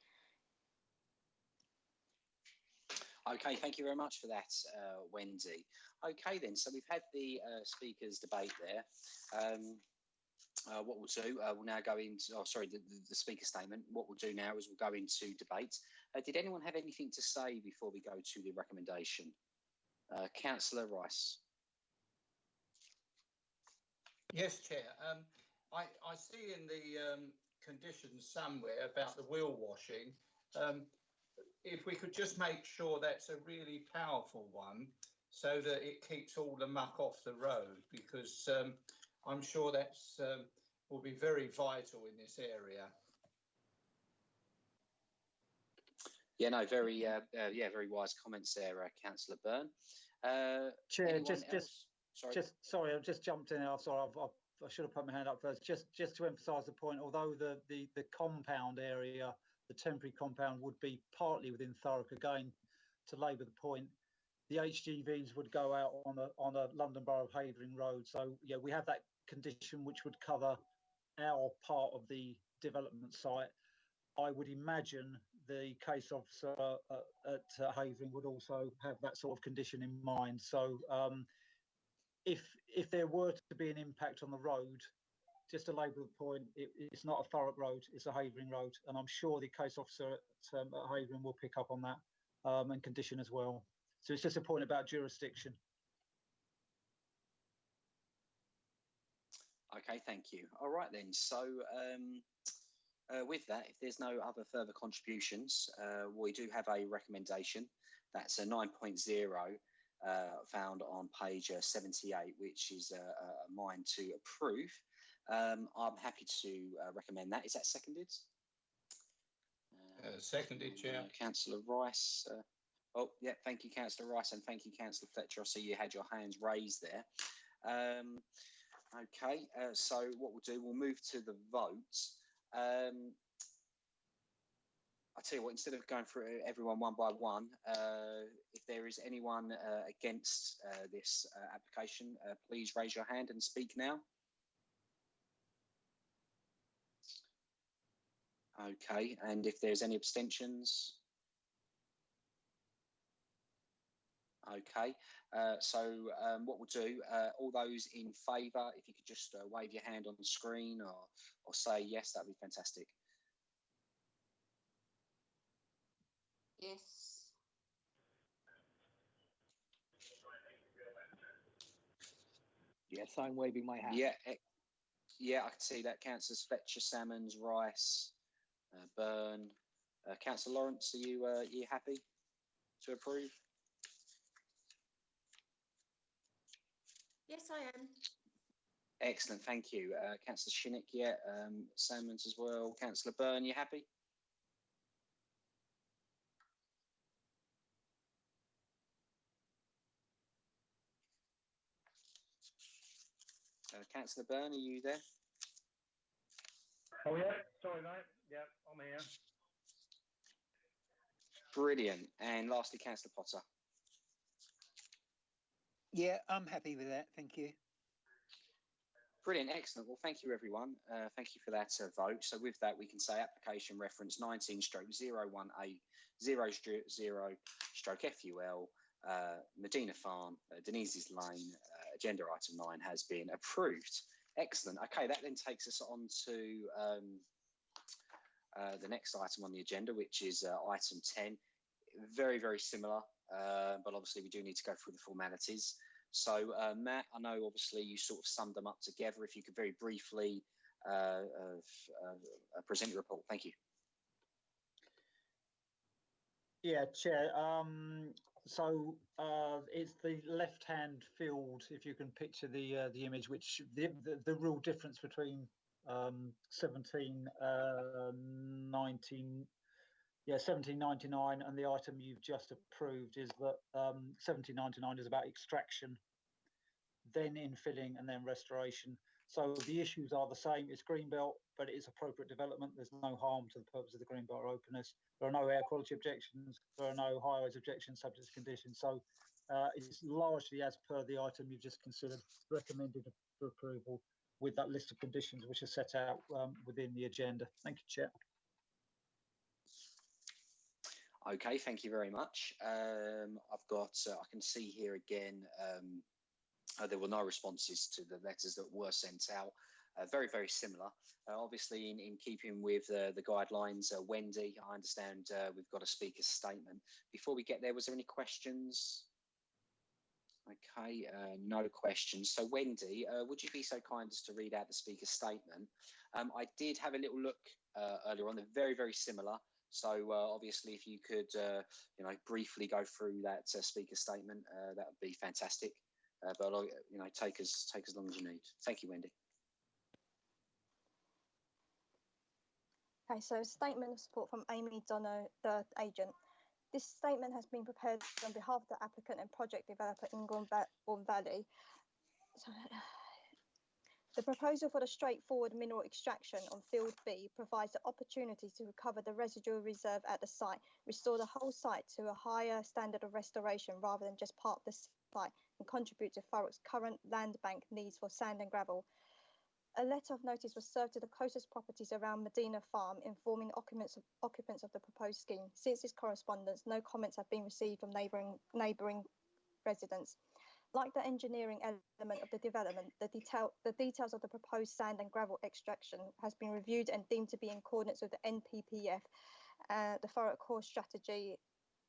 Okay, thank you very much for that, Wendy. Okay, then, so we've had the speakers debate there. What we'll do, we'll now go into, the speaker statement. What we'll do now is we'll go into debate. Did anyone have anything to say before we go to the recommendation? Councillor Rice.
Yes, Chair. I see in the conditions somewhere about the wheel washing. If we could just make sure that's a really powerful one, so that it keeps all the muck off the road, because I'm sure that's will be very vital in this area.
Yeah, no, very wise comments there, Councillor Byrne.
Chair,
sorry,
I've just jumped in. Sorry, I should have put my hand up first. Just to emphasise the point, although the compound area, the temporary compound, would be partly within Thurrock, again, to labour the point, the HGVs would go out on a London Borough of Havering road. So yeah, we have that condition which would cover our part of the development site. I would imagine the case officer at Havering would also have that sort of condition in mind. So if there were to be an impact on the road, just to labour the point, it's not a Thurrock road, it's a Havering road, and I'm sure the case officer at Havering will pick up on that and condition as well. So it's just a point about jurisdiction.
Okay, thank you. All right then. So with that, if there's no other further contributions, we do have a recommendation. That's a 9.0 found on page 78, which is mine to approve. I'm happy to recommend that. Is that seconded?
Seconded, Chair.
Councillor Rice. Oh, yeah, thank you, Councillor Rice, and thank you, Councillor Fletcher. I see you had your hands raised there. Okay, so what we'll do, we'll move to the vote. I'll tell you what, instead of going through everyone one by one, if there is anyone against this application, please raise your hand and speak now. Okay, and if there's any abstentions? Okay, so what we'll do, all those in favour, if you could just wave your hand on the screen or say yes, that'd be fantastic.
Yes.
Yes, I'm waving my hand.
Yeah, yeah, I can see that. Councillors Fletcher, Salmons, Rice, Byrne. Councillor Lawrence, are you happy to approve?
Yes, I am.
Excellent, thank you. Councillor Shinnick, yeah, Salmons as well. Councillor Byrne, you happy? Councillor Byrne, are you there?
Oh, yeah, sorry, mate. Yeah, I'm here.
Brilliant. And lastly, Councillor Potter.
Yeah, I'm happy with that. Thank you.
Brilliant, excellent. Well, thank you, everyone. Thank you for that vote. So with that, we can say application reference 19/018/000/FUL, Medina Farm, Denise's Lane, agenda item 9 has been approved. Excellent. Okay, that then takes us on to the next item on the agenda, which is item 10. Very, very similar, but obviously we do need to go through the formalities. So, Matt, I know obviously you sort of summed them up together. If you could very briefly present your report. Thank you.
Yeah, Chair. So it's the left-hand field, if you can picture the image, which the real difference between 1799 and the item you've just approved is that 1799 is about extraction, then infilling, and then restoration. So the issues are the same. It's greenbelt, but it is appropriate development. There's no harm to the purpose of the greenbelt openness. There are no air quality objections. There are no high-rise objections subject to conditions. So it's largely as per the item you've just considered, recommended for approval with that list of conditions which are set out within the agenda. Thank you, Chair.
Okay, thank you very much. I've got, I can see here again, there were no responses to the letters that were sent out. Very, very similar. Obviously, in keeping with the guidelines, Wendy, I understand we've got a speaker's statement. Before we get there, was there any questions? Okay, no questions. So, Wendy, would you be so kind as to read out the speaker's statement? I did have a little look earlier on. They're very, very similar. So, obviously, if you could, briefly go through that speaker statement, that would be fantastic. But take as long as you need. Thank you, Wendy.
Okay, so statement of support from Amy Donno, the agent. This statement has been prepared on behalf of the applicant and project developer in Gorn Valley. So, The proposal for the straightforward mineral extraction on Field B provides the opportunity to recover the residual reserve at the site, restore the whole site to a higher standard of restoration rather than just part of the site, and contribute to Thurrock's current land bank needs for sand and gravel. A letter of notice was served to the closest properties around Medina Farm, informing occupants of the proposed scheme. Since this correspondence, no comments have been received from neighbouring residents. Like the engineering element of the development, the details of the proposed sand and gravel extraction has been reviewed and deemed to be in accordance with the NPPF, the Thurrock Core Strategy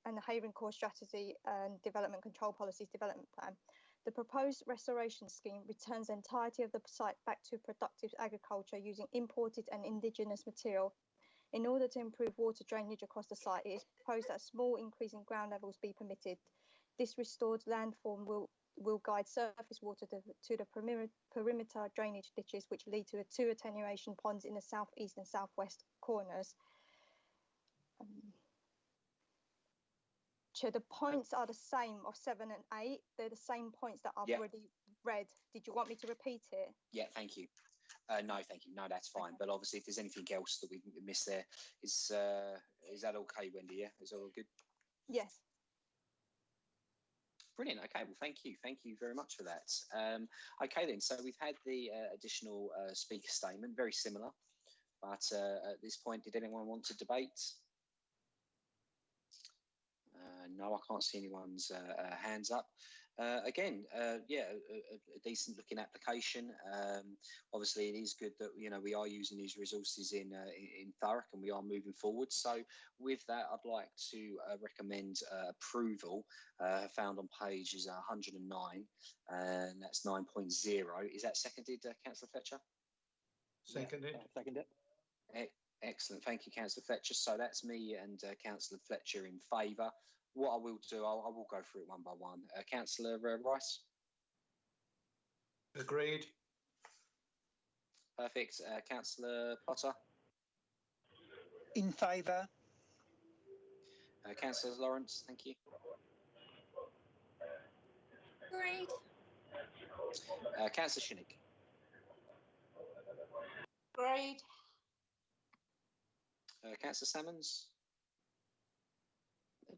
and the Haven Core Strategy and Development Control Policies Development Plan. The proposed restoration scheme returns the entirety of the site back to productive agriculture using imported and indigenous material. In order to improve water drainage across the site, it is proposed that a small increase in ground levels be permitted. This restored landform will guide surface water to the perimeter drainage ditches, which lead to the 2 attenuation ponds in the southeast and southwest corners. Chair, the points are the same of 7 and 8. They're the same points that I've already read. Did you want me to repeat it?
Yeah, thank you. No, thank you. No, that's fine. Okay. But obviously, if there's anything else that we missed there, is that okay, Wendy? Yeah, is that all good?
Yes.
Brilliant. Okay, well, thank you. Thank you very much for that. Okay, then. So we've had the additional speaker statement, very similar. But at this point, did anyone want to debate? No, I can't see anyone's hands up. Again, yeah, a decent looking application. Obviously, it is good that we are using these resources in Thurrock and we are moving forward. So, with that, I'd like to recommend approval. Found on pages 109, and that's 9.0. Is that seconded, Councillor Fletcher?
Seconded.
Seconded.
Excellent. Thank you, Councillor Fletcher. So that's me and Councillor Fletcher in favour. What I will do, I will go through it one by one. Councillor Rice?
Agreed.
Perfect. Councillor Potter?
In favour.
Councillor Lawrence, thank you.
Agreed.
Councillor Shinnick?
Agreed.
Councillor Salmons?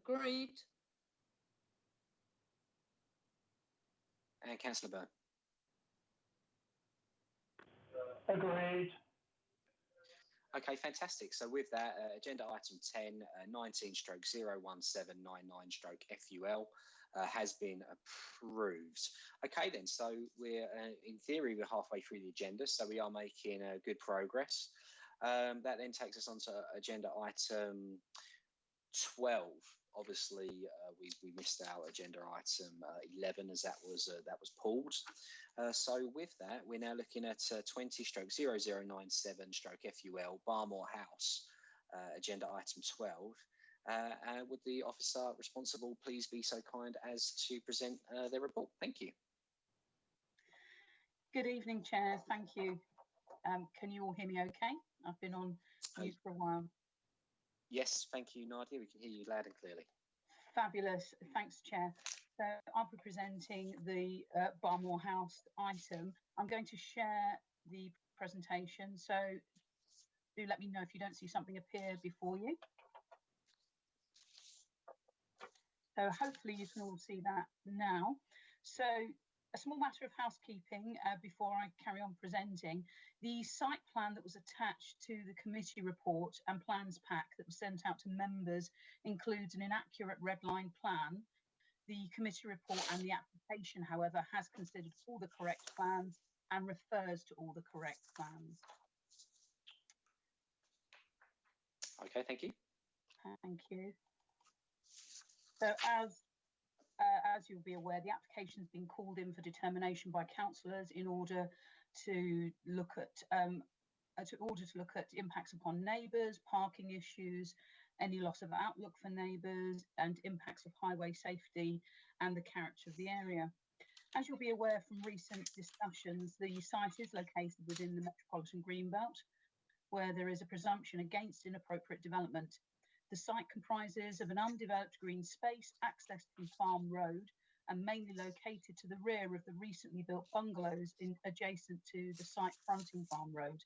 Agreed.
And Councillor Byrne?
Agreed.
Okay, fantastic. So with that, agenda item 10, 19/01799/FUL has been approved. Okay then, so we're, in theory, we're halfway through the agenda, so we are making good progress. That then takes us on to agenda item 12. Obviously, we missed our agenda item 11 as that was pulled. So with that, we're now looking at 20/0097/FUL Barmore House, agenda item 12. Would the officer responsible please be so kind as to present their report? Thank you.
Good evening, Chair. Thank you. Can you all hear me okay? I've been on mute for a while.
Yes, thank you, Nadia. We can hear you loud and clearly.
Fabulous. Thanks, Chair. So I'll be presenting the Barmore House item. I'm going to share the presentation, so do let me know if you don't see something appear before you. So hopefully you can all see that now. So a small matter of housekeeping before I carry on presenting. The site plan that was attached to the committee report and plans pack that was sent out to members includes an inaccurate red line plan. The committee report and the application, however, has considered all the correct plans and refers to all the correct plans.
Okay, thank you.
Thank you. So as you'll be aware, the application has been called in for determination by councillors in order to look at impacts upon neighbours, parking issues, any loss of outlook for neighbours, and impacts of highway safety and the character of the area. As you'll be aware from recent discussions, the site is located within the Metropolitan Greenbelt, where there is a presumption against inappropriate development. The site comprises of an undeveloped green space accessed from Farm Road, and mainly located to the rear of the recently built bungalows adjacent to the site fronting Farm Road.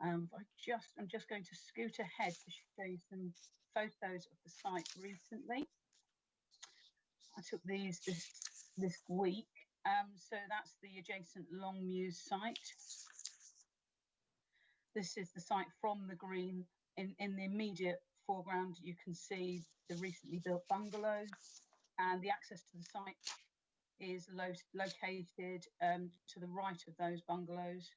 I'm just going to scoot ahead to show you some photos of the site recently. I took these this week. So that's the adjacent Longmews site. This is the site from the green. In the immediate foreground, you can see the recently built bungalows, and the access to the site is located to the right of those bungalows.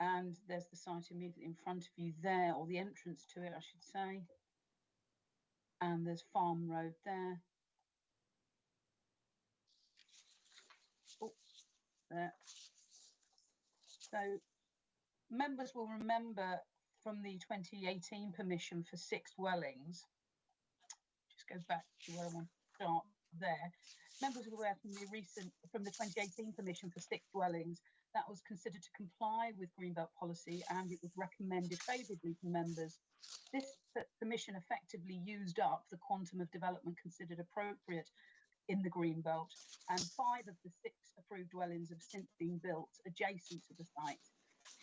And there's the site immediately in front of you there, or the entrance to it, I should say. And there's Farm Road there. Oh, there. So members will remember from the 2018 permission for 6 dwellings. Just go back to where I want to start there. Members were aware from the 2018 permission for 6 dwellings that was considered to comply with Greenbelt policy, and it was recommended favourably to members. This permission effectively used up the quantum of development considered appropriate in the Greenbelt, and 5 of the 6 approved dwellings have since been built adjacent to the site.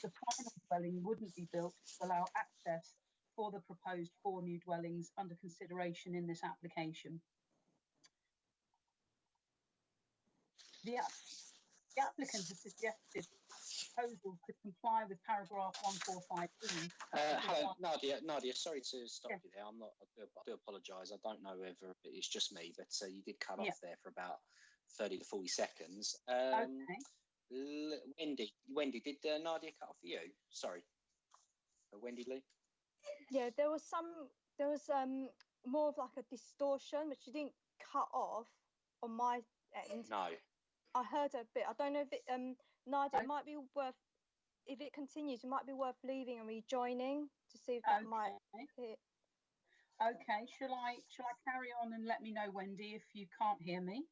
The final dwelling wouldn't be built to allow access for the proposed 4 new dwellings under consideration in this application. The applicant has suggested proposals could comply with paragraph 145E.
Hello, Nadia, sorry to stop you there. I do apologise. I don't know whether it's just me, but you did cut off there for about 30 to 40 seconds.
Okay.
Wendy, did Nadia cut off for you? Sorry. Wendy Lee?
Yeah, there was more of like a distortion, which you didn't cut off on my end.
No.
I heard a bit. I don't know if it, Nadia, it might be worth, if it continues, it might be worth leaving and rejoining to see if that might hit.
Okay, shall I carry on and let me know, Wendy, if you can't hear me?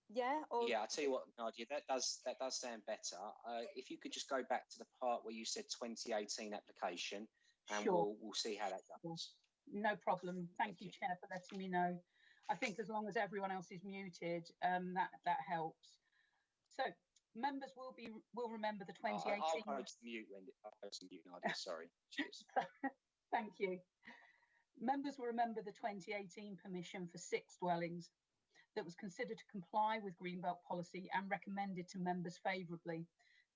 Yeah.
Yeah, I'll tell you what, Nadia, that does sound better. If you could just go back to the part where you said 2018 application, and
sure.
we'll see how that goes.
No problem. Thank you, Chair, for letting me know. I think as long as everyone else is muted, that helps. So members will remember the 2018.
I'll go to mute, Wendy. I'll go to mute, Nadia. Sorry. Cheers.
Thank you. Members will remember the 2018 permission for 6 dwellings that was considered to comply with Greenbelt policy and recommended to members favourably.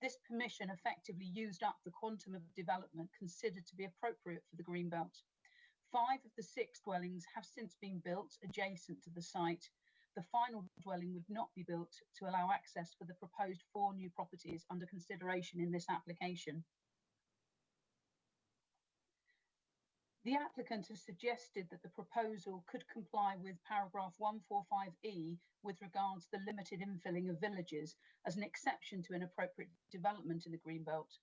This permission effectively used up the quantum of development considered to be appropriate for the Greenbelt. 5 of the 6 dwellings have since been built adjacent to the site. The final dwelling would not be built to allow access for the proposed 4 new properties under consideration in this application. The applicant has suggested that the proposal could comply with paragraph 145E with regards to the limited infilling of villages as an exception to inappropriate development in the Greenbelt.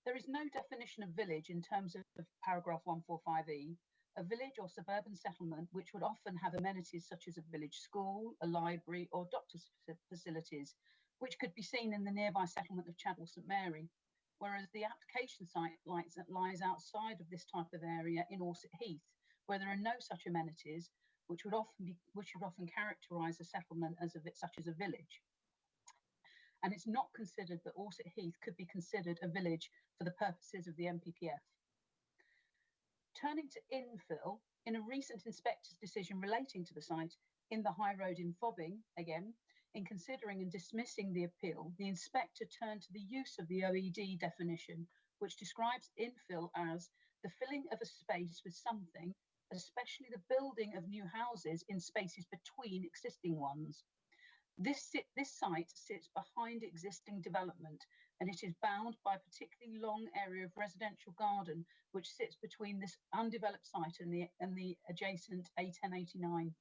There is no definition of village in terms of paragraph 145E. A village or suburban settlement which would often have amenities such as a village school, a library or doctor's facilities, which could be seen in the nearby settlement of Chadwell St Mary, whereas the application site lies outside of this type of area in Orsett Heath, where there are no such amenities, which would often characterise a settlement such as a village. And it's not considered that Orsett Heath could be considered a village for the purposes of the NPPF. Turning to infill, in a recent inspector's decision relating to the site in the High Road in Fobbing, again, in considering and dismissing the appeal, the inspector turned to the use of the OED definition, which describes infill as the filling of a space with something, especially the building of new houses in spaces between existing ones. This site sits behind existing development, and it is bound by a particularly long area of residential garden which sits between this undeveloped site and the adjacent A1089.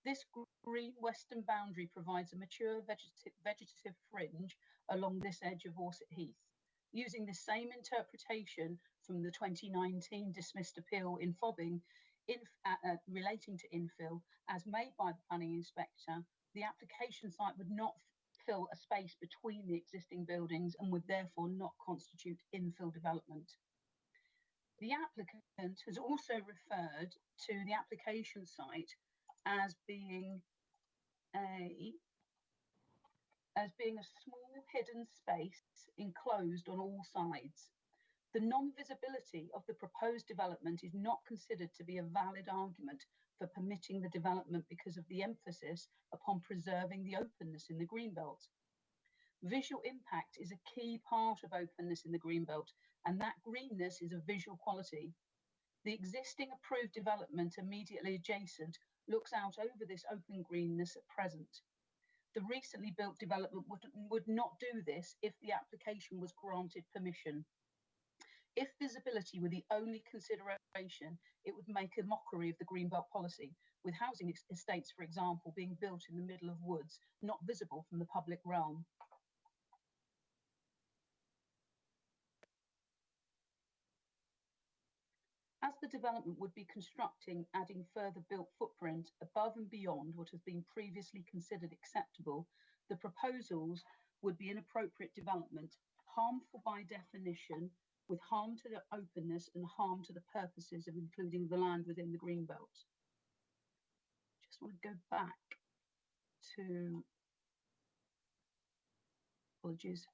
This green western boundary provides a mature vegetative fringe along this edge of Orsett Heath. Using the same interpretation from the 2019 dismissed appeal in Fobbing relating to infill as made by the planning inspector, the application site would not fill a space between the existing buildings and would therefore not constitute infill development. The The applicant has also referred to the application site as being a small hidden space enclosed on all sides. The non-visibility of the proposed development is not considered to be a valid argument for permitting the development because of the emphasis upon preserving the openness in the greenbelt. Visual impact is a key part of openness in the greenbelt, and that greenness is a visual quality. The existing approved development immediately adjacent looks out over this open greenness at present. The recently built development would not do this if the application was granted permission. If visibility were the only consideration, it would make a mockery of the greenbelt policy, with housing estates, for example, being built in the middle of woods, not visible from the public realm. As the development would be constructing, adding further built footprint above and beyond what has been previously considered acceptable, the proposals would be inappropriate development, harmful by definition, with harm to the openness and harm to the purposes of including the land within the greenbelt. Just want to go back to, apologies,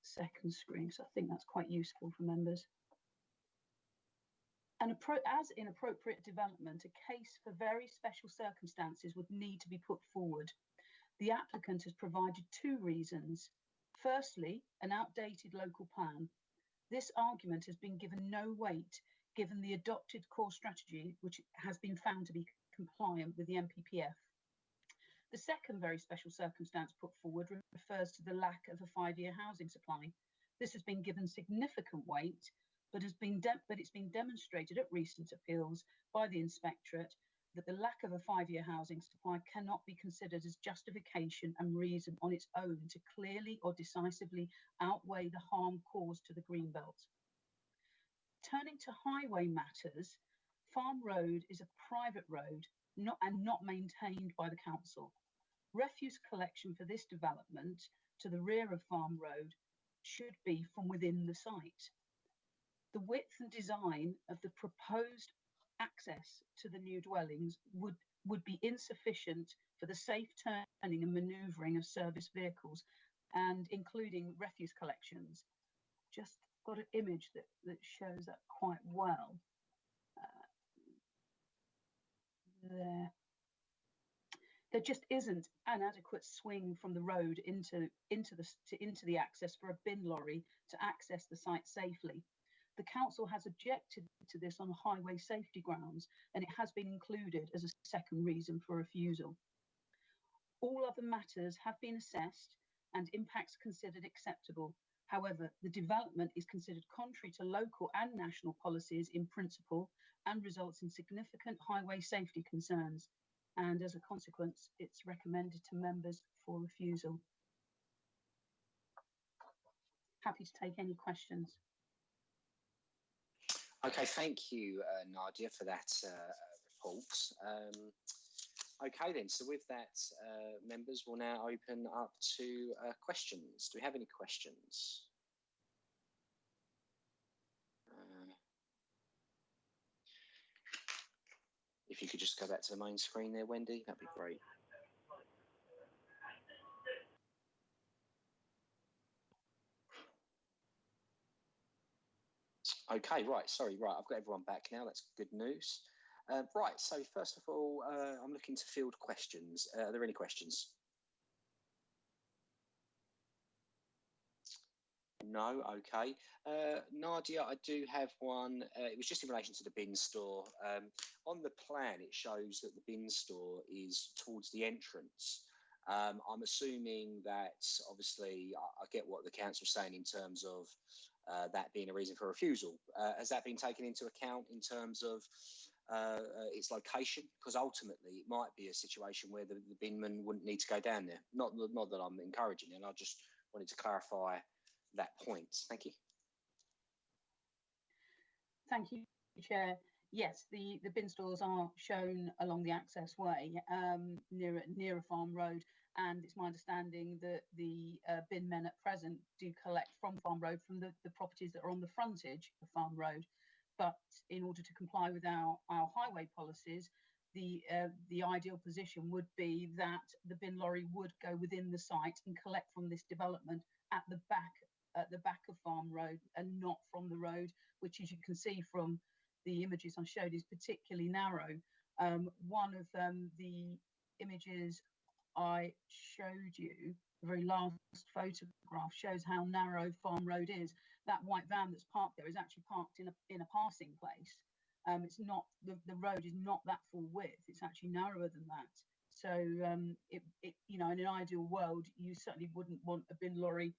second screen, so I think that's quite useful for members. As inappropriate development, a case for very special circumstances would need to be put forward. The applicant has provided two reasons. Firstly, an outdated local plan. This argument has been given no weight given the adopted core strategy, which has been found to be compliant with the NPPF. The second very special circumstance put forward refers to the lack of a 5-year housing supply. This has been given significant weight, but it's been demonstrated at recent appeals by the inspectorate that the lack of a 5-year housing supply cannot be considered as justification and reason on its own to clearly or decisively outweigh the harm caused to the greenbelt. Turning to highway matters, Farm Road is a private road not maintained by the council. Refuse collection for this development to the rear of Farm Road should be from within the site. The width and design of the proposed access to the new dwellings would be insufficient for the safe turning and manoeuvring of service vehicles, and including refuse collections. Just got an image that shows that quite well. There just isn't an adequate swing from the road into the access for a bin lorry to access the site safely. The council has objected to this on highway safety grounds, and it has been included as a second reason for refusal. All other matters have been assessed and impacts considered acceptable. However, the development is considered contrary to local and national policies in principle and results in significant highway safety concerns. And as a consequence, it's recommended to members for refusal. Happy to take any questions.
Okay, thank you, Nadia, for that report. Okay then, so with that, members will now open up to questions. Do we have any questions? If you could just go back to the main screen there, Wendy, that'd be great. Okay, right, sorry, right, I've got everyone back now, that's good news. Right, so first of all, I'm looking to field questions. Are there any questions? No, okay. Nadia, I do have one. It was just in relation to the bin store. On the plan, it shows that the bin store is towards the entrance. I'm assuming that, obviously, I get what the council's saying in terms of that being a reason for refusal. Has that been taken into account in terms of its location? Because ultimately, it might be a situation where the binman wouldn't need to go down there. Not that I'm encouraging it. I just wanted to clarify that point. Thank you.
Thank you, Chair. Yes, the bin stores are shown along the access way near a farm road, And it's my understanding that the bin men at present do collect from Farm Road, from the properties that are on the frontage of Farm Road. But in order to comply with our highway policies, the ideal position would be that the bin lorry would go within the site and collect from this development at the back of Farm Road, and not from the road, which, as you can see from the images I showed, is particularly narrow. One of the images I showed you, the very last photograph, shows how narrow Farm Road is. That white van that's parked there is actually parked in a passing place. It's not, the road is not that full width. It's actually narrower than that. So you know, in an ideal world, you certainly wouldn't want a bin lorry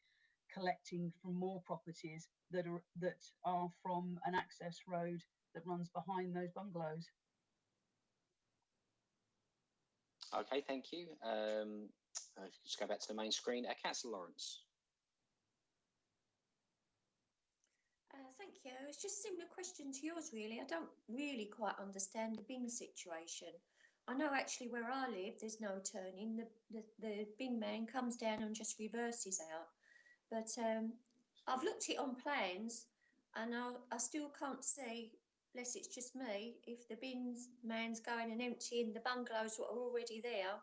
collecting from more properties that are from an access road that runs behind those bungalows.
Okay, thank you. Just go back to the main screen. Councillor Lawrence.
Thank you. It's just a similar question to yours, really. I don't really quite understand the bin situation. I know actually where I live, there's no turning. The bin man comes down and just reverses out. But I've looked it on plans, and I still can't see, unless it's just me, if the bin man's going and emptying the bungalows that are already there,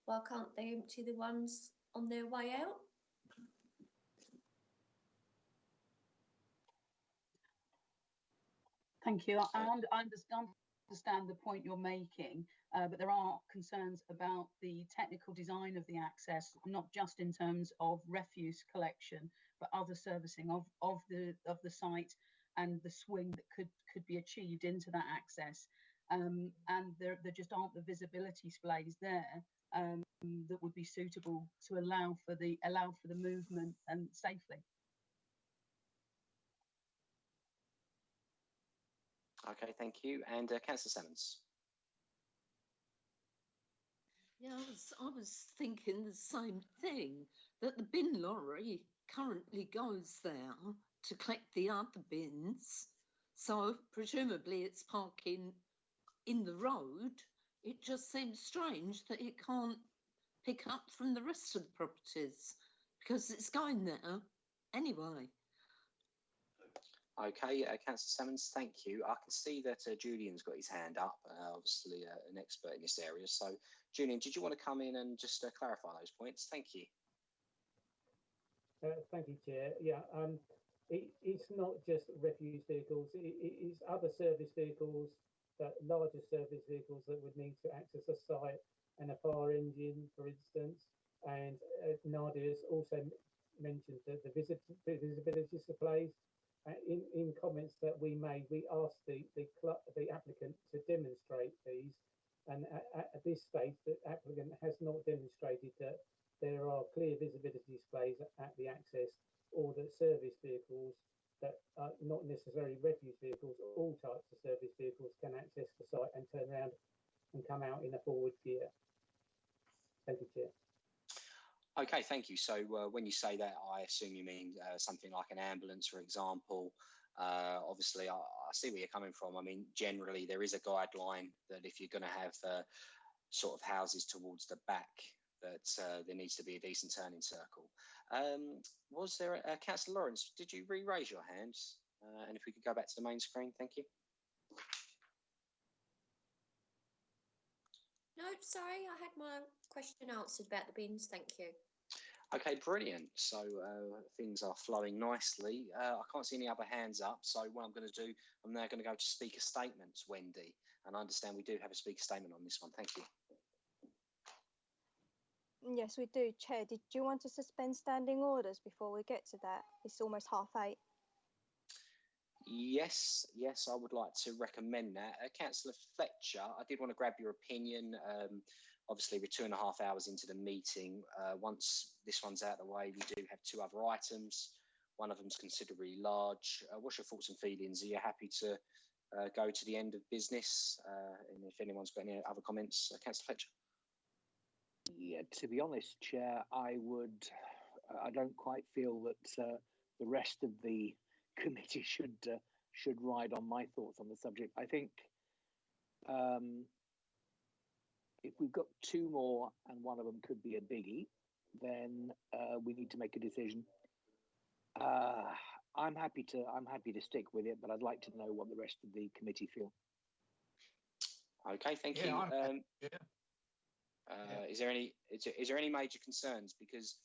why can't they empty the ones on their way out?
Thank you. I understand the point you're making, but there are concerns about the technical design of the access, not just in terms of refuse collection, but other servicing of the site and the swing that could be achieved into that access. And there just aren't the visibility displays there that would be suitable to allow for the movement and safely.
Okay, thank you. And Councillor Simmons.
Yeah, I was thinking the same thing, that the bin lorry currently goes there to collect the other bins. So presumably it's parking in the road. It just seems strange that it can't pick up from the rest of the properties, because it's going there anyway.
Okay, Councillor Simmons, thank you. I can see that Julian's got his hand up, obviously an expert in this area. So, Julian, did you want to come in and just clarify those points? Thank you.
Thank you, Chair. Yeah, it's not just refuse vehicles, it's other service vehicles, larger service vehicles that would need to access a site, and a fire engine, for instance. And Nadia's also mentioned that the visibility displays. In comments that we made, we asked the applicant to demonstrate these, and at this stage, the applicant has not demonstrated that there are clear visibility displays at the access, or that service vehicles that are not necessarily refuse vehicles, all types of service vehicles can access the site and turn around and come out in a forward gear. Thank you, Chair.
Okay, thank you. So when you say that, I assume you mean something like an ambulance, for example. Obviously, I see where you're coming from. I mean, generally, there is a guideline that if you're going to have sort of houses towards the back, that there needs to be a decent turning circle. Was there, Councillor Lawrence, did you re-raise your hands? And if we could go back to the main screen, thank you.
No, sorry, I had my question answered about the bins. Thank you.
Okay, brilliant. So things are flowing nicely. I can't see any other hands up. So what I'm going to do, I'm now going to go to speaker statements, Wendy. And I understand we do have a speaker statement on this one. Thank you.
Yes, we do. Chair, did you want to suspend standing orders before we get to that? It's almost 8:30.
Yes, I would like to recommend that. Councillor Fletcher, I did want to grab your opinion. Obviously, we're 2.5 hours into the meeting. Once this one's out of the way, we do have 2 other items. One of them's considerably large. What's your thoughts and feelings? Are you happy to go to the end of business? And if anyone's got any other comments, Councillor Fletcher.
Yeah, to be honest, Chair, I don't quite feel that the rest of the committee should ride on my thoughts on the subject. I think if we've got two more and one of them could be a biggie, then we need to make a decision. I'm happy to stick with it, but I'd like to know what the rest of the committee feel.
Okay, thank you. Is there any major concerns? Because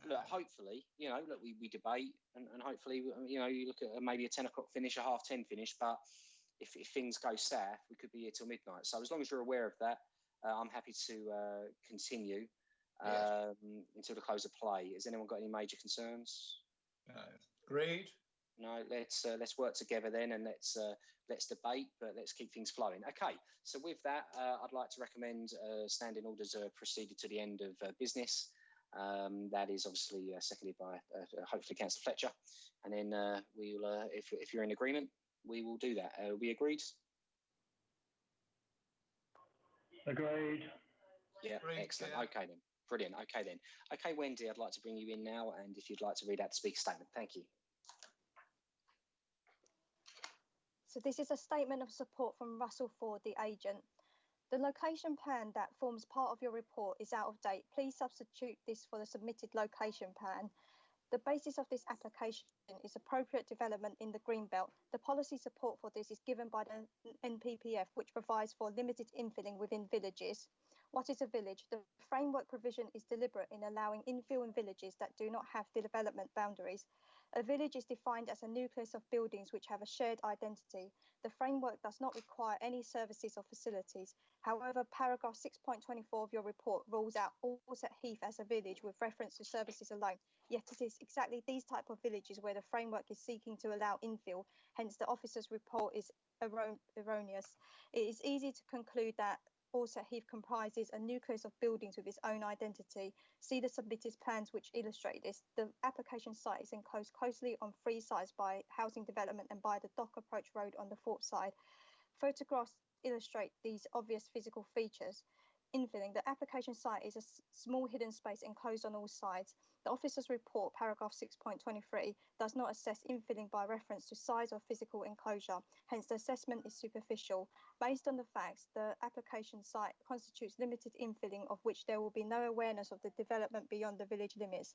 look, hopefully, look, we debate and hopefully, you look at maybe a 10 o'clock finish, a 10:30 finish, but if things go south, we could be here till midnight. So as long as you're aware of that, I'm happy to continue until the close of play. Has anyone got any major concerns?
Agreed.
No, let's work together then, and let's debate, but let's keep things flowing. Okay, so with that, I'd like to recommend standing orders are proceeded to the end of business. That is obviously seconded by hopefully Councillor Fletcher, and then we'll, if you're in agreement, we will do that. We agreed?
Agreed.
Yeah, excellent. Yeah. Okay then, brilliant. Okay then. Okay, Wendy, I'd like to bring you in now, and if you'd like to read out the speaker statement, thank you.
So this is a statement of support from Russell Ford, the agent. The location plan that forms part of your report is out of date. Please substitute this for the submitted location plan. The basis of this application is appropriate development in the Greenbelt. The policy support for this is given by the NPPF, which provides for limited infilling within villages. What is a village? The framework provision is deliberate in allowing infill in villages that do not have development boundaries. A village is defined as a nucleus of buildings which have a shared identity. The framework does not require any services or facilities. However, paragraph 6.24 of your report rules out Allset Heath as a village with reference to services alone. Yet it is exactly these type of villages where the framework is seeking to allow infill. Hence, the officer's report is erroneous. It is easy to conclude that Allset Heath comprises a nucleus of buildings with its own identity. See the submitted plans which illustrate this. The application site is enclosed closely on three sides by housing development and by the Dock Approach Road on the fourth side. Photographs illustrate these obvious physical features. Infilling. The application site is a small hidden space enclosed on all sides. The officer's report, paragraph 6.23, does not assess infilling by reference to size or physical enclosure. Hence, the assessment is superficial. Based on the facts, the application site constitutes limited infilling of which there will be no awareness of the development beyond the village limits.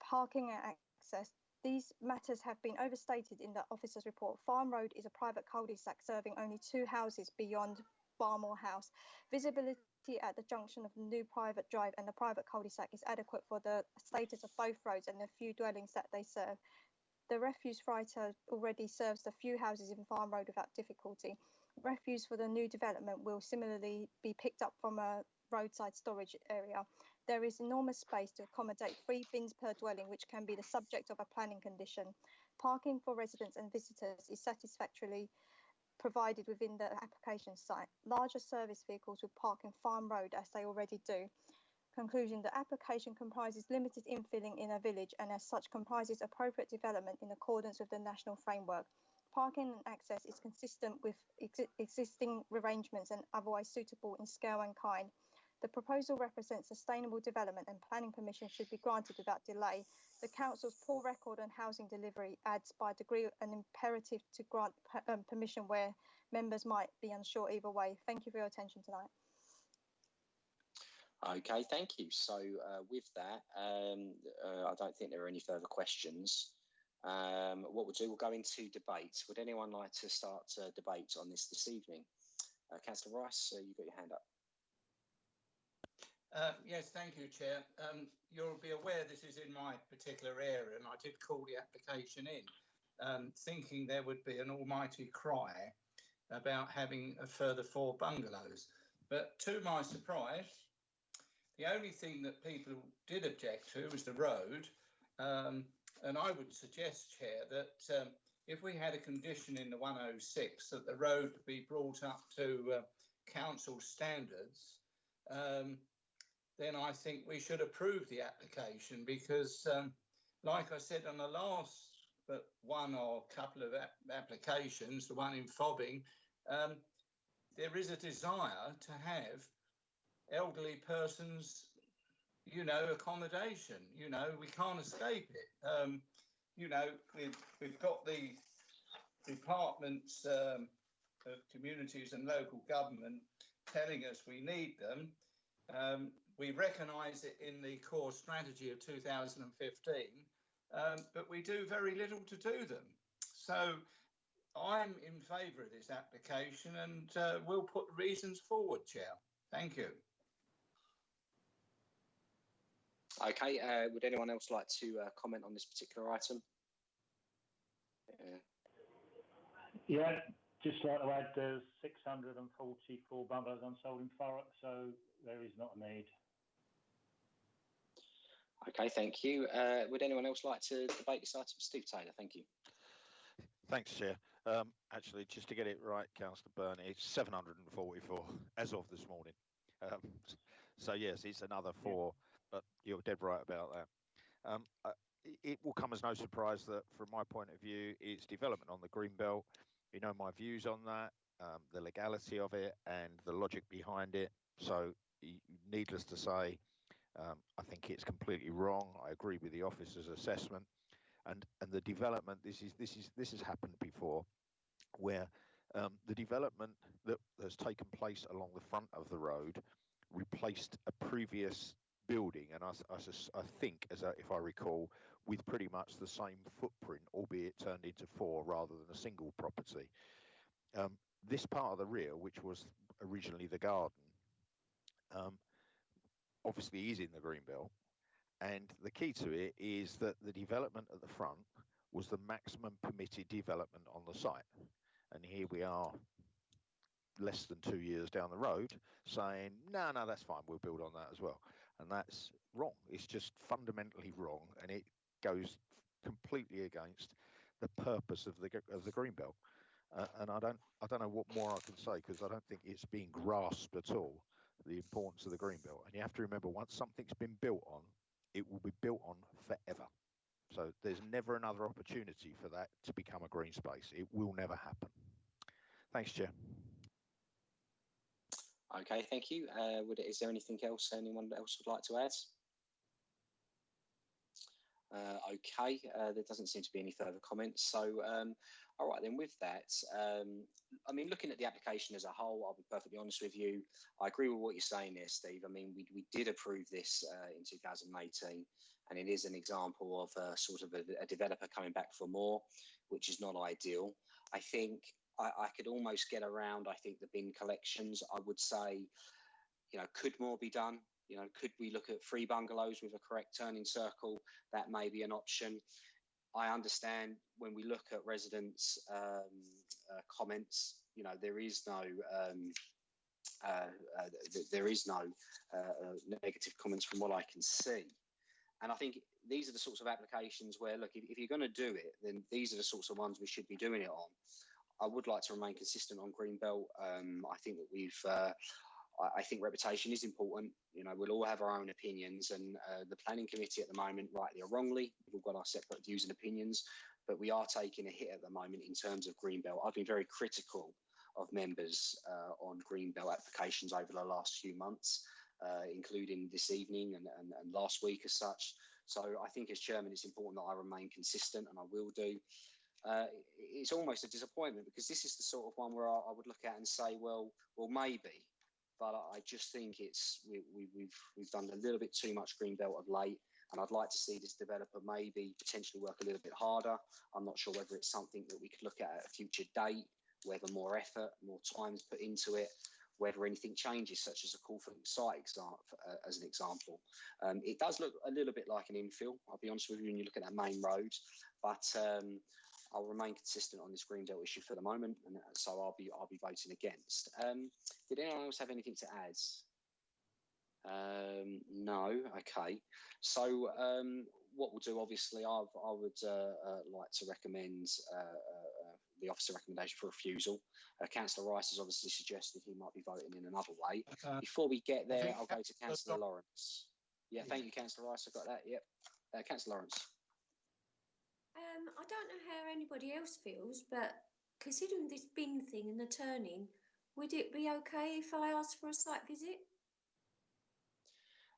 Parking and access. These matters have been overstated in the officer's report. Farm Road is a private cul-de-sac serving only two houses beyond Barmore House. Visibility at the junction of the new private drive and the private cul-de-sac is adequate for the status of both roads and the few dwellings that they serve. The refuse freighter already serves the few houses in Farm Road without difficulty. Refuse for the new development will similarly be picked up from a roadside storage area. There is enormous space to accommodate 3 bins per dwelling, which can be the subject of a planning condition. Parking for residents and visitors is satisfactorily provided within the application site. Larger service vehicles will park in Farm Road as they already do. Conclusion, the application comprises limited infilling in a village and as such comprises appropriate development in accordance with the national framework. Parking and access is consistent with existing arrangements and otherwise suitable in scale and kind. The proposal represents sustainable development and planning permission should be granted without delay. The Council's poor record on housing delivery adds by degree an imperative to grant permission where members might be unsure either way. Thank you for your attention tonight.
Okay, thank you. So with that, I don't think there are any further questions. What we'll do, we'll go into debate. Would anyone like to start debate on this evening? Councillor Rice, you've got your hand up.
Yes, thank you, Chair. You'll be aware this is in my particular area, and I did call the application in, thinking there would be an almighty cry about having a further 4 bungalows. But to my surprise, the only thing that people did object to was the road. And I would suggest, Chair, that if we had a condition in the 106 that the road be brought up to council standards, then I think we should approve the application because, like I said on the last one or couple of applications, the one in Fobbing, there is a desire to have elderly persons, accommodation. We can't escape it. We've got the departments of communities and local government telling us we need them. We recognise it in the core strategy of 2015, but we do very little to do them. So I'm in favour of this application and we'll put reasons forward, Chair. Thank you.
Okay, would anyone else like to comment on this particular item?
Yeah, just like to add there's 644 bungalows unsold in Thurrock, so there is not a need.
Okay, thank you. Would anyone else like to debate this item? Steve Taylor, thank you.
Thanks, Chair. Actually, just to get it right, Councillor Byrne, it's 744 as of this morning. So yes, it's another 4, but you're dead right about that. It will come as no surprise that, from my point of view, it's development on the Greenbelt. You know my views on that, the legality of it and the logic behind it. So, needless to say, I think it's completely wrong. I agree with the officer's assessment, and the development. This has happened before, where the development that has taken place along the front of the road replaced a previous building, and I think, if I recall, with pretty much the same footprint, albeit turned into 4 rather than a single property. This part of the rear, which was originally the garden, obviously is in the Greenbelt, and the key to it is that the development at the front was the maximum permitted development on the site, and here we are less than 2 years down the road saying no, that's fine, we'll build on that as well. And that's wrong. It's just fundamentally wrong, and it goes completely against the purpose of the Greenbelt. And I don't know what more I can say, because I don't think it's being grasped at all, the importance of the Greenbelt. And you have to remember, once something's been built on, it will be built on forever. So there's never another opportunity for that to become a green space. It will never happen. Thanks, Chair.
Okay, thank you. Is there anything else anyone else would like to add? Okay, there doesn't seem to be any further comments. So, all right, then with that, I mean, looking at the application as a whole, I'll be perfectly honest with you. I agree with what you're saying there, Steve. I mean, we did approve this in 2018, and it is an example of sort of a developer coming back for more, which is not ideal. I think I could almost get around, I think, the bin collections. I would say, could more be done? Could we look at 3 bungalows with a correct turning circle? That may be an option. I understand when we look at residents' comments, there is no negative comments from what I can see. And I think these are the sorts of applications where, look, if you're going to do it, then these are the sorts of ones we should be doing it on. I would like to remain consistent on Greenbelt. I think that I think reputation is important. We'll all have our own opinions, and the planning committee at the moment, rightly or wrongly, we've all got our separate views and opinions, but we are taking a hit at the moment in terms of Greenbelt. I've been very critical of members on Greenbelt applications over the last few months, including this evening and last week as such. So I think as chairman, it's important that I remain consistent, and I will do. It's almost a disappointment, because this is the sort of one where I would look at and say, well, maybe. But I just think we've done a little bit too much Greenbelt of late, and I'd like to see this developer maybe potentially work a little bit harder. I'm not sure whether it's something that we could look at a future date, whether more effort, more time is put into it, whether anything changes, such as a call for site as an example. It does look a little bit like an infill, I'll be honest with you, when you look at that main road, but I'll remain consistent on this Greenbelt issue for the moment, and so I'll be voting against. Did anyone else have anything to add? No. Okay. So what we'll do, obviously, I would like to recommend the officer recommendation for refusal. Councillor Rice has obviously suggested he might be voting in another way. Before we get there, I'll go to Councillor Lawrence. Yeah, thank you, Councillor Rice. I got that. Yep. Councillor Lawrence.
I don't know how anybody else feels, but considering this bin thing and the turning, would it be okay if I asked for a site visit?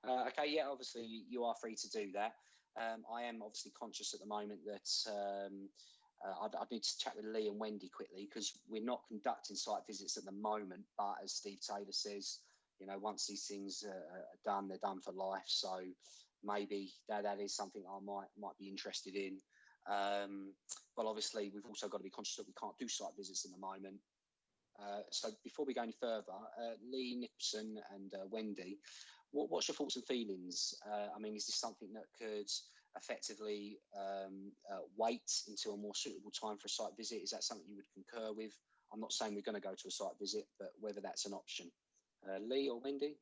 Okay, yeah, obviously you are free to do that. I am obviously conscious at the moment that I'd need to chat with Lee and Wendy quickly, because we're not conducting site visits at the moment. But as Steve Taylor says, you know, once these things are done, they're done for life. So maybe that is something I might be interested in. But obviously, we've also got to be conscious that we can't do site visits at the moment. So before we go any further, Lee, Nicholson and Wendy, what's your thoughts and feelings? I mean, is this something that could effectively wait until a more suitable time for a site visit? Is that something you would concur with? I'm not saying we're going to go to a site visit, but whether that's an option. Lee or Wendy?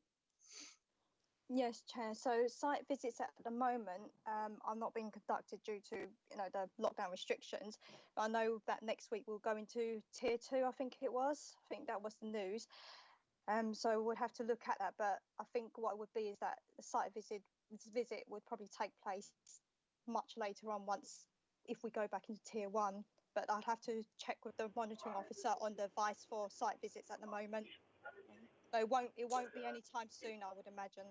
Yes, Chair. So site visits at the moment are not being conducted due to, you know, the lockdown restrictions. But I know that next week we'll go into tier 2, I think it was. I think that was the news. So we'll have to look at that. But I think what it would be is that the site visit would probably take place much later on if we go back into tier 1. But I'd have to check with the monitoring officer on the advice for site visits at the moment. So it won't be any time soon, I would imagine.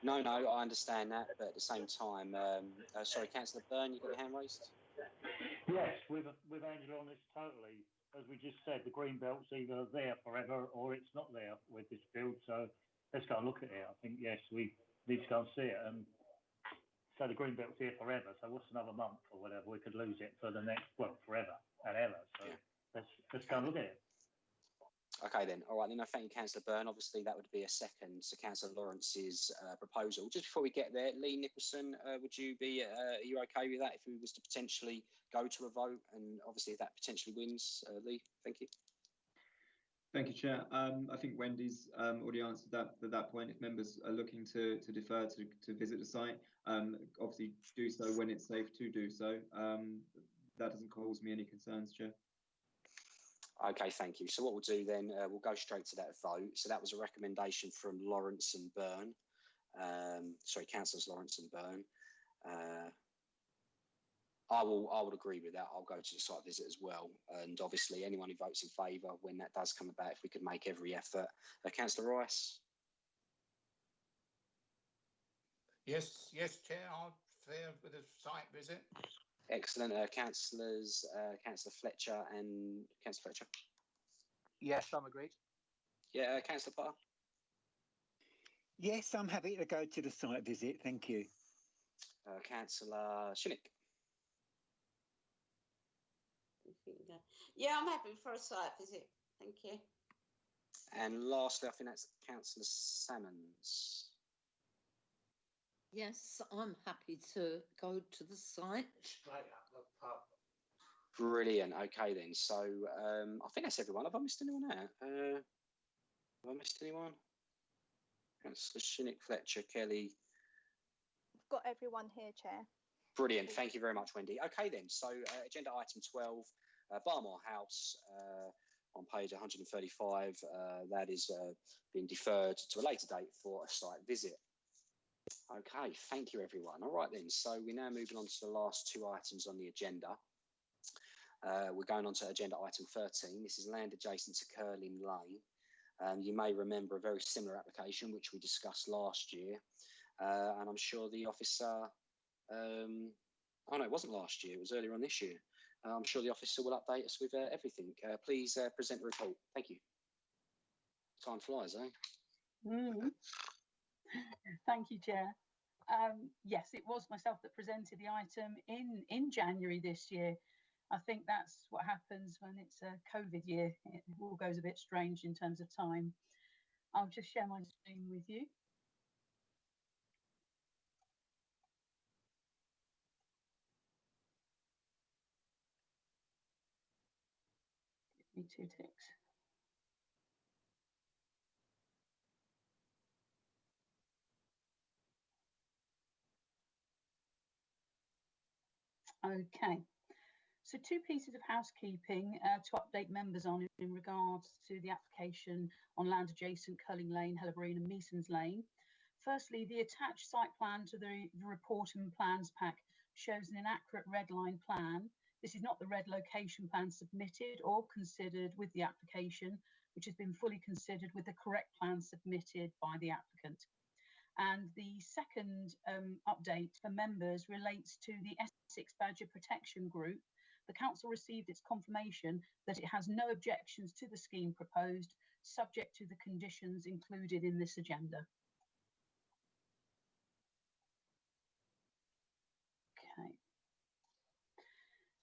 No, I understand that, but at the same time, sorry, Councillor Byrne, you've got your hand raised?
Yes, with Angela on this totally. As we just said, the green belt's either there forever or it's not there with this build. So let's go and look at it. I think, yes, we need to go and see it. And so the green belt's here forever. So what's another month or whatever? We could lose it for the next, well, forever and ever. So let's go and look at it.
Okay then, all right then. I thank you, Councillor Byrne. Obviously, that would be a second to Councillor Lawrence's proposal. Just before we get there, Lee Nicholson, would you be? Are you okay with that if we was to potentially go to a vote, and obviously if that potentially wins, Lee? Thank you.
Thank you, Chair. I think Wendy's already answered that at that point. If members are looking to defer to visit the site, obviously do so when it's safe to do so. That doesn't cause me any concerns, Chair.
Okay, thank you. So what we'll do then, we'll go straight to that vote. So that was a recommendation from Lawrence and Byrne. Sorry, Councillors Lawrence and Byrne. I would agree with that. I'll go to the site visit as well. And obviously, anyone who votes in favour when that does come about, if we could make every effort. Councillor Rice?
Yes, Chair, I'm fair with a site visit.
Excellent. Councillor Fletcher and Councillor Fletcher?
Yes, I'm agreed.
Yeah, Councillor Potter?
Yes, I'm happy to go to the site visit. Thank you.
Councillor Shinnick?
Yeah, I'm happy for a site visit. Thank you.
And lastly, I think that's Councillor Salmons.
Yes, I'm happy to go to the site.
Straight up the pub.
Brilliant. Okay then. So I think that's everyone. Have I missed anyone out? Have I missed anyone? Councillor Shinnick, Fletcher, Kelly.
We've got everyone here, Chair.
Brilliant. Thank you very much, Wendy. Okay then. So agenda item 12, Barmore House on page 135. That is being deferred to a later date for a site visit. Okay, thank you everyone. All right then, so we're now moving on to the last two items on the agenda. We're going on to agenda item 13. This is land adjacent to Curling Lane. You may remember a very similar application which we discussed last year, and I'm sure the officer, oh no, it wasn't last year, it was earlier on this year. I'm sure the officer will update us with everything. Please present the report. Thank you. Time flies, eh?
Thank you, Chair. Yes, it was myself that presented the item in January this year. I think that's what happens when it's a COVID year. It all goes a bit strange in terms of time. I'll just share my screen with you. Give me 2 ticks. Okay, so 2 pieces of housekeeping to update members on in regards to the application on land adjacent Culling Lane, Hellebrine and Measons Lane. Firstly, the attached site plan to the report and plans pack shows an inaccurate red line plan. This is not the red location plan submitted or considered with the application, which has been fully considered with the correct plan submitted by the applicant. And the second update for members relates to the Essex Badger Protection Group, the council received its confirmation that it has no objections to the scheme proposed, subject to the conditions included in this agenda. Okay.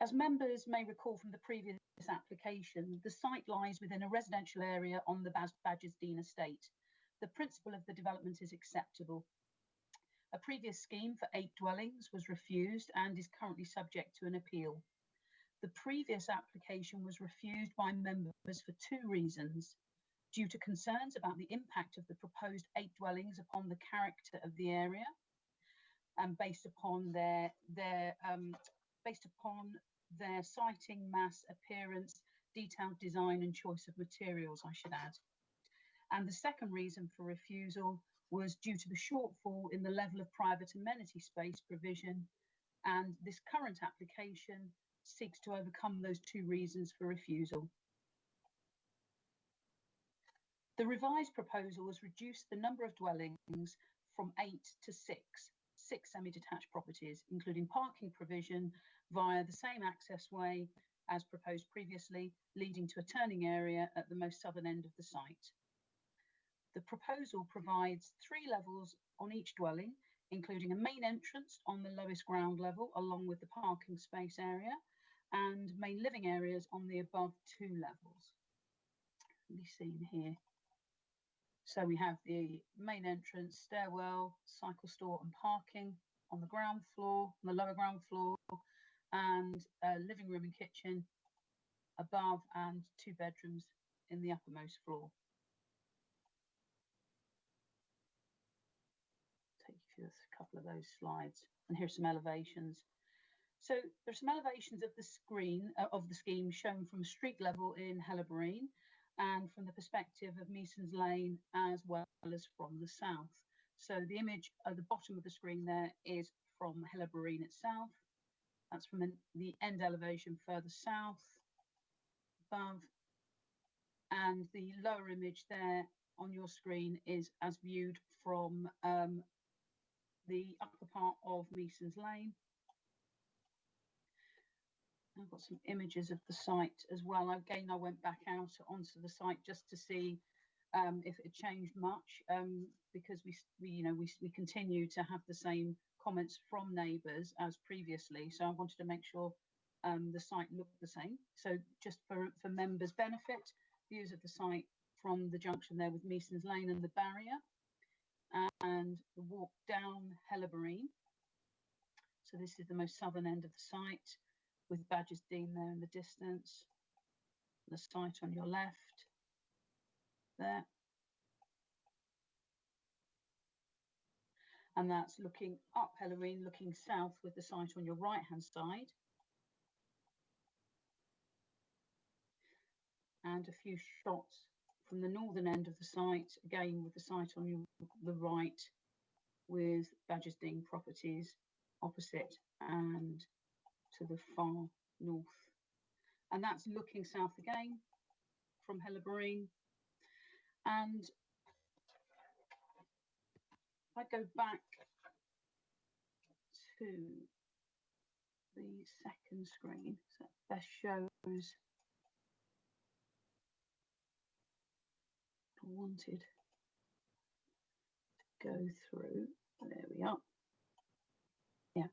As members may recall from the previous application, the site lies within a residential area on the Badger's Dean estate. The principle of the development is acceptable. A previous scheme for 8 dwellings was refused and is currently subject to an appeal. The previous application was refused by members for 2 reasons: due to concerns about the impact of the proposed 8 dwellings upon the character of the area, and based upon their siting, mass, appearance, detailed design and choice of materials, I should add. And the second reason for refusal was due to the shortfall in the level of private amenity space provision, and this current application seeks to overcome those 2 reasons for refusal. The revised proposal has reduced the number of dwellings from 8 to 6 semi-detached properties, including parking provision via the same access way as proposed previously, leading to a turning area at the most southern end of the site. The proposal provides 3 levels on each dwelling, including a main entrance on the lowest ground level, along with the parking space area, and main living areas on the above 2 levels. Can be seen here. So we have the main entrance, stairwell, cycle store and parking on the ground floor, on the lower ground floor, and a living room and kitchen above, and 2 bedrooms in the uppermost floor. Take you through a couple of those slides, and here's some elevations. So there's some elevations of the scheme shown from street level in Helleborine and from the perspective of Measons Lane, as well as from the south. So the image at the bottom of the screen there is from Helleborine itself. That's from the end elevation further south, above. And the lower image there on your screen is as viewed from the upper part of Measons Lane. I've got some images of the site as well. Again, I went back out onto the site just to see if it had changed much, because we continue to have the same comments from neighbours as previously. So I wanted to make sure the site looked the same. So just for members' benefit, views of the site from the junction there with Measons Lane and the barrier, and the walk down Helleborine. So this is the most southern end of the site, with Badger's Dean there in the distance, the site on your left there. And that's looking up Helleborine, looking south with the site on your right hand side. And a few shots from the northern end of the site, again with the site on the right, with Badger's Dean properties opposite and to the far north. And that's looking south again from Helleborine. And if I go back to the second screen, so that best shows what I wanted to go through. There we are. Yeah.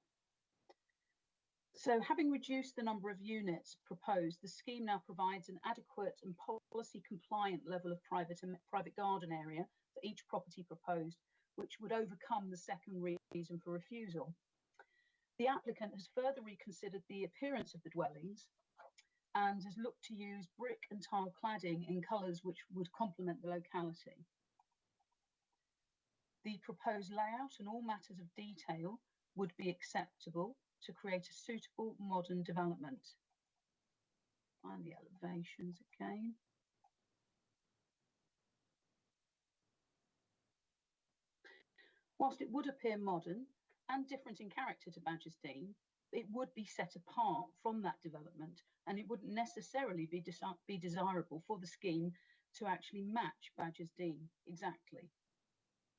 So having reduced the number of units proposed, the scheme now provides an adequate and policy compliant level of private garden area for each property proposed, which would overcome the second reason for refusal. The applicant has further reconsidered the appearance of the dwellings and has looked to use brick and tile cladding in colours which would complement the locality. The proposed layout and all matters of detail would be acceptable to create a suitable modern development. Find the elevations again. Whilst it would appear modern and different in character to Badger's Dean, it would be set apart from that development, and it wouldn't necessarily be desirable for the scheme to actually match Badger's Dean exactly.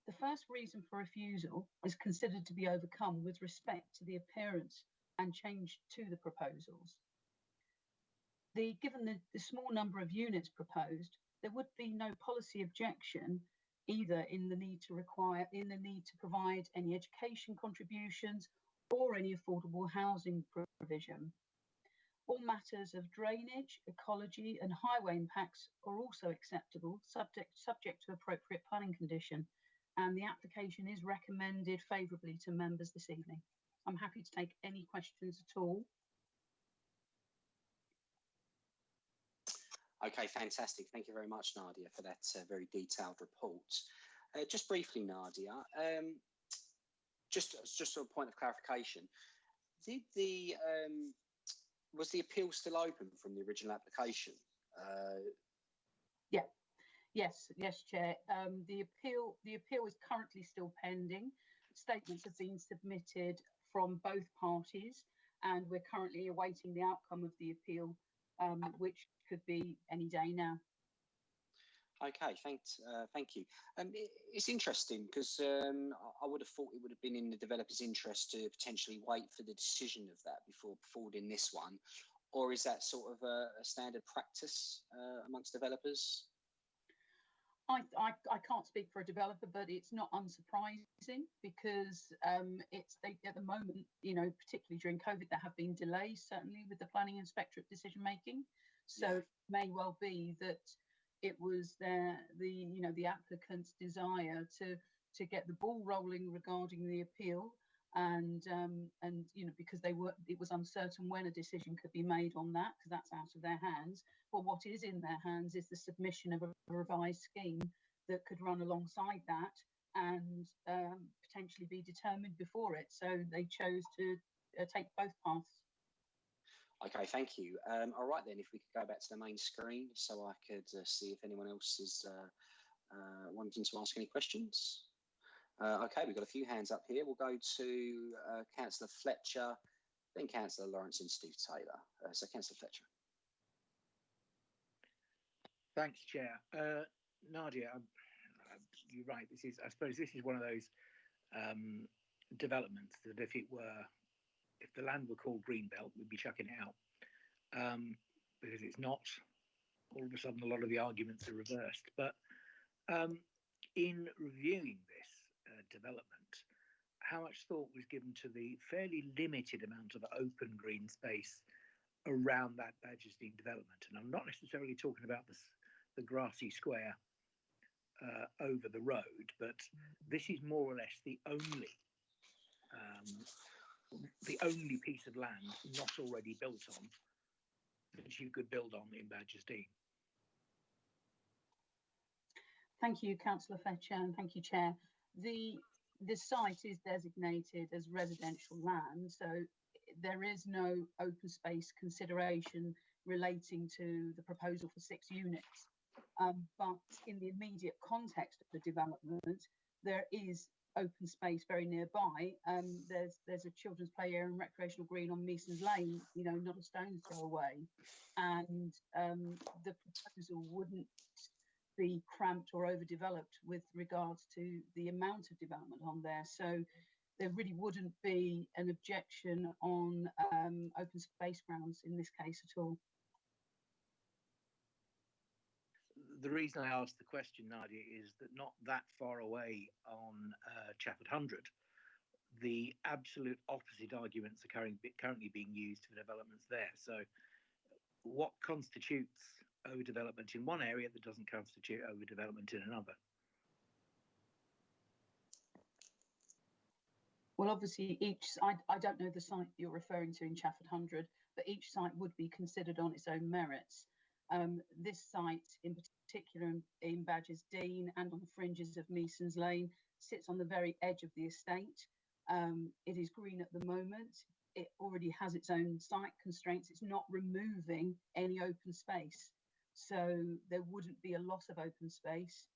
The first reason for refusal is considered to be overcome with respect to the appearance and change to the proposals. Given the small number of units proposed, there would be no policy objection either in the need to provide any education contributions or any affordable housing provision. All matters of drainage, ecology and highway impacts are also acceptable, subject to appropriate planning condition, and the application is recommended favourably to members this evening. I'm happy to take any questions at all.
Okay, fantastic. Thank you very much, Nadia, for that very detailed report. Just briefly, Nadia, just a point of clarification, was the appeal still open from the original application?
Yes, Chair. The appeal is currently still pending. Statements have been submitted from both parties, and we're currently awaiting the outcome of the appeal, which could be any day now.
Okay, thank you. It's interesting because I would have thought it would have been in the developer's interest to potentially wait for the decision of that before forwarding this one, or is that sort of a standard practice amongst developers?
I can't speak for a developer, but it's not unsurprising because at the moment, particularly during COVID, there have been delays certainly with the planning inspectorate decision making. So it may well be that it was the applicant's desire to get the ball rolling regarding the appeal, and because it was uncertain when a decision could be made on that, because that's out of their hands. But what is in their hands is the submission of a revised scheme that could run alongside that and potentially be determined before it. So they chose to take both paths.
Okay, thank you. All right then, if we could go back to the main screen so I could see if anyone else is wanting to ask any questions. Okay, we've got a few hands up here. We'll go to Councillor Fletcher, then Councillor Lawrence and Steve Taylor. So Councillor Fletcher.
Thanks, Chair. Nadia, you're right. I suppose this is one of those developments that if the land were called Greenbelt, we'd be chucking it out because it's not. All of a sudden, a lot of the arguments are reversed. But in reviewing this development, how much thought was given to the fairly limited amount of open green space around that Badgerstein development? And I'm not necessarily talking about the grassy square over the road, but this is more or less the only piece of land not already built on that you could build on in Badgerstein.
Thank you, Councillor Fletcher, and thank you, Chair. The site is designated as residential land, so there is no open space consideration relating to the proposal for 6 units. But in the immediate context of the development, there is open space very nearby. There's a children's play area and recreational green on Measons Lane, not a stone's throw away, and the proposal wouldn't be cramped or overdeveloped with regards to the amount of development on there. So there really wouldn't be an objection on open space grounds in this case at all.
The reason I asked the question, Nadia, is that not that far away on Chafford 100, the absolute opposite arguments are currently being used for developments there. So what constitutes overdevelopment in one area that doesn't constitute overdevelopment in another?
Well, obviously, I don't know the site you're referring to in Chafford 100, but each site would be considered on its own merits. This site in particular in Badgerstein and on the fringes of Measons Lane sits on the very edge of the estate. It is green at the moment. It already has its own site constraints. It's not removing any open space. So there wouldn't be a loss of open space,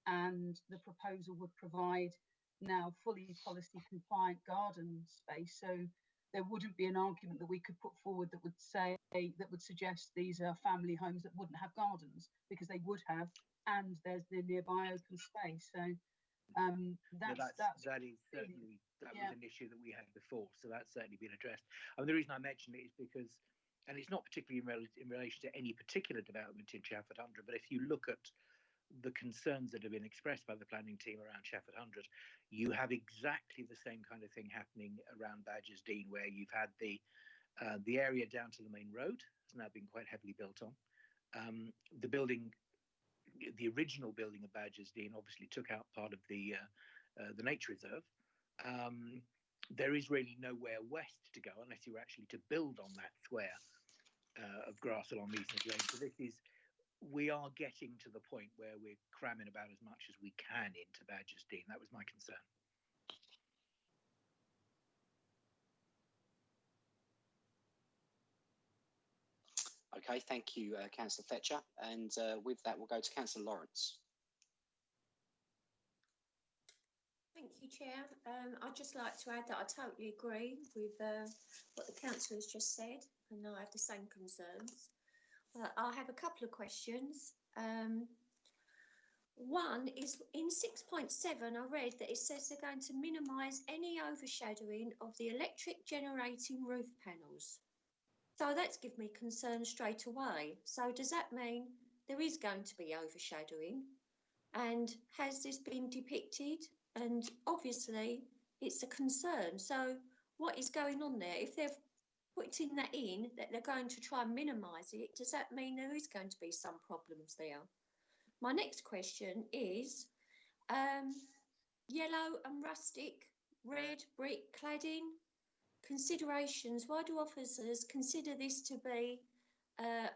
and the proposal would provide now fully policy compliant garden space. So there wouldn't be an argument that we could put forward that would suggest these are family homes that wouldn't have gardens, because they would have, and there's the nearby open space. So
That is certainly that was an issue that we had before, so that's certainly been addressed. And the reason I mention it is because, and it's not particularly in relation to any particular development in Chafford 100, but if you look at the concerns that have been expressed by the planning team around Chafford 100, you have exactly the same kind of thing happening around Badger's Dean, where you've had the area down to the main road has now been quite heavily built on. The building, the original building of Badger's Dean, obviously took out part of the nature reserve. There is really nowhere west to go unless you were actually to build on that square of grass along Eastern Lane. So we are getting to the point where we're cramming about as much as we can into Badger's Dean. That was my concern.
Okay, thank you, Councillor Fletcher. And with that, we'll go to Councillor Lawrence.
Thank you, Chair. I'd just like to add that I totally agree with what the councillor has just said, and I have the same concerns. I have a couple of questions. One is in 6.7, I read that it says they're going to minimise any overshadowing of the electric generating roof panels. So that's given me concern straight away. So does that mean there is going to be overshadowing? And has this been depicted? And obviously it's a concern. So what is going on there? If they've putting that in, that they're going to try and minimise it, does that mean there is going to be some problems there? My next question is yellow and rustic red brick cladding considerations. Why do officers consider this to be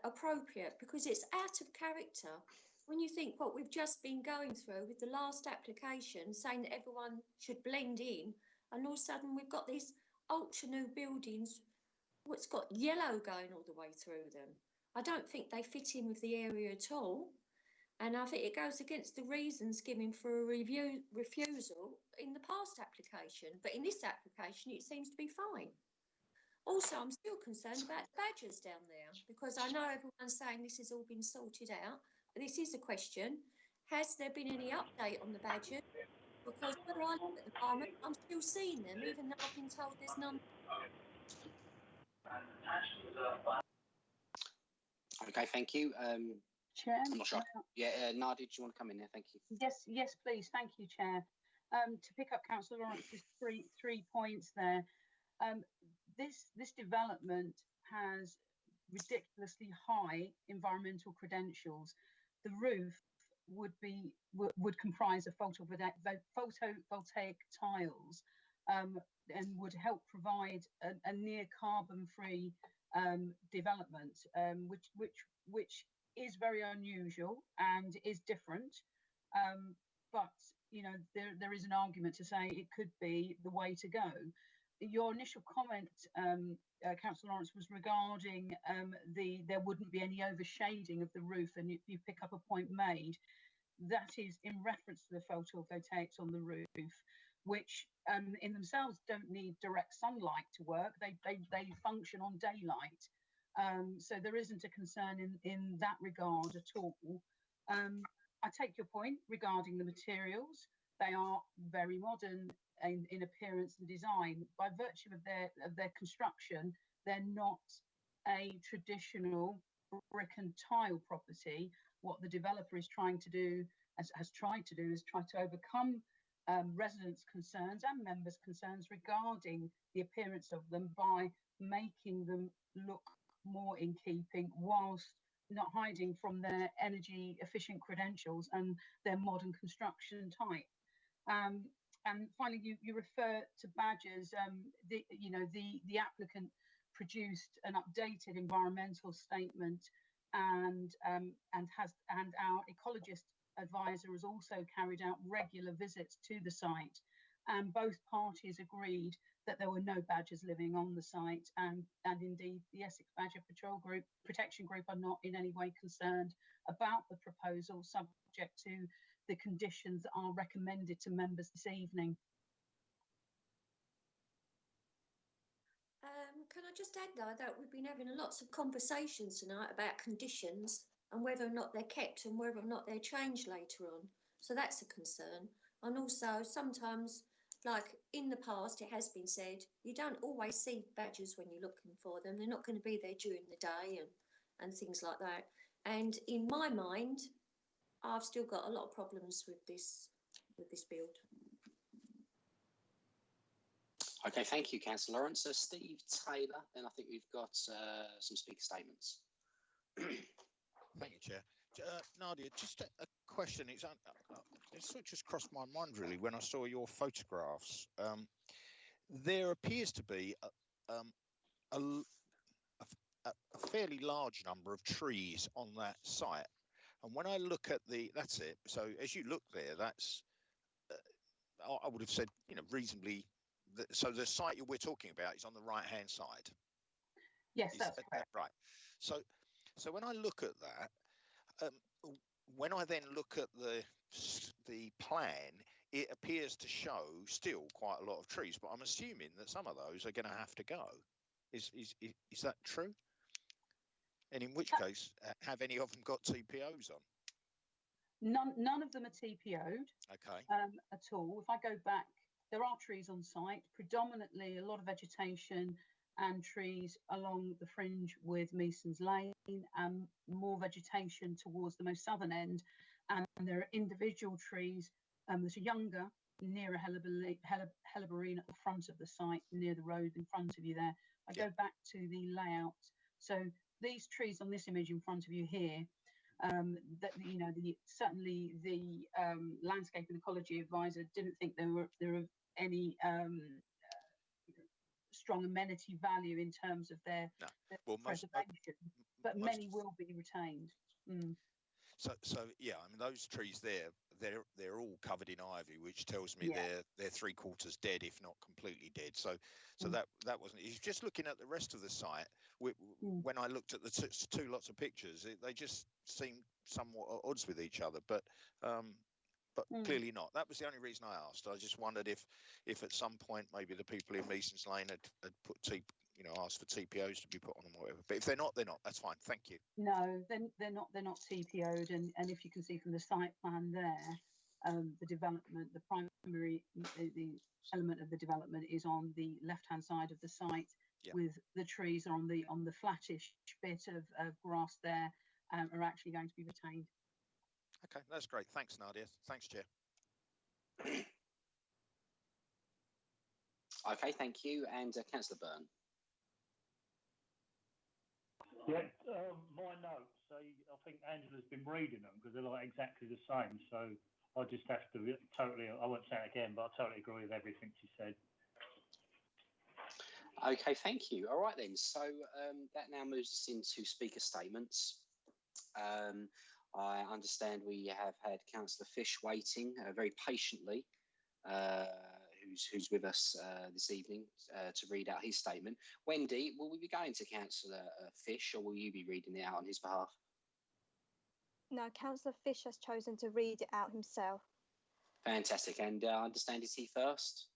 appropriate? Because it's out of character. When you think what we've just been going through with the last application, saying that everyone should blend in, and all of a sudden we've got these ultra new buildings, what's got yellow going all the way through them. I don't think they fit in with the area at all. And I think it goes against the reasons given for a refusal in the past application. But in this application, it seems to be fine. Also, I'm still concerned about badgers down there, because I know everyone's saying this has all been sorted out. This is a question. Has there been any update on the badgers? Because where I live at the moment, I'm still seeing them, even though I've been told there's none.
Okay, thank you.
Chair,
I'm not sure. Yeah, Nadia, do you want to come in there? Thank you.
Yes, please. Thank you, Chair. To pick up Councillor Lawrence's three points there. This development has ridiculously high environmental credentials. The roof would comprise of photovoltaic tiles and would help provide a near carbon-free development, which is very unusual and is different. But you know, there is an argument to say it could be the way to go. Your initial comment, Councillor Lawrence, was regarding there wouldn't be any overshading of the roof, and you pick up a point made. That is in reference to the photovoltaics on the roof, which in themselves don't need direct sunlight to work. They function on daylight. So there isn't a concern in that regard at all. I take your point regarding the materials. They are very modern in appearance and design. By virtue of their construction, they're not a traditional brick and tile property. What the developer is trying to do, has tried to do, is try to overcome residents' concerns and members' concerns regarding the appearance of them by making them look more in keeping, whilst not hiding from their energy efficient credentials and their modern construction type. And finally, you refer to badgers. The applicant produced an updated environmental statement, and our ecologist advisor has also carried out regular visits to the site, and both parties agreed that there were no badgers living on the site, and indeed the Essex Badger Patrol Group Protection Group are not in any way concerned about the proposal, subject to the conditions that are recommended to members this evening.
Can I just add though that we've been having lots of conversations tonight about conditions and whether or not they're kept and whether or not they're changed later on. So that's a concern. And also sometimes, like in the past, it has been said, you don't always see badgers when you're looking for them. They're not going to be there during the day and things like that. And in my mind, I've still got a lot of problems with this build.
Okay, thank you, Councillor Lawrence. Steve Taylor, then I think we've got some speaker statements.
Thank you, Chair. Nadia, just a question. It sort of just crossed my mind really when I saw your photographs. There appears to be a fairly large number of trees on that site, and when I look at that's it. So as you look there, that's I would have said, reasonably. So the site we're talking about is on the right-hand side.
Yes, that's correct.
Right. So when I look at that, when I then look at the plan, it appears to show still quite a lot of trees, but I'm assuming that some of those are going to have to go. Is that true? And in which case, have any of them got TPOs on?
None of them are TPO'd.
Okay.
At all. If I go back, there are trees on site, predominantly a lot of vegetation and trees along the fringe with Mason's Lane, and more vegetation towards the most southern end. And there are individual trees that are younger, near a helleborine at the front of the site, near the road in front of you there. I go back to the layout. So these trees on this image in front of you here, certainly the landscape and ecology advisor didn't think there were any strong amenity value in terms of their preservation, but many will be retained.
So yeah, I mean those trees they're all covered in ivy, which tells me they're 3/4 dead, if not completely dead. So that wasn't. He's just looking at the rest of the site. When I looked at the two lots of pictures, they just seemed somewhat at odds with each other, but clearly not. That was the only reason I asked. I just wondered if at some point maybe the people in Mason's Lane had put asked for TPOs to be put on them or whatever. But if they're not, they're not. That's fine. Thank you.
No, they're not TPO'd, and if you can see from the site plan there, the development, the primary, the element of the development is on the left-hand side of the site, with the trees on the flattish bit of grass there are actually going to be retained.
Okay, that's great. Thanks, Nadia. Thanks, Chair.
Okay, thank you. And Councillor Byrne.
Yeah, my notes, I think Angela's been reading them because they're like exactly the same. So I just have to I won't say it again, but I totally agree with everything she said.
Okay, thank you. All right then. So that now moves us into speaker statements. I understand we have had Councillor Fish waiting very patiently, who's with us this evening to read out his statement. Wendy, will we be going to Councillor Fish, or will you be reading it out on his behalf?
No, Councillor Fish has chosen to read it out himself.
Fantastic. And I understand, is he first?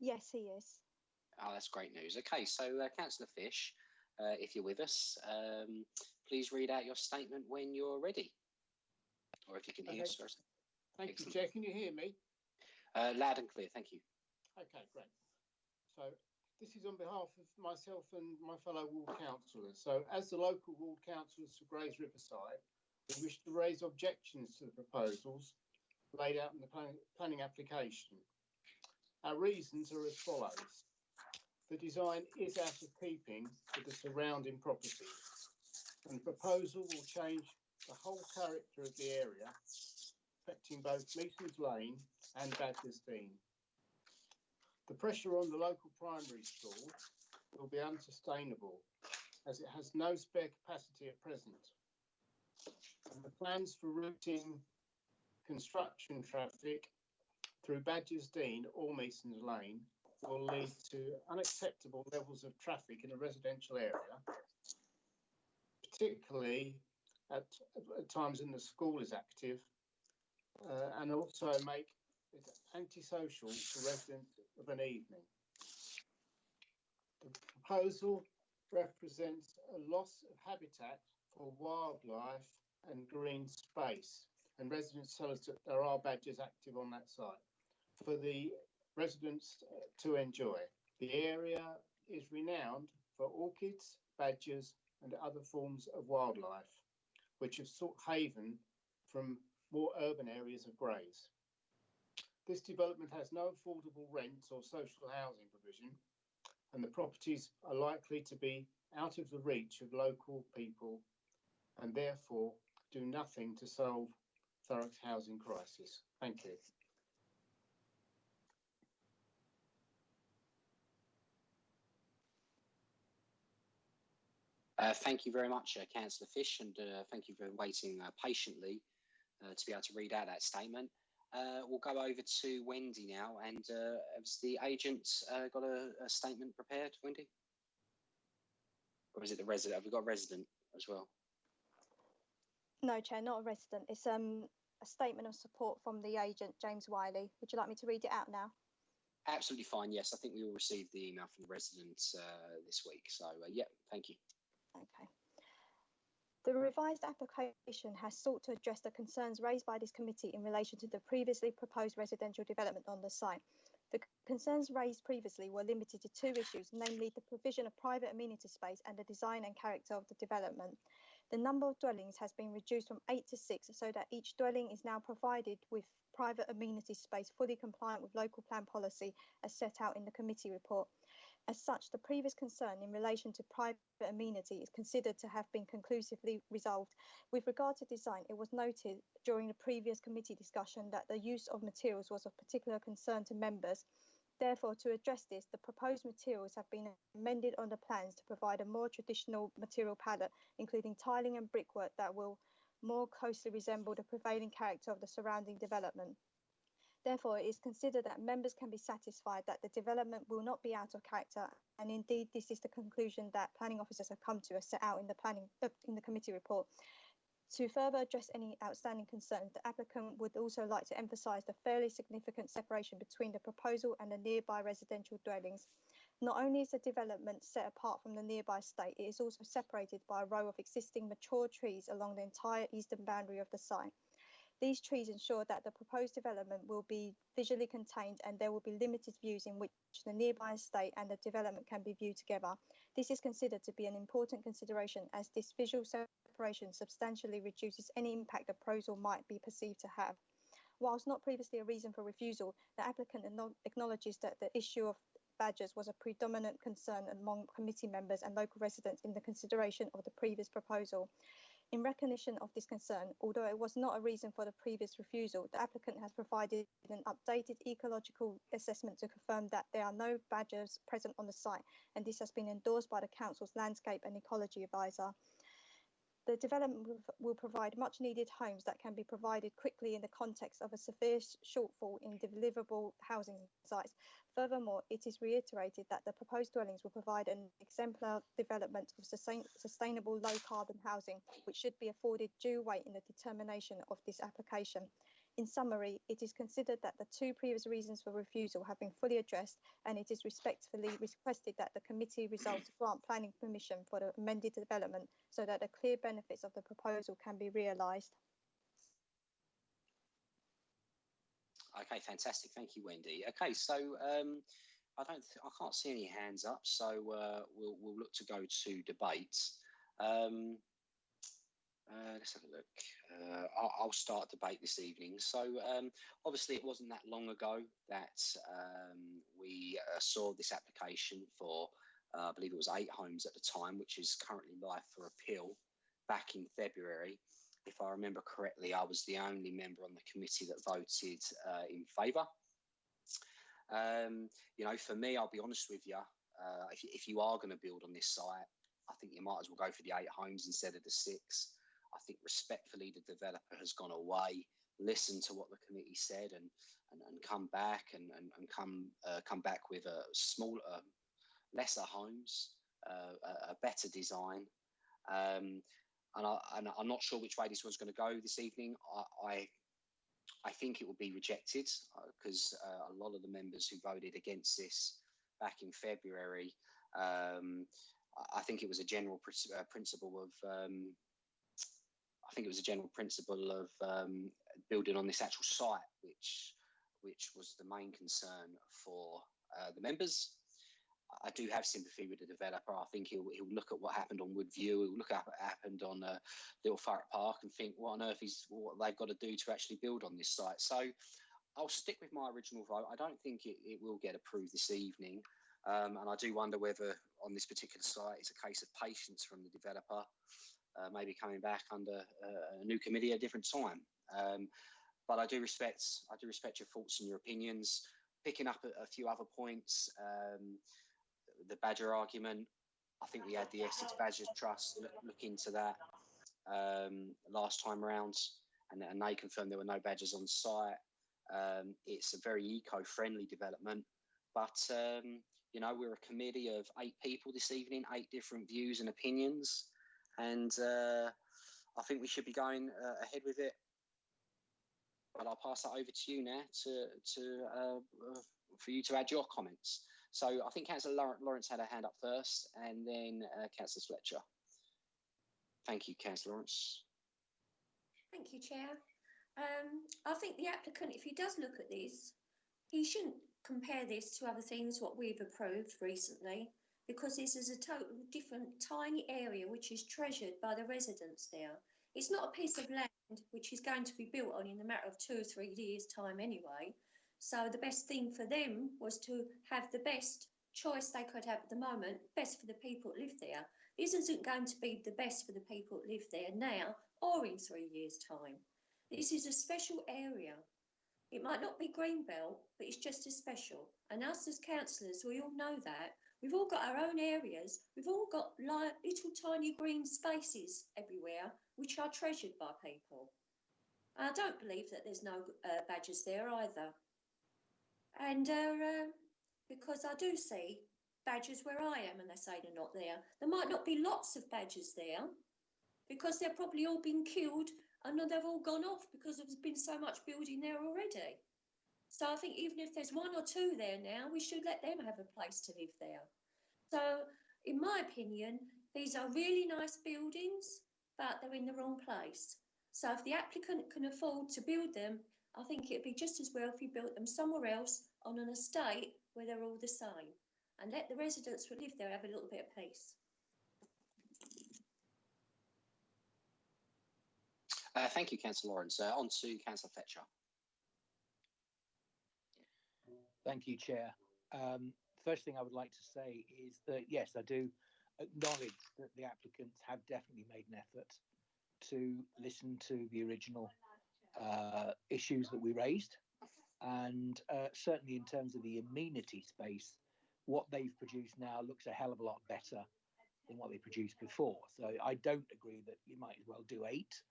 Yes, he is.
Oh, that's great news. Okay, so Councillor Fish, if you're with us, please read out your statement when you're ready. Or if you can hear us first.
Thank you, Chair. Can you hear me?
Loud and clear, thank you.
Okay, great. So this is on behalf of myself and my fellow ward councillors. So as the local ward councillors for Grays Riverside, we wish to raise objections to the proposals laid out in the planning application. Our reasons are as follows. The design is out of keeping with the surrounding properties, and the proposal will change the whole character of the area, affecting both Mason's Lane and Badger's Dean. The pressure on the local primary school will be unsustainable as it has no spare capacity at present. And the plans for routing construction traffic through Badger's Dean or Mason's Lane will lead to unacceptable levels of traffic in a residential area, particularly at times when the school is active, and also make it antisocial for residents of an evening. The proposal represents a loss of habitat for wildlife and green space and residents tell us that there are badgers active on that site for the residents to enjoy. The area is renowned for orchids, badgers, and other forms of wildlife, which have sought haven from more urban areas of Grays. This development has no affordable rent or social housing provision, and the properties are likely to be out of the reach of local people and therefore do nothing to solve Thurrock's housing crisis. Thank you.
Thank you very much, Councillor Fish, and thank you for waiting patiently to be able to read out that statement. We'll go over to Wendy now, and has the agent got a statement prepared, Wendy? Or is it the resident? Have we got a resident as well?
No, Chair, not a resident. It's a statement of support from the agent, James Wiley. Would you like me to read it out now?
Absolutely fine, yes. I think we all received the email from the residents this week. So, yeah, thank you.
Okay. The revised application has sought to address the concerns raised by this committee in relation to the previously proposed residential development on the site. The concerns raised previously were limited to two issues, namely the provision of private amenity space and the design and character of the development. The number of dwellings has been reduced from 8 to 6 so that each dwelling is now provided with private amenity space fully compliant with local plan policy as set out in the committee report. As such, the previous concern in relation to private amenity is considered to have been conclusively resolved. With regard to design, it was noted during the previous committee discussion that the use of materials was of particular concern to members. Therefore, to address this, the proposed materials have been amended on the plans to provide a more traditional material palette, including tiling and brickwork that will more closely resemble the prevailing character of the surrounding development. Therefore, it is considered that members can be satisfied that the development will not be out of character, and indeed this is the conclusion that planning officers have come to as set out in the committee report. To further address any outstanding concerns, the applicant would also like to emphasise the fairly significant separation between the proposal and the nearby residential dwellings. Not only is the development set apart from the nearby estate, it is also separated by a row of existing mature trees along the entire eastern boundary of the site. These trees ensure that the proposed development will be visually contained and there will be limited views in which the nearby estate and the development can be viewed together. This is considered to be an important consideration as this visual separation substantially reduces any impact the proposal might be perceived to have. Whilst not previously a reason for refusal, the applicant acknowledges that the issue of badgers was a predominant concern among committee members and local residents in the consideration of the previous proposal. In recognition of this concern, although it was not a reason for the previous refusal, the applicant has provided an updated ecological assessment to confirm that there are no badgers present on the site, and this has been endorsed by the Council's Landscape and Ecology Advisor. The development will provide much needed homes that can be provided quickly in the context of a severe shortfall in deliverable housing sites. Furthermore, it is reiterated that the proposed dwellings will provide an exemplar development of sustainable low carbon housing, which should be afforded due weight in the determination of this application. In summary, it is considered that the two previous reasons for refusal have been fully addressed, and it is respectfully requested that the committee resolve to grant planning permission for the amended development so that the clear benefits of the proposal can be realised.
Okay, fantastic. Thank you, Wendy. Okay, so I can't see any hands up, so we'll look to go to debate. Let's have a look. I'll start debate this evening. So obviously it wasn't that long ago that we saw this application for, I believe it was 8 homes at the time, which is currently live for appeal back in February. If I remember correctly, I was the only member on the committee that voted in favour. You know, for me, I'll be honest with you, if you are going to build on this site, I think you might as well go for the 8 homes instead of the 6. I think respectfully, the developer has gone away, listened to what the committee said, and come back and come back with a smaller, lesser homes, a better design. And I'm not sure which way this one's going to go this evening. I think it will be rejected because a lot of the members who voted against this back in February, I think it was a general principle of I think it was a general principle of building on this actual site, which was the main concern for the members. I do have sympathy with the developer. I think he'll look at what happened on Woodview, he'll look at what happened on Little Thurrock Park and think, what on earth is what they've got to do to actually build on this site. So I'll stick with my original vote. I don't think it will get approved this evening. And I do wonder whether on this particular site it's a case of patience from the developer, maybe coming back under a new committee at a different time. But I do respect your thoughts and your opinions. Picking up a few other points, the badger argument. I think we had the Essex Badgers Trust look into that last time round, and they confirmed there were no badgers on site. It's a very eco-friendly development, but you know, we're a committee of 8 people this evening, 8 different views and opinions, and I think we should be going ahead with it. But I'll pass that over to you now for you to add your comments. So I think Councillor Lawrence had a hand up first, and then Councillor Fletcher. Thank you, Councillor Lawrence.
Thank you, Chair. I think the applicant, if he does look at this, he shouldn't compare this to other things what we've approved recently, because this is a total different tiny area which is treasured by the residents there. It's not a piece of land which is going to be built on in a matter of 2 or 3 years' time anyway. So the best thing for them was to have the best choice they could have at the moment, best for the people that live there. This isn't going to be the best for the people that live there now or in 3 years' time. This is a special area. It might not be Greenbelt, but it's just as special. And us as councillors, we all know that. We've all got our own areas. We've all got little tiny green spaces everywhere, which are treasured by people. I don't believe that there's no badgers there either. And because I do see badgers where I am, and they say they're not there. There might not be lots of badgers there, because they're probably all been killed and they've all gone off because there's been so much building there already. So I think even if there's 1 or 2 there now, we should let them have a place to live there. So in my opinion, these are really nice buildings, but they're in the wrong place. So if the applicant can afford to build them, I think it'd be just as well if he built them somewhere else on an estate where they're all the same, and let the residents who live there have a little bit of peace.
Thank you, Councillor Lawrence. On to Councillor Fletcher.
Thank you, Chair. First thing I would like to say is that, yes, I do acknowledge that the applicants have definitely made an effort to listen to the original issues that we raised. And certainly in terms of the amenity space, what they've produced now looks a hell of a lot better than what they produced before. So I don't agree that you might as well do 8,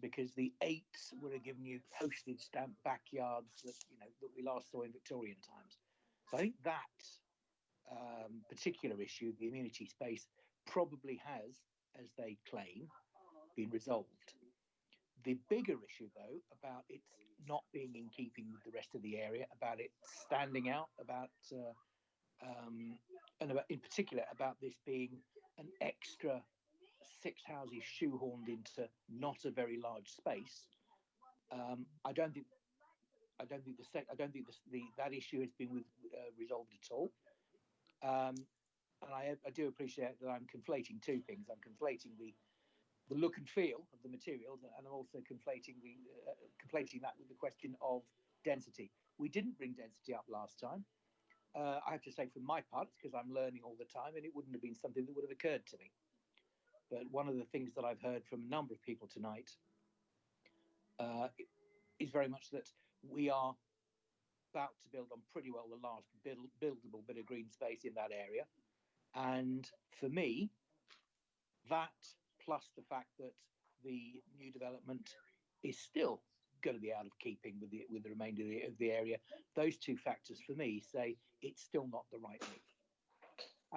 because the 8 would have given you postage stamp backyards that, you know, that we last saw in Victorian times. So I think that particular issue, the amenity space, probably has, as they claim, been resolved. The bigger issue, though, about it not being in keeping with the rest of the area, about it standing out, and about, in particular, about this being an extra 6 houses shoehorned into not a very large space. I don't think that issue has been resolved at all. And I do appreciate that I'm conflating 2 things. I'm conflating the look and feel of the materials, and I'm also conflating that with the question of density. We didn't bring density up last time. I have to say, for my part, it's because I'm learning all the time, and it wouldn't have been something that would have occurred to me. But one of the things that I've heard from a number of people tonight is very much that we are about to build on pretty well the last buildable bit of green space in that area. And for me, that plus the fact that the new development is still going to be out of keeping with the remainder of the area, those 2 factors for me say it's still not the right move.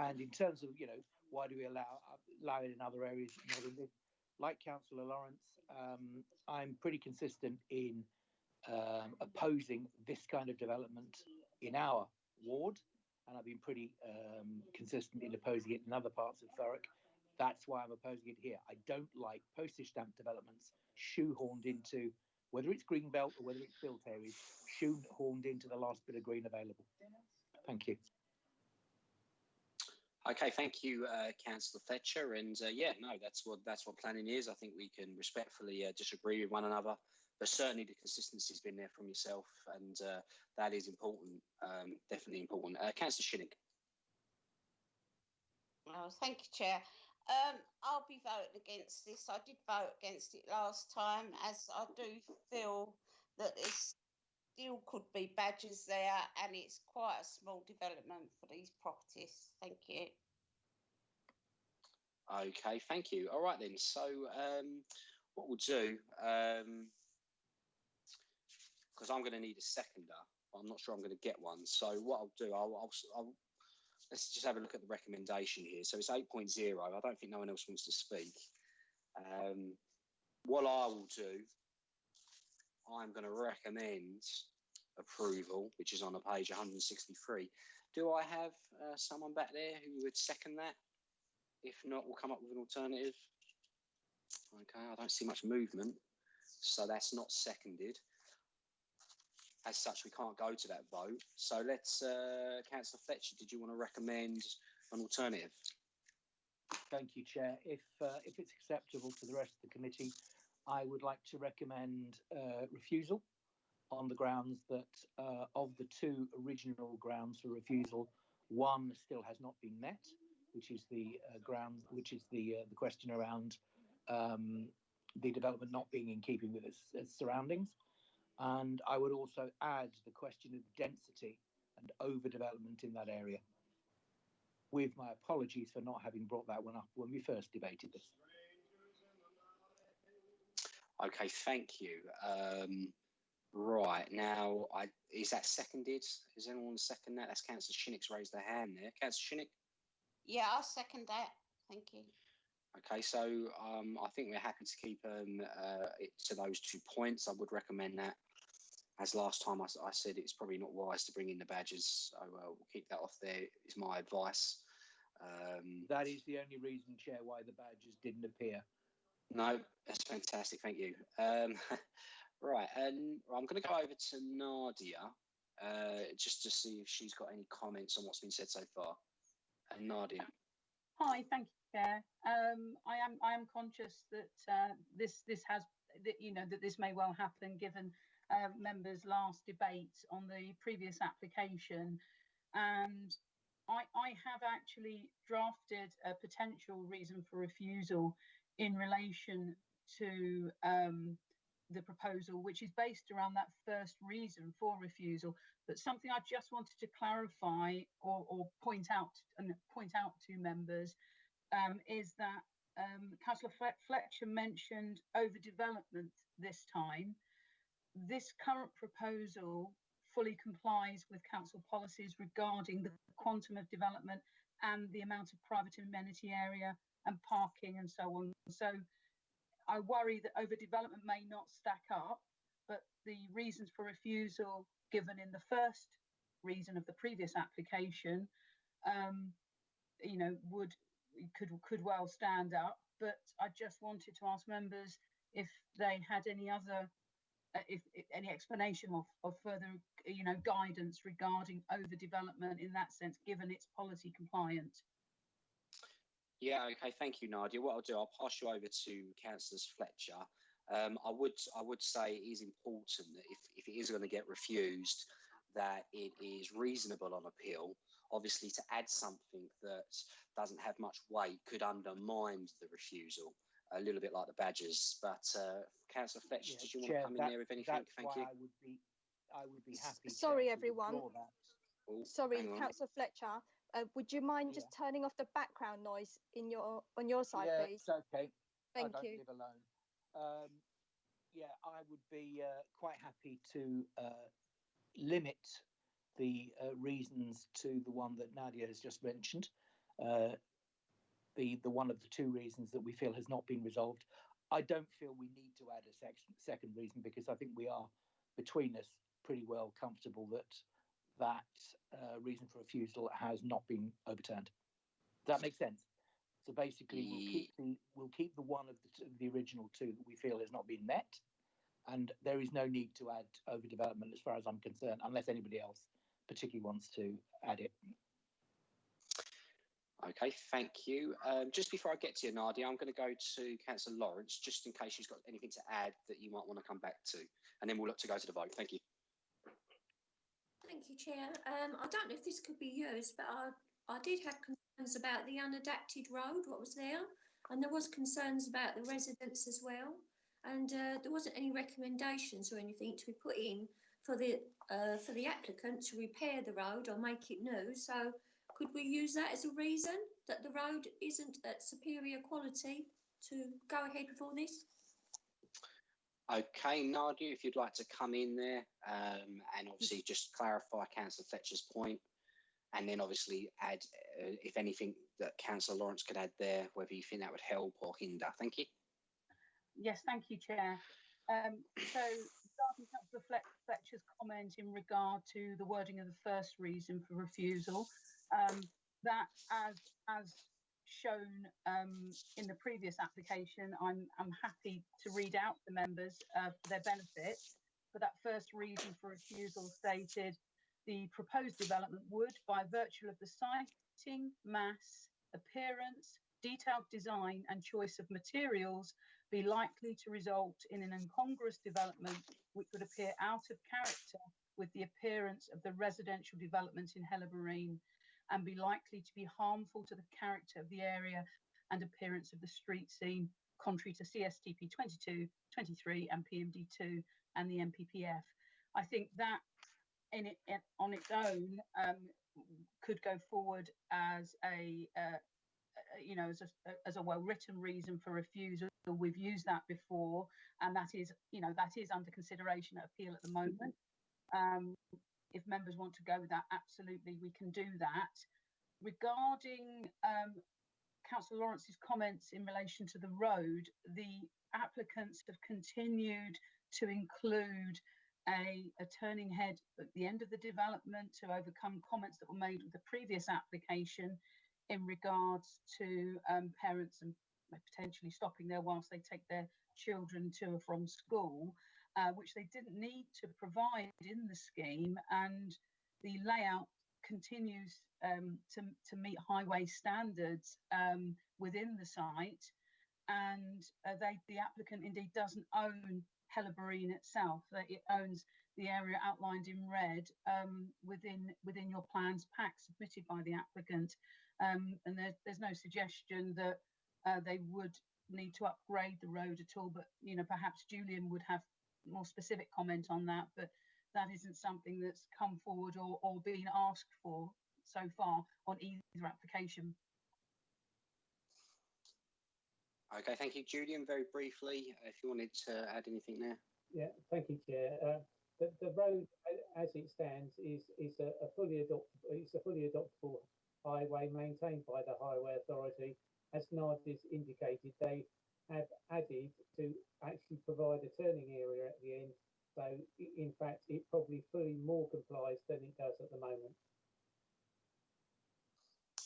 And in terms of, you know, why do we allow it in other areas? Like Councillor Lawrence, I'm pretty consistent in opposing this kind of development in our ward, and I've been pretty consistent in opposing it in other parts of Thurrock. That's why I'm opposing it here. I don't like postage stamp developments shoehorned into, whether it's green belt or whether it's built areas, shoehorned into the last bit of green available. Thank you.
Okay, thank you, Councillor Fletcher. And yeah, no, that's what planning is. I think we can respectfully disagree with one another, but certainly the consistency's been there from yourself, and that is important, definitely important. Councillor Shinnick.
Oh, thank you, Chair. I'll be voting against this. I did vote against it last time, as I do feel that there still could be badgers there, and it's quite a small development for these properties. Thank you.
Okay, thank you. All right then. So what we'll do, because I'm going to need a seconder, but I'm not sure I'm going to get one. So what I'll do, I'll let's just have a look at the recommendation here. So it's 8.0. I don't think no one else wants to speak. What I will do, I'm going to recommend approval, which is on a page 163. Do I have someone back there who would second that? If not, we'll come up with an alternative. Okay, I don't see much movement, so that's not seconded. As such, we can't go to that vote. So let's, Councillor Fletcher, did you want to recommend an alternative?
Thank you, Chair. If it's acceptable to the rest of the committee, I would like to recommend refusal on the grounds that of the two original grounds for refusal, one still has not been met, which is the the question around the development not being in keeping with its surroundings. And I would also add the question of density and overdevelopment in that area, with my apologies for not having brought that one up when we first debated this.
Okay, thank you. Right, now, is that seconded? Is anyone second that? That's Councillor Shinnick's raised their hand there. Councillor Shinnick?
Yeah, I'll second that. Thank you.
Okay, so I think we're happy to keep it to those 2 points. I would recommend that. As last time I said, it's probably not wise to bring in the badgers, so we'll keep that off there, is my advice.
That is the only reason, Chair, why the badgers didn't appear.
No, that's fantastic, thank you. Right, and I'm going to go over to Nadia, just to see if she's got any comments on what's been said so far. Nadia.
Hi, thank you, Chair. I am conscious that this has that this may well happen given members' last debate on the previous application, and I have actually drafted a potential reason for refusal in relation to the proposal, which is based around that first reason for refusal. But something I just wanted to clarify or point out to members is that Councillor Fletcher mentioned overdevelopment this time. This current proposal fully complies with council policies regarding the quantum of development and the amount of private amenity area and parking and so on. So I worry that overdevelopment may not stack up, but the reasons for refusal given in the first reason of the previous application, could well stand up. But I just wanted to ask members if they had any other, if any explanation of further, guidance regarding overdevelopment in that sense, given its policy compliant.
Yeah, okay, thank you, Nadia. What I'll do, I'll pass you over to Councillor Fletcher. I would say it is important that if it is going to get refused, that it is reasonable on appeal. Obviously, to add something that doesn't have much weight could undermine the refusal, a little bit like the badgers. But Councillor Fletcher, did you want to come in there with anything? Thank you.
I would be happy.
Sorry, everyone.
Oh,
sorry, Councillor Fletcher. Would you mind just turning off the background noise on your side, please?
It's okay.
Thank
I don't
you.
live alone. I would be quite happy to limit the reasons to the one that Nadia has just mentioned. The one of the two reasons that we feel has not been resolved. I don't feel we need to add a second reason, because I think we are, between us, pretty well comfortable that reason for refusal has not been overturned. Does that make sense? So basically, we'll keep the one of the original two that we feel has not been met, and there is no need to add overdevelopment as far as I'm concerned, unless anybody else particularly wants to add it.
Okay, thank you. Just before I get to you, Nadia, I'm going to go to Councillor Lawrence, just in case she's got anything to add that you might want to come back to, and then we'll look to go to the vote. Thank you.
Thank you, Chair. I don't know if this could be used, but I did have concerns about the unadapted road, what was there, and there was concerns about the residents as well, and there wasn't any recommendations or anything to be put in for the applicant to repair the road or make it new. So could we use that as a reason that the road isn't at superior quality to go ahead with all this?
Okay, Nadia, if you'd like to come in there and obviously just clarify Councillor Fletcher's point, and then obviously add, if anything, that Councillor Lawrence could add there, whether you think that would help or hinder. Thank you.
Yes, thank you, Chair. So regarding Councillor Fletcher's comment in regard to the wording of the first reason for refusal, that as shown in the previous application, I'm happy to read out the members for their benefit. For that first reason for refusal stated, the proposed development would, by virtue of the siting, mass, appearance, detailed design and choice of materials, be likely to result in an incongruous development which would appear out of character with the appearance of the residential development in Helleborine, and be likely to be harmful to the character of the area and appearance of the street scene, contrary to CSTP 22, 23 and PMD2 and the MPPF. I think that on its own could go forward as a as a well-written reason for refusal. We've used that before, and that is under consideration at appeal at the moment. If members want to go with that, absolutely, we can do that. Regarding Councillor Lawrence's comments in relation to the road, the applicants have continued to include a turning head at the end of the development to overcome comments that were made with the previous application in regards to parents and potentially stopping there whilst they take their children to or from school, which they didn't need to provide in the scheme, and the layout continues to meet highway standards within the site, and the applicant indeed doesn't own Helleborine itself. It owns the area outlined in red within your plans pack submitted by the applicant, and there's no suggestion that they would need to upgrade the road at all, but perhaps Julian would have more specific comment on that, but that isn't something that's come forward or been asked for so far on either application.
Okay, thank you, Julian. Very briefly, if you wanted to add anything there.
Yeah, thank you, Chair. The road, as it stands, is a fully adoptable highway maintained by the Highway Authority. As Nadia's indicated, they have added to actually provide a turning area at the end. So, in fact, it probably fully more complies than it does at the moment.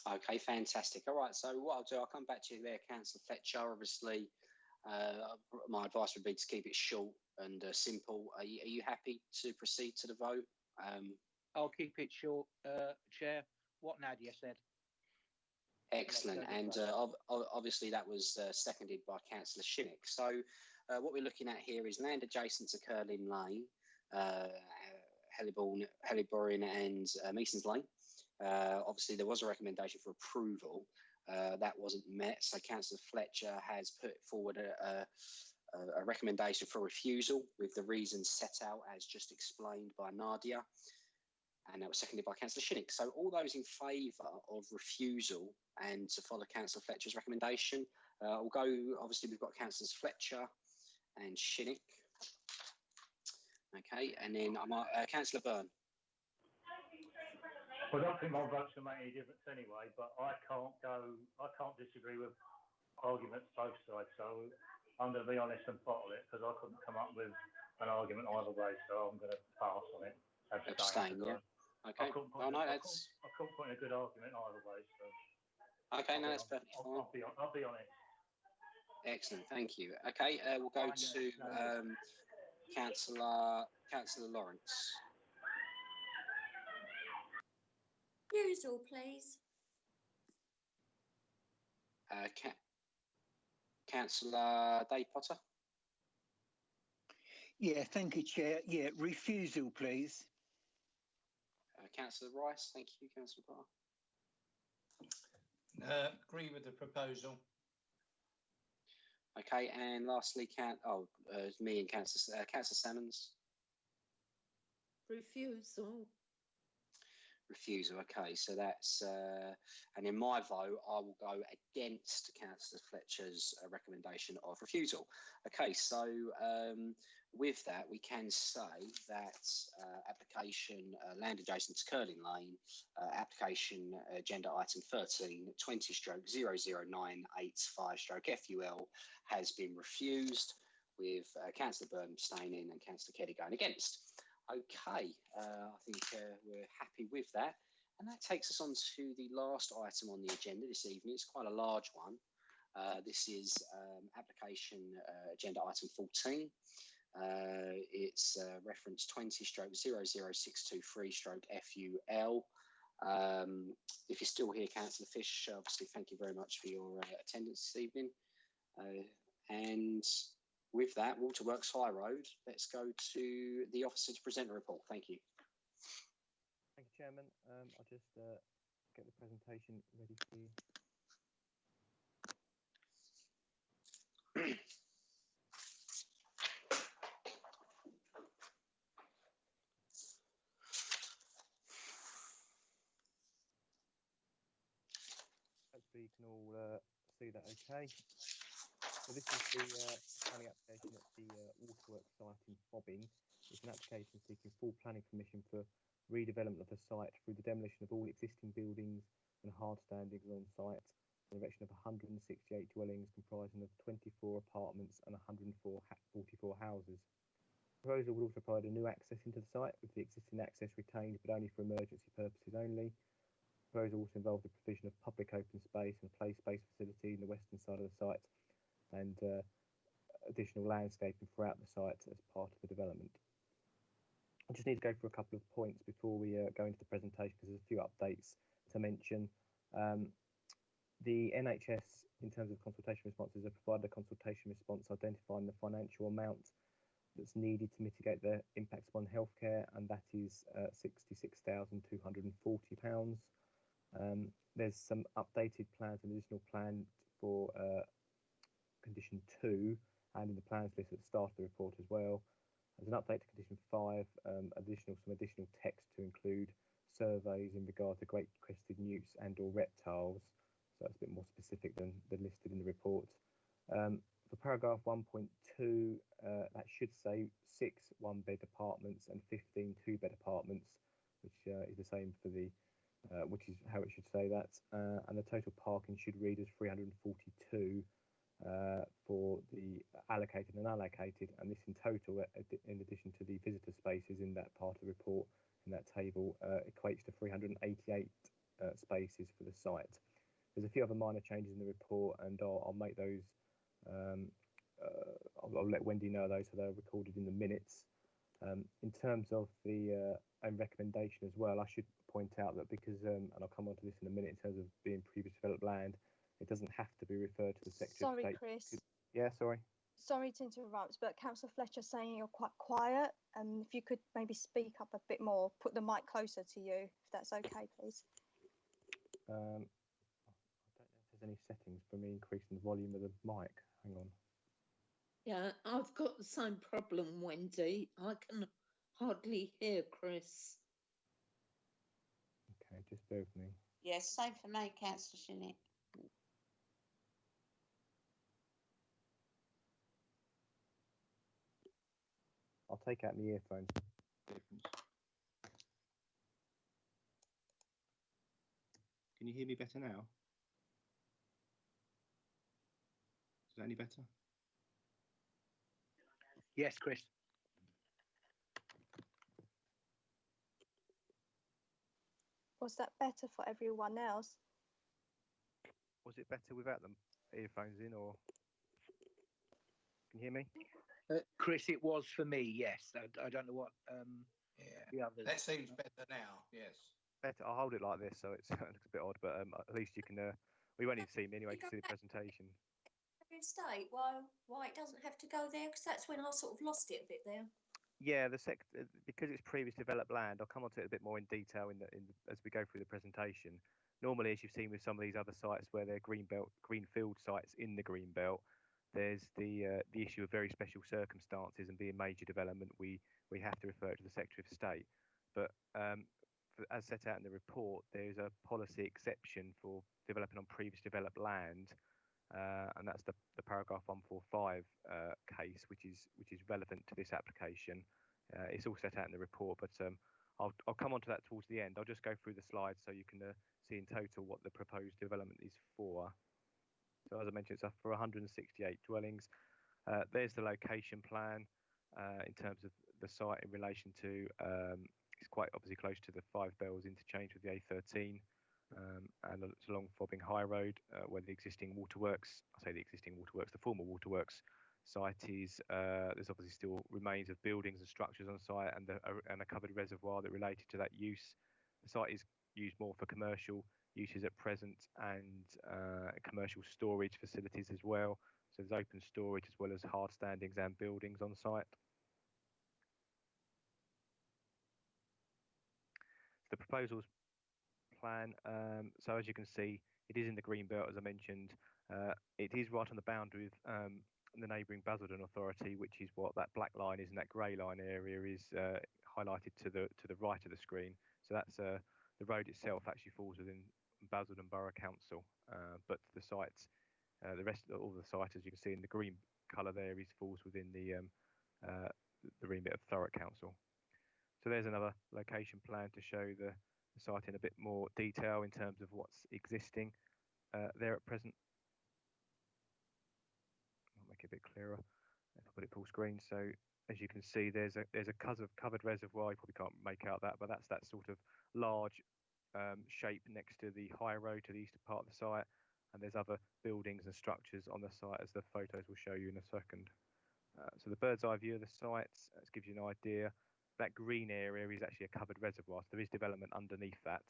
Okay, fantastic. All right, so what I'll do, I'll come back to you there, Councillor Fletcher. Obviously, my advice would be to keep it short and simple. Are you happy to proceed to the vote?
I'll keep it short, Chair. What Nadia said.
Excellent, and obviously that was seconded by Councillor Shinnick. So what we're looking at here is land adjacent to Curlin Lane, Helleborine and Mason's Lane. Obviously there was a recommendation for approval. That wasn't met, so Councillor Fletcher has put forward a recommendation for refusal with the reasons set out as just explained by Nadia, and that was seconded by Councillor Shinnick. So all those in favour of refusal and to follow Councillor Fletcher's recommendation, we'll go, obviously we've got Councillors Fletcher and Shinnick. Okay, and then Councillor Byrne.
Well, I don't think my vote's going to make any difference anyway, but I can't disagree with arguments both sides, so I'm going to be honest and bottle it because I couldn't come up with an argument either way, so I'm going to pass on it.
Abstain, yeah. Okay.
I couldn't put in a good argument either way, so.
Okay, no, that's perfectly fine.
I'll be on it.
Excellent, thank you. Okay, we'll go to Councillor Lawrence.
Refusal, please.
Councillor Dave Potter.
Yeah, thank you, Chair. Yeah, refusal, please.
Councillor Rice. Thank you, Councillor Potter.
Agree with the proposal.
Okay, and lastly, me and Councillor Salmons.
Refusal.
Refusal. Okay, so that's and in my vote, I will go against Councillor Fletcher's recommendation of refusal. Okay, so with that, we can say that application land adjacent to Curling Lane, application agenda item 13, 20/00985/FUL has been refused, with Councillor Byrne abstaining and Councillor Kelly going against. Okay, I think we're happy with that. And that takes us on to the last item on the agenda this evening. It's quite a large one. This is application agenda item 14. It's reference 20/00623/FUL. If you're still here, Councillor Fish, obviously thank you very much for your attendance this evening. And with that, Waterworks High Road, let's go to the officer to present a report. Thank you.
Thank you, Chairman. I'll just get the presentation ready for you. Hopefully you can all see that okay. So this is the planning application at the Waterworks site in Bobbing. It's an application seeking full planning permission for redevelopment of the site through the demolition of all existing buildings and hard standings on site, the erection of 168 dwellings comprising of 24 apartments and 144 houses. The proposal would also provide a new access into the site, with the existing access retained but only for emergency purposes only. The proposal also involved the provision of public open space and a play space facility in the western side of the site, and additional landscaping throughout the site as part of the development. I just need to go through a couple of points before we go into the presentation, because there's a few updates to mention. The NHS, in terms of consultation responses, have provided a consultation response identifying the financial amount that's needed to mitigate the impacts upon healthcare, and that is £66,240. There's some updated plans and additional plans for condition 2, and in the plans list at the start of the report as well. There's an update to condition 5, some additional text to include surveys in regard to great crested newts and or reptiles, so that's a bit more specific than listed in the report. For paragraph 1.2, that should say 6 one-bed apartments and 15 two-bed apartments, which is the same for the which is how it should say that, and the total parking should read as 342 for the allocated and unallocated, and this in total, in addition to the visitor spaces in that part of the report, in that table, equates to 388 spaces for the site. There's a few other minor changes in the report, and I'll make those, I'll let Wendy know those, so they're recorded in the minutes. In terms of the own recommendation as well, I should point out that because, and I'll come on to this in a minute, in terms of being previous developed land, it doesn't have to be referred to the Secretary of State.
Sorry, Chris.
Yeah, sorry.
Sorry to interrupt, but Councillor Fletcher's saying you're quite quiet, and if you could maybe speak up a bit more, put the mic closer to you, if that's okay, please.
I don't know if there's any settings for me increasing the volume of the mic. Hang on.
Yeah, I've got the same problem, Wendy. I can hardly hear Chris.
Okay, just bear with me.
Yes, same for me, Councillor Shinnick.
I'll take out my earphones. Can you hear me better now? Is that any better?
Yes, Chris.
Was that better for everyone else?
Was it better without them earphones in, or can you hear me?
Chris, it was for me. Yes, I don't know what the others.
That seems better now. Yes.
Better. I'll hold it like this, so it looks a bit odd, but at least you can. We won't even see me anyway. You can see the presentation.
State why it doesn't have to go there, because that's when I sort of lost it a bit there.
Yeah, because it's previous developed land. I'll come on to it a bit more in detail as we go through the presentation. Normally, as you've seen with some of these other sites where they're greenfield sites in the green belt, there's the issue of very special circumstances, and being major development, we have to refer to the Secretary of State. But as set out in the report, there's a policy exception for developing on previous developed land. And that's the paragraph 145 case, which is relevant to this application. It's all set out in the report, but I'll come on to that towards the end. I'll just go through the slides so you can see in total what the proposed development is for. So as I mentioned, it's for 168 dwellings. There's the location plan in terms of the site in relation to, it's quite obviously close to the Five Bells interchange with the A13. And it's along Fobbing High Road, where the existing waterworks, the former waterworks site is. There's obviously still remains of buildings and structures on site, and a covered reservoir that related to that use. The site is used more for commercial uses at present, and commercial storage facilities as well. So there's open storage as well as hard standings and buildings on site. The proposals plan. So as you can see, it is in the green belt, as I mentioned. It is right on the boundary with the neighbouring Basildon Authority, which is what that black line is, and that grey line area is highlighted to the right of the screen. So that's the road itself actually falls within Basildon Borough Council, but the sites, the rest of all the sites, as you can see in the green colour there, falls within the remit of Thurrock Council. So there's another location plan to show the site in a bit more detail in terms of what's existing there at present. I'll make it a bit clearer if I put it full screen. So as you can see, there's a covered reservoir. You probably can't make out that, but that's that sort of large shape next to the high road to the eastern part of the site. And there's other buildings and structures on the site, as the photos will show you in a second. So the bird's eye view of the site gives you an idea. That green area is actually a covered reservoir. So there is development underneath that.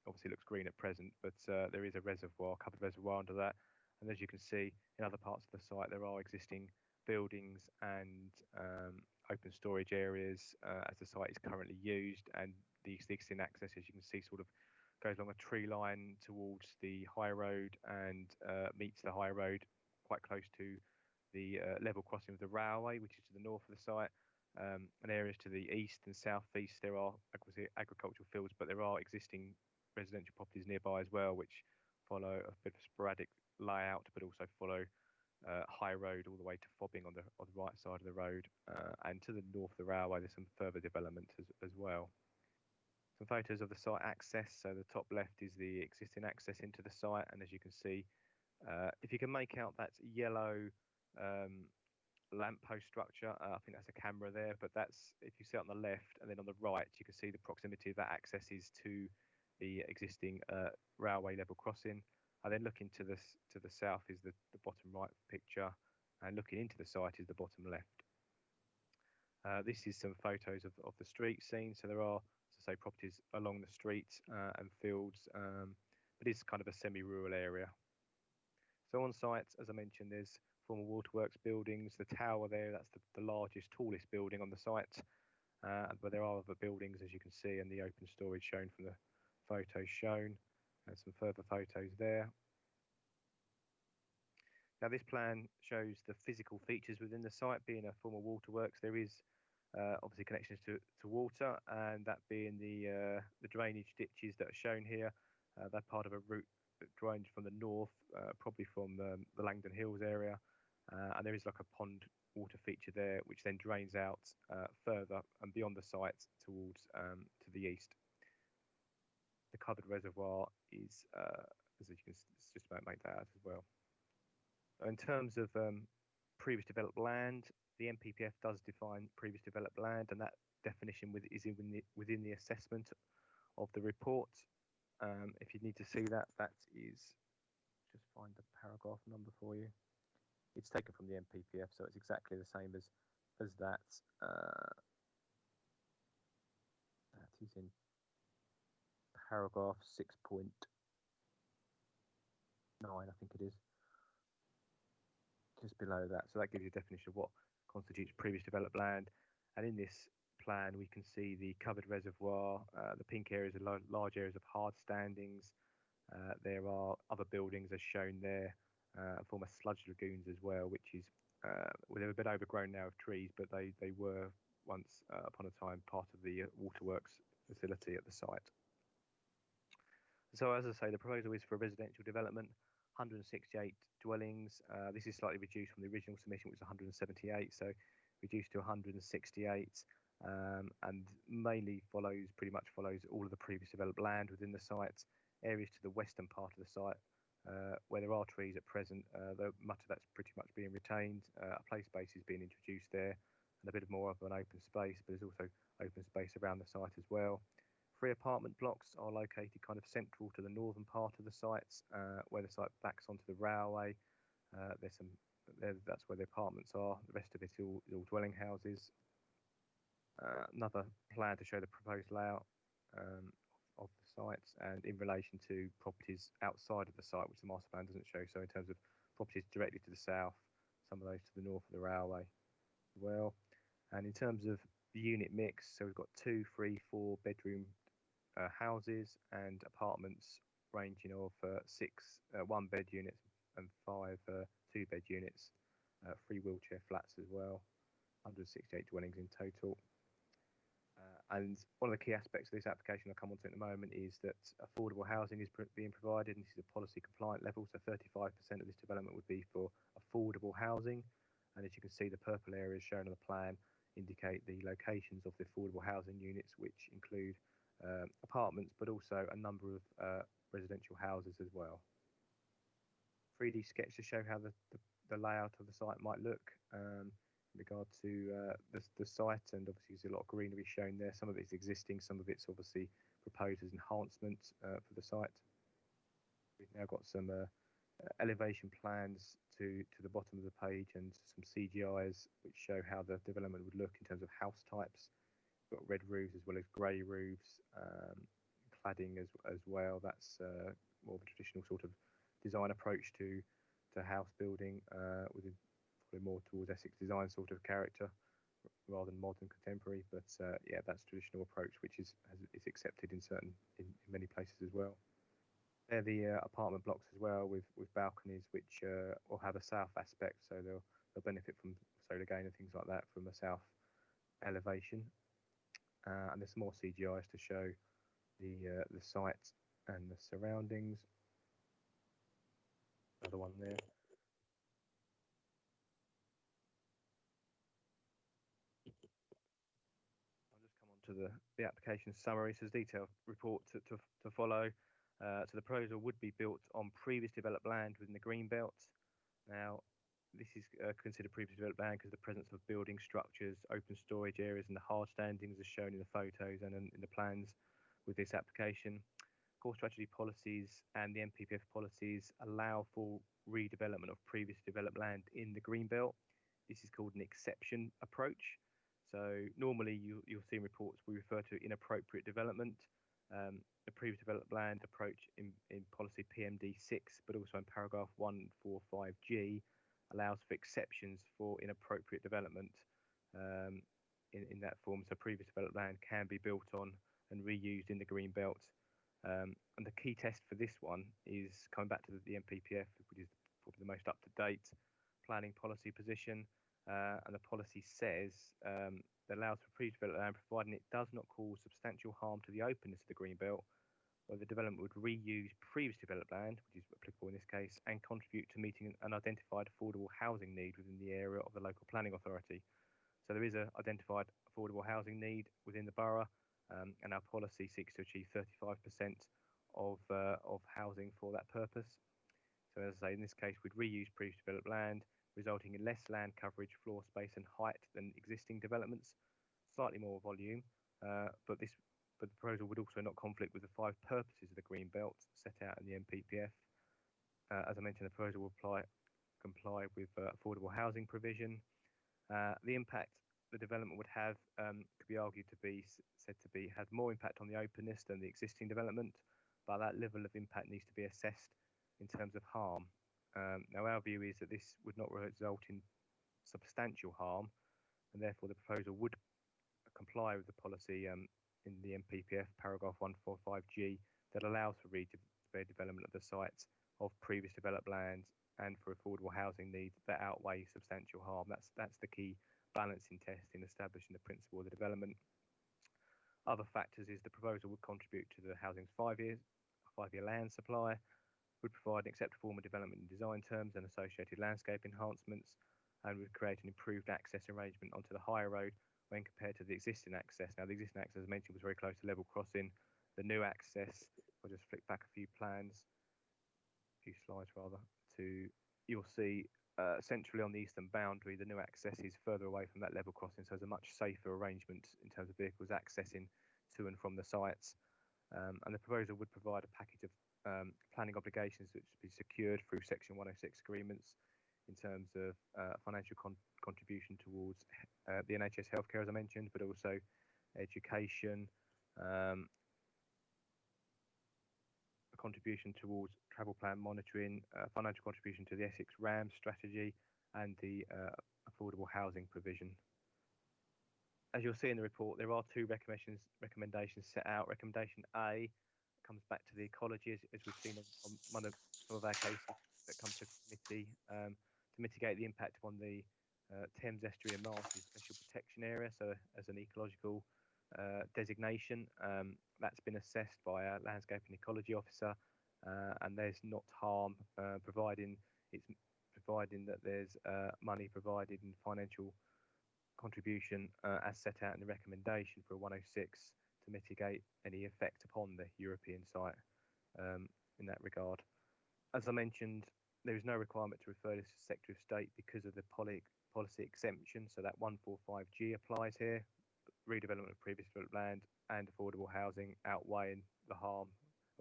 Obviously it looks green at present, but there is a reservoir, covered reservoir under that. And as you can see, in other parts of the site, there are existing buildings and open storage areas as the site is currently used. And the existing access, as you can see, sort of goes along a tree line towards the high road and meets the high road quite close to the level crossing of the railway, which is to the north of the site. And areas to the east and southeast, there are agricultural fields, but there are existing residential properties nearby as well, which follow a bit of sporadic layout, but also follow high road all the way to Fobbing on the right side of the road, and to the north of the railway. There's some further development as well. Some photos of the site access. So the top left is the existing access into the site, and as you can see, if you can make out that yellow lamppost structure, I think that's a camera there, but that's, if you see on the left and then on the right, you can see the proximity of that access is to the existing railway level crossing. And then looking to the south is the bottom right picture, and looking into the site is the bottom left. This is some photos of the street scene. So there are, as I say, properties along the street and fields, but it's kind of a semi-rural area. So on site, as I mentioned, there's former waterworks buildings. The tower there, that's the largest, tallest building on the site. But there are other buildings, as you can see, and the open storage shown from the photos shown, and some further photos there. Now this plan shows the physical features within the site. Being a former waterworks, there is obviously connections to water, and that being the drainage ditches that are shown here. They're part of a route that drains from the north, probably from the Langdon Hills area, and there is like a pond water feature there, which then drains out further and beyond the site towards to the east. The covered reservoir is, as you can just about make that out as well. In terms of previous developed land, the NPPF does define previous developed land, and that definition is within the assessment of the report. If you need to see that, that is just find the paragraph number for you. It's taken from the MPPF, so it's exactly the same as that. That is in paragraph 6.9, I think it is, just below that. So that gives you a definition of what constitutes previous developed land. And in this plan, we can see the covered reservoir, the pink areas are large areas of hard standings. There are other buildings as shown there, former sludge lagoons as well, which is well, they're a bit overgrown now with trees, but they were once upon a time part of the waterworks facility at the site. So as I say, the proposal is for residential development, 168 dwellings. This is slightly reduced from the original submission, which was 178, so reduced to 168, and mainly pretty much follows all of the previous developed land within the site. Areas to the western part of the site, where there are trees at present, though much of that's pretty much being retained. A play space is being introduced there, and a bit more of an open space, but there's also open space around the site as well. 3 apartment blocks are located kind of central to the northern part of the sites, where the site backs onto the railway. That's where the apartments are. The rest of it is all dwelling houses. Another plan to show the proposed layout of the sites, and in relation to properties outside of the site, which the master plan doesn't show. So in terms of properties directly to the south, some of those to the north of the railway as well. And in terms of the unit mix, so we've got 2, 3, 4 bedroom houses and apartments ranging of 6 1-bed units and 5 2-bed units, 3 wheelchair flats as well, 168 dwellings in total. And one of the key aspects of this application I'll come on to in a moment is that affordable housing is being provided, and this is a policy compliant level, so 35% of this development would be for affordable housing. And as you can see, the purple areas shown on the plan indicate the locations of the affordable housing units, which include apartments, but also a number of residential houses as well. 3D sketch to show how the layout of the site might look in regard to the site, and obviously there's a lot of greenery shown there. Some of it's existing, some of it's obviously proposed as enhancement for the site. We've now got some elevation plans to the bottom of the page, and some CGIs which show how the development would look in terms of house types. We've got red roofs as well as grey roofs, cladding as well. That's more of a traditional sort of design approach to house building, with probably more towards Essex design sort of character rather than modern contemporary. But yeah, that's traditional approach, which is accepted in many places as well. They're the apartment blocks as well, with balconies which will have a south aspect, so they'll benefit from solar gain and things like that from a south elevation. And there's some more CGIs to show the site and the surroundings. Another one there. I'll just come on to the application summary. So there's a detailed report to follow. So the proposal would be built on previous developed land within the green belt. Now, this is considered previous developed land because of the presence of building structures, open storage areas, and the hard standings as shown in the photos and in the plans with this application. Core strategy policies and the MPPF policies allow for redevelopment of previous developed land in the green belt. This is called an exception approach. So normally you'll see in reports we refer to inappropriate development. The previous developed land approach in policy PMD 6, but also in paragraph 145G, allows for exceptions for inappropriate development in that form. So previous developed land can be built on and reused in the green belt. And the key test for this one is coming back to the MPPF, which is probably the most up-to-date planning policy position. And the policy says that allows for pre-developed land, providing it does not cause substantial harm to the openness of the green belt, where the development would reuse previous developed land, which is applicable in this case, and contribute to meeting an identified affordable housing need within the area of the local planning authority. So there is an identified affordable housing need within the borough, and our policy seeks to achieve 35% of housing for that purpose. So as I say, in this case, we'd reuse previous developed land, resulting in less land coverage, floor space and height than existing developments, slightly more volume, but the proposal would also not conflict with the 5 purposes of the green belt set out in the MPPF. as I mentioned, the proposal will comply with affordable housing provision. The impact the development would have could be argued to be said to be have more impact on the openness than the existing development, but that level of impact needs to be assessed in terms of harm. Now, our view is that this would not result in substantial harm, and therefore the proposal would comply with the policy in the MPPF paragraph 145G that allows for redevelopment of the sites of previous developed lands and for affordable housing needs that outweigh substantial harm. That's the key balancing test in establishing the principle of the development. Other factors is the proposal would contribute to the housing's 5-year land supply, would provide an acceptable form of development in design terms and associated landscape enhancements, and would create an improved access arrangement onto the higher road when compared to the existing access. Now, the existing access, as mentioned, was very close to level crossing. The new access, I'll just flick back a few slides rather, you'll see centrally on the eastern boundary, the new access is further away from that level crossing, so it's a much safer arrangement in terms of vehicles accessing to and from the sites. And the proposal would provide a package of planning obligations which would be secured through Section 106 agreements in terms of financial contribution towards the NHS healthcare, as I mentioned, but also education, a contribution towards travel plan monitoring, financial contribution to the Essex RAM strategy, and the affordable housing provision. As you'll see in the report, there are two recommendations set out. Recommendation A comes back to the ecology, as we've seen on some of our cases that come to committee, to mitigate the impact on the Thames Estuary and Marshes Special Protection Area, so as an ecological designation. That's been assessed by our landscape and ecology officer, and there's not harm, providing that there's money provided in financial contribution as set out in the recommendation for 106 to mitigate any effect upon the European site in that regard. As I mentioned, there is no requirement to refer this to Secretary of State because of the policy exemption, so that 145G applies here. Redevelopment of previous developed land and affordable housing outweighing the harm.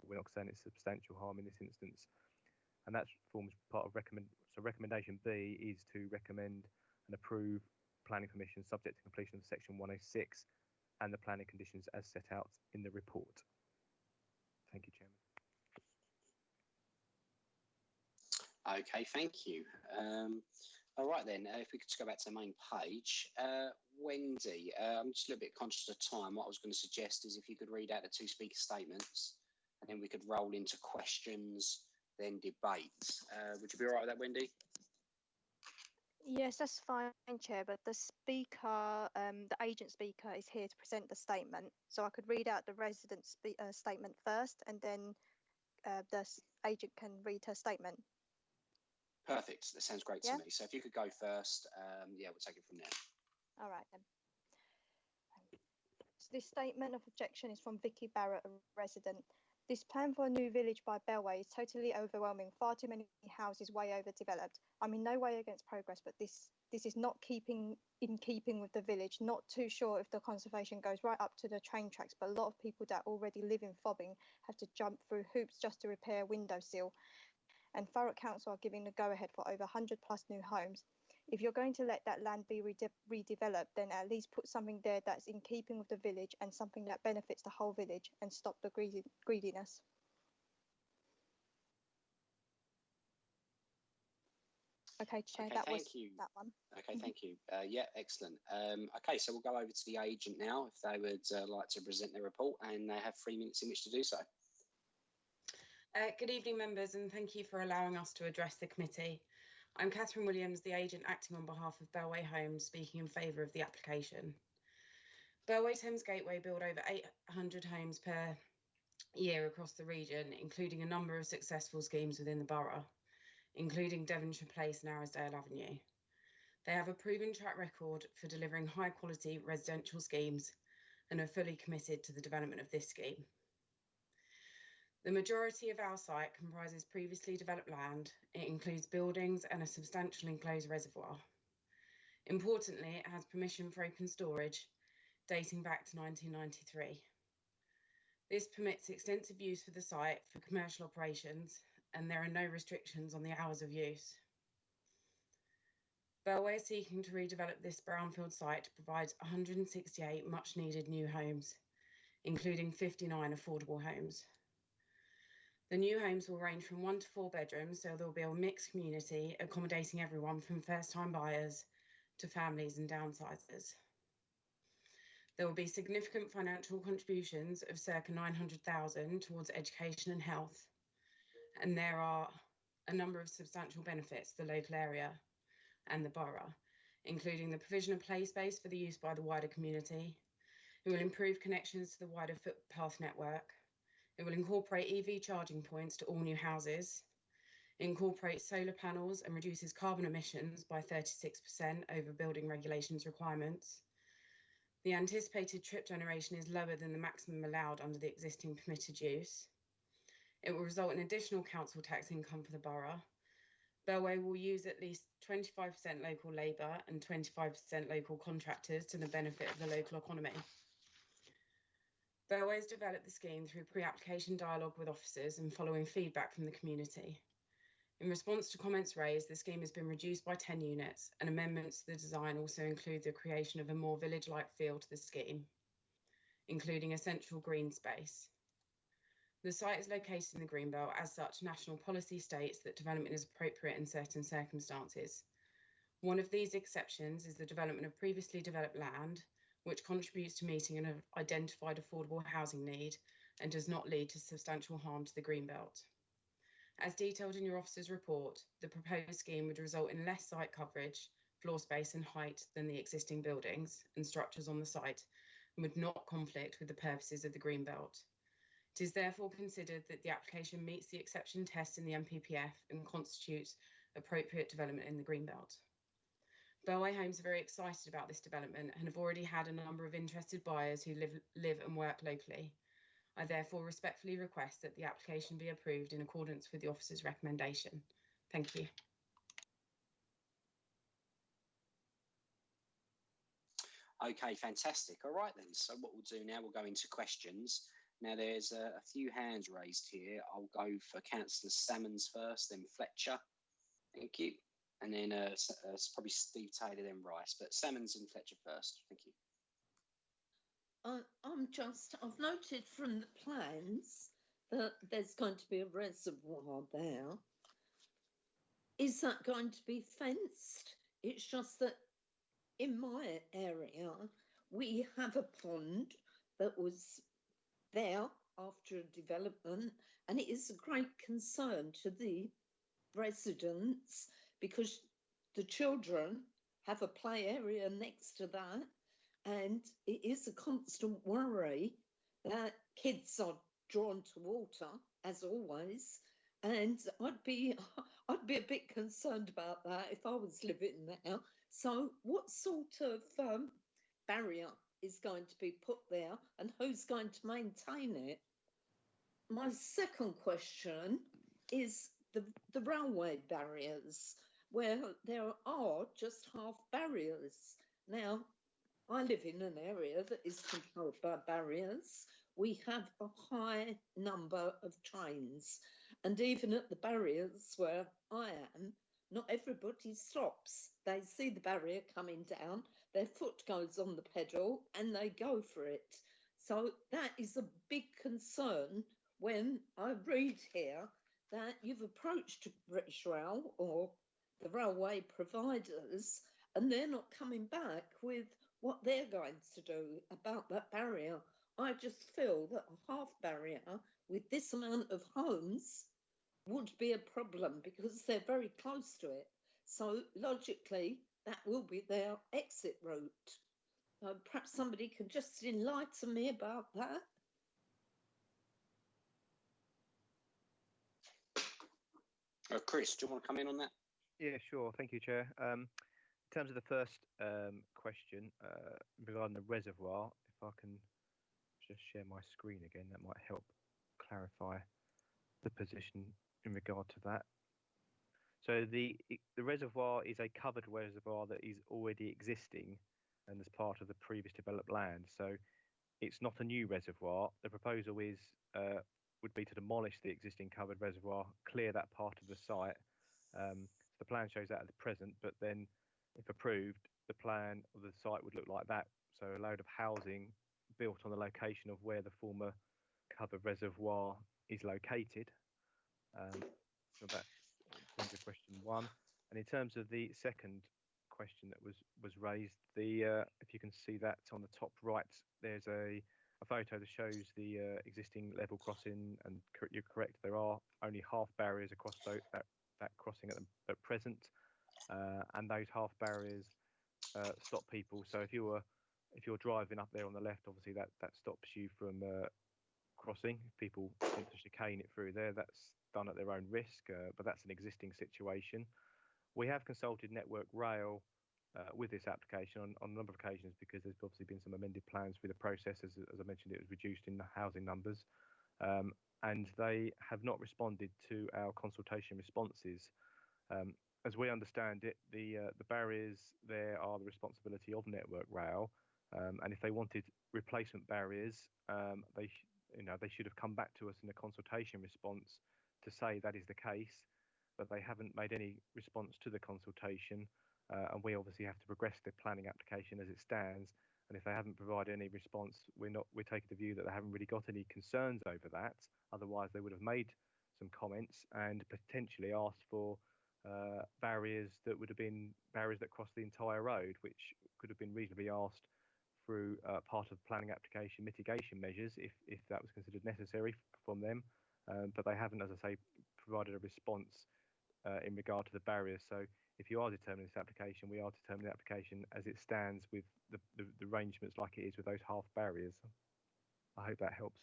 We're not saying it's substantial harm in this instance. And that forms part of recommendation B is to recommend and approve planning permission subject to completion of Section 106 and the planning conditions as set out in the report. Thank you, Chairman.
Okay, thank you. All right then, if we could just go back to the main page. Wendy, I'm just a little bit conscious of time. What I was going to suggest is if you could read out the two speaker statements and then we could roll into questions, then debate. Would you be all right with that, Wendy?
Yes, that's fine, Chair, but the speaker, the agent speaker is here to present the statement. So I could read out the resident statement first and then the agent can read her statement.
Perfect. That sounds great to me. So if you could go first, yeah, we'll take it from there.
All right then. So this statement of objection is from Vicky Barrett, a resident. This plan for a new village by Bellway is totally overwhelming. Far too many houses way overdeveloped. I'm in no way against progress, but this is not in keeping with the village. Not too sure if the conservation goes right up to the train tracks, but a lot of people that already live in Fobbing have to jump through hoops just to repair a windowsill. And Thurrock Council are giving the go-ahead for over 100 plus new homes. If you're going to let that land be redeveloped, then at least put something there that's in keeping with the village and something that benefits the whole village and stop the greediness. Okay, Chair,
okay,
that was
you.
that one.
Okay, thank you. Yeah, excellent. Okay, so we'll go over to the agent now if they would like to present their report, and they have 3 minutes in which to do so.
Good evening, members, and thank you for allowing us to address the committee. I'm Catherine Williams, the agent acting on behalf of Bellway Homes, speaking in favour of the application. Bellway Thames Gateway build over 800 homes per year across the region, including a number of successful schemes within the borough, including Devonshire Place and Arrowsdale Avenue. They have a proven track record for delivering high-quality residential schemes and are fully committed to the development of this scheme. The majority of our site comprises previously developed land. It includes buildings and a substantial enclosed reservoir. Importantly, it has permission for open storage dating back to 1993. This permits extensive use for the site for commercial operations and there are no restrictions on the hours of use. Bellway is seeking to redevelop this brownfield site to provide 168 much needed new homes, including 59 affordable homes. The new homes will range from 1 to 4 bedrooms, so there will be a mixed community accommodating everyone from first-time buyers to families and downsizers. There will be significant financial contributions of circa 900,000 towards education and health, and there are a number of substantial benefits to the local area and the borough, including the provision of play space for the use by the wider community. It will improve connections to the wider footpath network. It will incorporate EV charging points to all new houses, incorporate solar panels and reduces carbon emissions by 36% over building regulations requirements. The anticipated trip generation is lower than the maximum allowed under the existing permitted use. It will result in additional council tax income for the borough. Bellway will use at least 25% local labour and 25% local contractors to the benefit of the local economy. Bellway has developed the scheme through pre-application dialogue with officers and following feedback from the community. In response to comments raised, the scheme has been reduced by 10 units, and amendments to the design also include the creation of a more village-like feel to the scheme, including a central green space. The site is located in the Greenbelt. As such, national policy states that development is appropriate in certain circumstances. One of these exceptions is the development of previously developed land, which contributes to meeting an identified affordable housing need and does not lead to substantial harm to the Greenbelt. As detailed in your officer's report, the proposed scheme would result in less site coverage, floor space and height than the existing buildings and structures on the site, and would not conflict with the purposes of the Greenbelt. It is therefore considered that the application meets the exception test in the MPPF and constitutes appropriate development in the Greenbelt. Bellway Homes are very excited about this development and have already had a number of interested buyers who live and work locally. I therefore respectfully request that the application be approved in accordance with the officer's recommendation. Thank you.
Okay, fantastic. All right then. So what we'll do now, we'll go into questions. Now there's a few hands raised here. I'll go for Councillor Salmons first, then Fletcher. Thank you. And then it's probably Steve Taylor, then Rice. But Salmons and Fletcher first. Thank you.
I've noted from the plans that there's going to be a reservoir there. Is that going to be fenced? It's just that in my area, we have a pond that was there after a development, and it is a great concern to the residents because the children have a play area next to that, and it is a constant worry that kids are drawn to water, as always, and I'd be a bit concerned about that if I was living there. So what sort of barrier is going to be put there, and who's going to maintain it? My second question is the railway barriers, where there are just half barriers. Now, I live in an area that is controlled by barriers. We have a high number of trains, and even at the barriers where I am, not everybody stops. They see the barrier coming down, their foot goes on the pedal, and they go for it. So that is a big concern when I read here that you've approached British Rail or the railway providers, and they're not coming back with what they're going to do about that barrier. I just feel that a half barrier with this amount of homes would be a problem because they're very close to it. So logically, that will be their exit route. Perhaps somebody could just enlighten me about that.
Chris, do you want to come in on that?
Yeah, sure. Thank you, Chair. In terms of the first question regarding the reservoir, if I can just share my screen again, that might help clarify the position in regard to that. So the reservoir is a covered reservoir that is already existing and as part of the previous developed land. So it's not a new reservoir. The proposal is would be to demolish the existing covered reservoir, clear that part of the site. So the plan shows that at the present, but then if approved, the plan of the site would look like that. So a load of housing built on the location of where the former covered reservoir is located. So that's in terms of question one. And in terms of the second question that was raised, if you can see that on the top right, there's a photo that shows the existing level crossing, and you're correct, there are only half barriers across that crossing at present, and those half barriers stop people. So if you're driving up there on the left, obviously that stops you from crossing. If people want to chicane it through there, that's done at their own risk, but that's an existing situation. We have consulted Network Rail with this application on a number of occasions, because there's obviously been some amended plans through the process. As I mentioned, it was reduced in the housing numbers, and they have not responded to our consultation responses. As we understand it, the barriers there are the responsibility of Network Rail, and if they wanted replacement barriers, they should have come back to us in a consultation response to say that is the case, but they haven't made any response to the consultation, and we obviously have to progress the planning application as it stands. And if they haven't provided any response, we're taking the view that they haven't really got any concerns over that. Otherwise, they would have made some comments and potentially asked for barriers that would have been barriers that cross the entire road, which could have been reasonably asked through part of planning application mitigation measures if that was considered necessary from them. But they haven't, as I say, provided a response in regard to the barriers. So if you are determining this application, we are determining the application as it stands with the arrangements like it is with those half barriers. I hope that helps.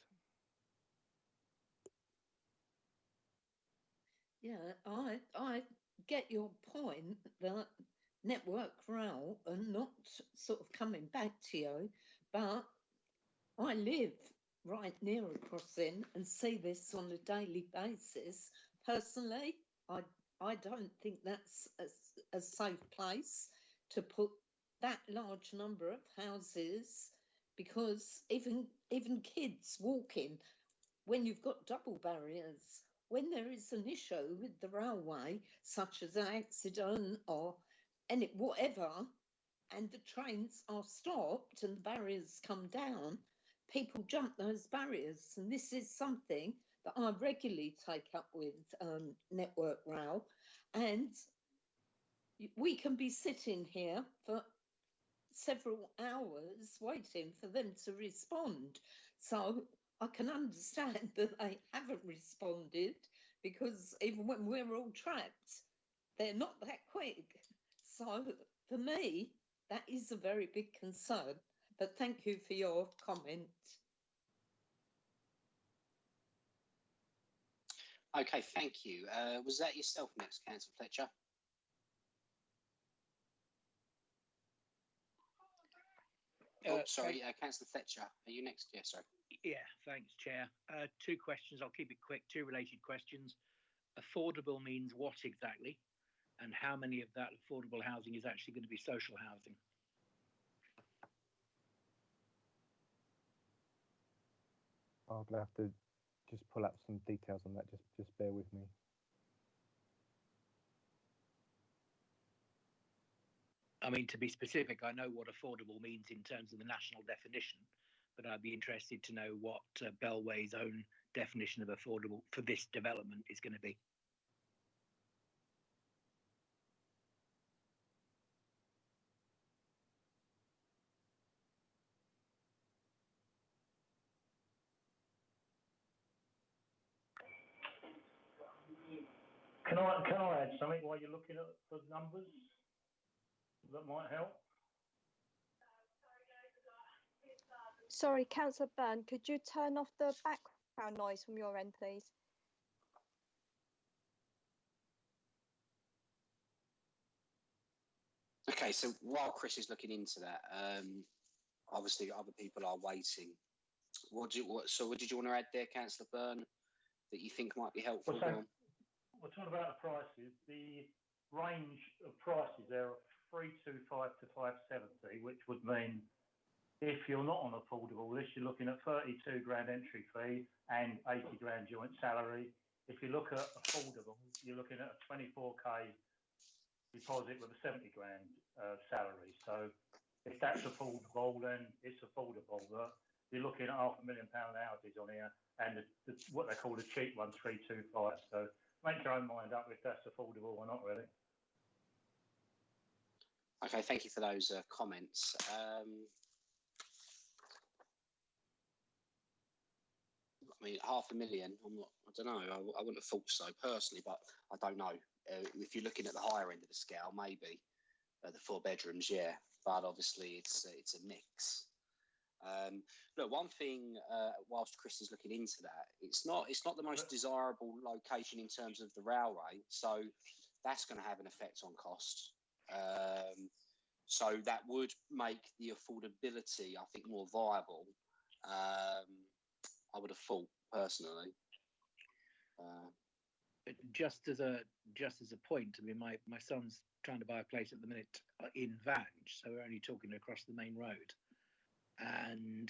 Yeah, I get your point that Network Rail are not sort of coming back to you, but I live right near a crossing and see this on a daily basis. Personally, I don't think that's a safe place to put that large number of houses, because even kids walking, when you've got double barriers, when there is an issue with the railway, such as an accident or whatever, and the trains are stopped and the barriers come down, people jump those barriers. And this is something that I regularly take up with Network Rail. And we can be sitting here for several hours waiting for them to respond. So I can understand that they haven't responded, because even when we're all trapped, they're not that quick. So for me, that is a very big concern. But thank you for your comment.
Okay, thank you. Was that yourself next, Councillor Fletcher? Oh, sorry, Councillor Fletcher, are you next? Yeah, sorry.
Yeah, thanks, Chair. Two questions. I'll keep it quick. Two related questions. Affordable means what exactly? And how many of that affordable housing is actually going to be social housing?
I'll have to just pull up some details on that. Just bear with me.
I mean, to be specific, I know what affordable means in terms of the national definition, but I'd be interested to know what Bellway's own definition of affordable for this development is going to be.
Can I add something while you're looking at the numbers? That might help.
Sorry, Councillor Byrne, could you turn off the background noise from your end, please?
Okay, so while Chris is looking into that, obviously other people are waiting. What did you want to add there, Councillor Byrne, that you think might be helpful?
We're talking about the prices. The range of prices there are 325 to 570, which would mean If you're not on affordable list, you're looking at 32 grand entry fee and 80 grand joint salary. If you look at affordable, you're looking at a 24k deposit with a 70 grand salary. So if that's affordable, then it's affordable. But you're looking at £500,000 houses on here, and what they call the cheap ones, 325. So make your own mind up if that's affordable or not, really.
Okay, thank you for those comments. I mean, £500,000. I don't know. I wouldn't have thought so personally, but I don't know. If you're looking at the higher end of the scale, maybe the 4 bedrooms, yeah. But obviously, it's a mix. Look, one thing, whilst Chris is looking into that, it's not the most desirable location in terms of the railway, so that's going to have an effect on cost. So that would make the affordability, I think, more viable. I would have thought personally.
Just as a point, I mean, my son's trying to buy a place at the minute in Vange, so we're only talking across the main road, and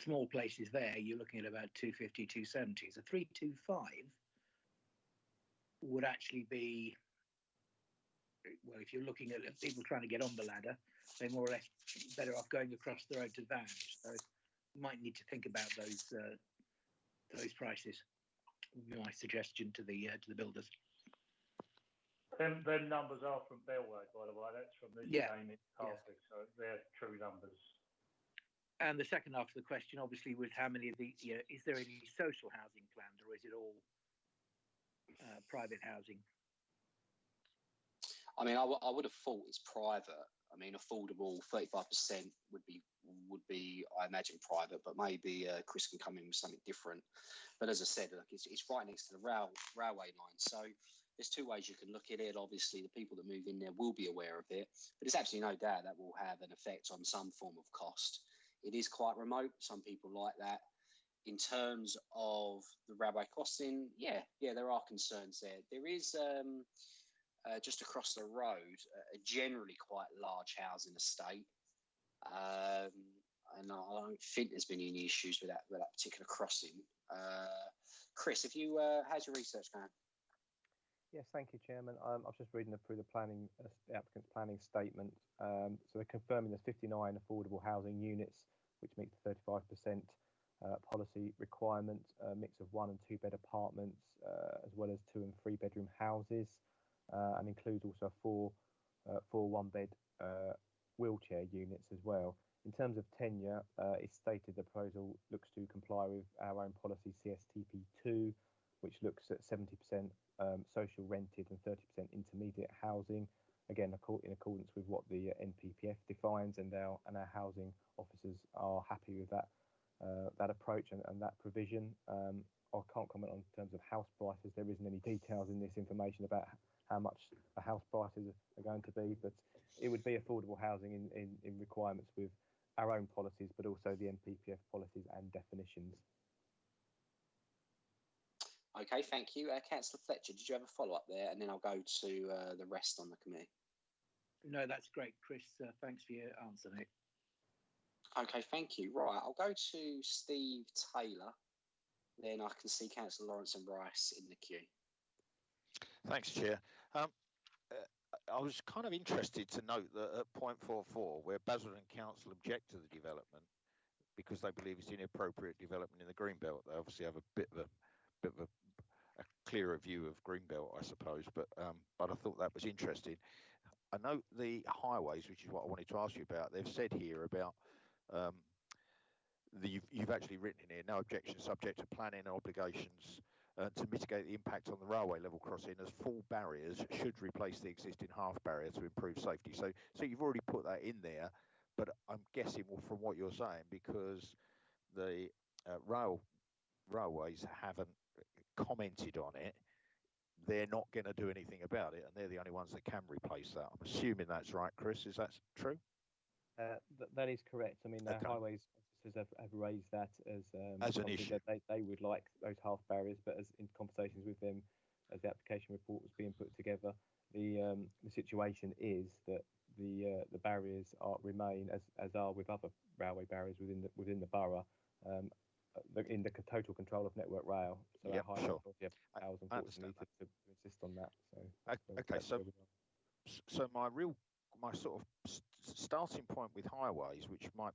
small places there, you're looking at about 250, 270. So 325 would actually be, well, if you're looking at people trying to get on the ladder, they're more or less better off going across the road to Vange. So you might need to think about those prices. Would be my suggestion to the builders.
Them numbers are from Bellway, by the way. That's from the game in Cardiff, so they're true numbers.
And the second half of the question, obviously, was how many of the is there any social housing planned, or is it all private housing?
I mean, I would have thought it's private. I mean, affordable 35% would be, I imagine, private, but maybe Chris can come in with something different. But as I said, look, it's right next to the railway line. So there's two ways you can look at it. Obviously, the people that move in there will be aware of it, but there's absolutely no doubt that will have an effect on some form of cost. It is quite remote. Some people like that. In terms of the railway crossing, yeah, there are concerns there. There is just across the road a generally quite large housing estate, and I don't think there's been any issues with that particular crossing. Chris, if you how's your research going?
Yes, thank you, Chairman. I was just reading through the applicant's planning statement. So they're confirming there's 59 affordable housing units, which meet the 35% policy requirement, a mix of 1 and 2 bed apartments, as well as 2 and 3 bedroom houses, and includes also 4 1-bed wheelchair units as well. In terms of tenure, it's stated the proposal looks to comply with our own policy CSTP2, which looks at 70% social rented and 30% intermediate housing. Again, in accordance with what the NPPF defines, and our housing officers are happy with that approach and that provision. I can't comment on terms of house prices. There isn't any details in this information about how much the house prices are going to be, but it would be affordable housing in requirements with our own policies, but also the NPPF policies and definitions.
Okay, thank you. Councillor Fletcher, did you have a follow-up there? And then I'll go to the rest on the committee.
No, that's great, Chris. Thanks for your answer, mate.
Okay, thank you. Right, I'll go to Steve Taylor. Then I can see Councillor Lawrence and Rice in the queue.
Thanks, Chair. I was kind of interested to note that at point 44, where Basildon Council object to the development because they believe it's inappropriate development in the Greenbelt. They obviously have a bit of a clearer view of Greenbelt, I suppose, but I thought that was interesting. I note the highways, which is what I wanted to ask you about. They've said here about you've actually written in here, no objection subject to planning obligations to mitigate the impact on the railway level crossing, as full barriers should replace the existing half barrier to improve safety. So you've already put that in there, but I'm guessing, well, from what you're saying, because the railways haven't commented on it, they're not going to do anything about it, and they're the only ones that can replace that. I'm assuming that's right, Chris. Is that true?
That is correct. I mean, the highways officers have raised that as an issue. That they would like those half barriers, but as in conversations with them, as the application report was being put together, the situation is that the barriers remain as are with other railway barriers within the borough. In the total control of Network Rail, so
Yep,
our high
sure.
authority have powers, unfortunately, to insist on that. So
okay, so my sort of starting point with highways, which you might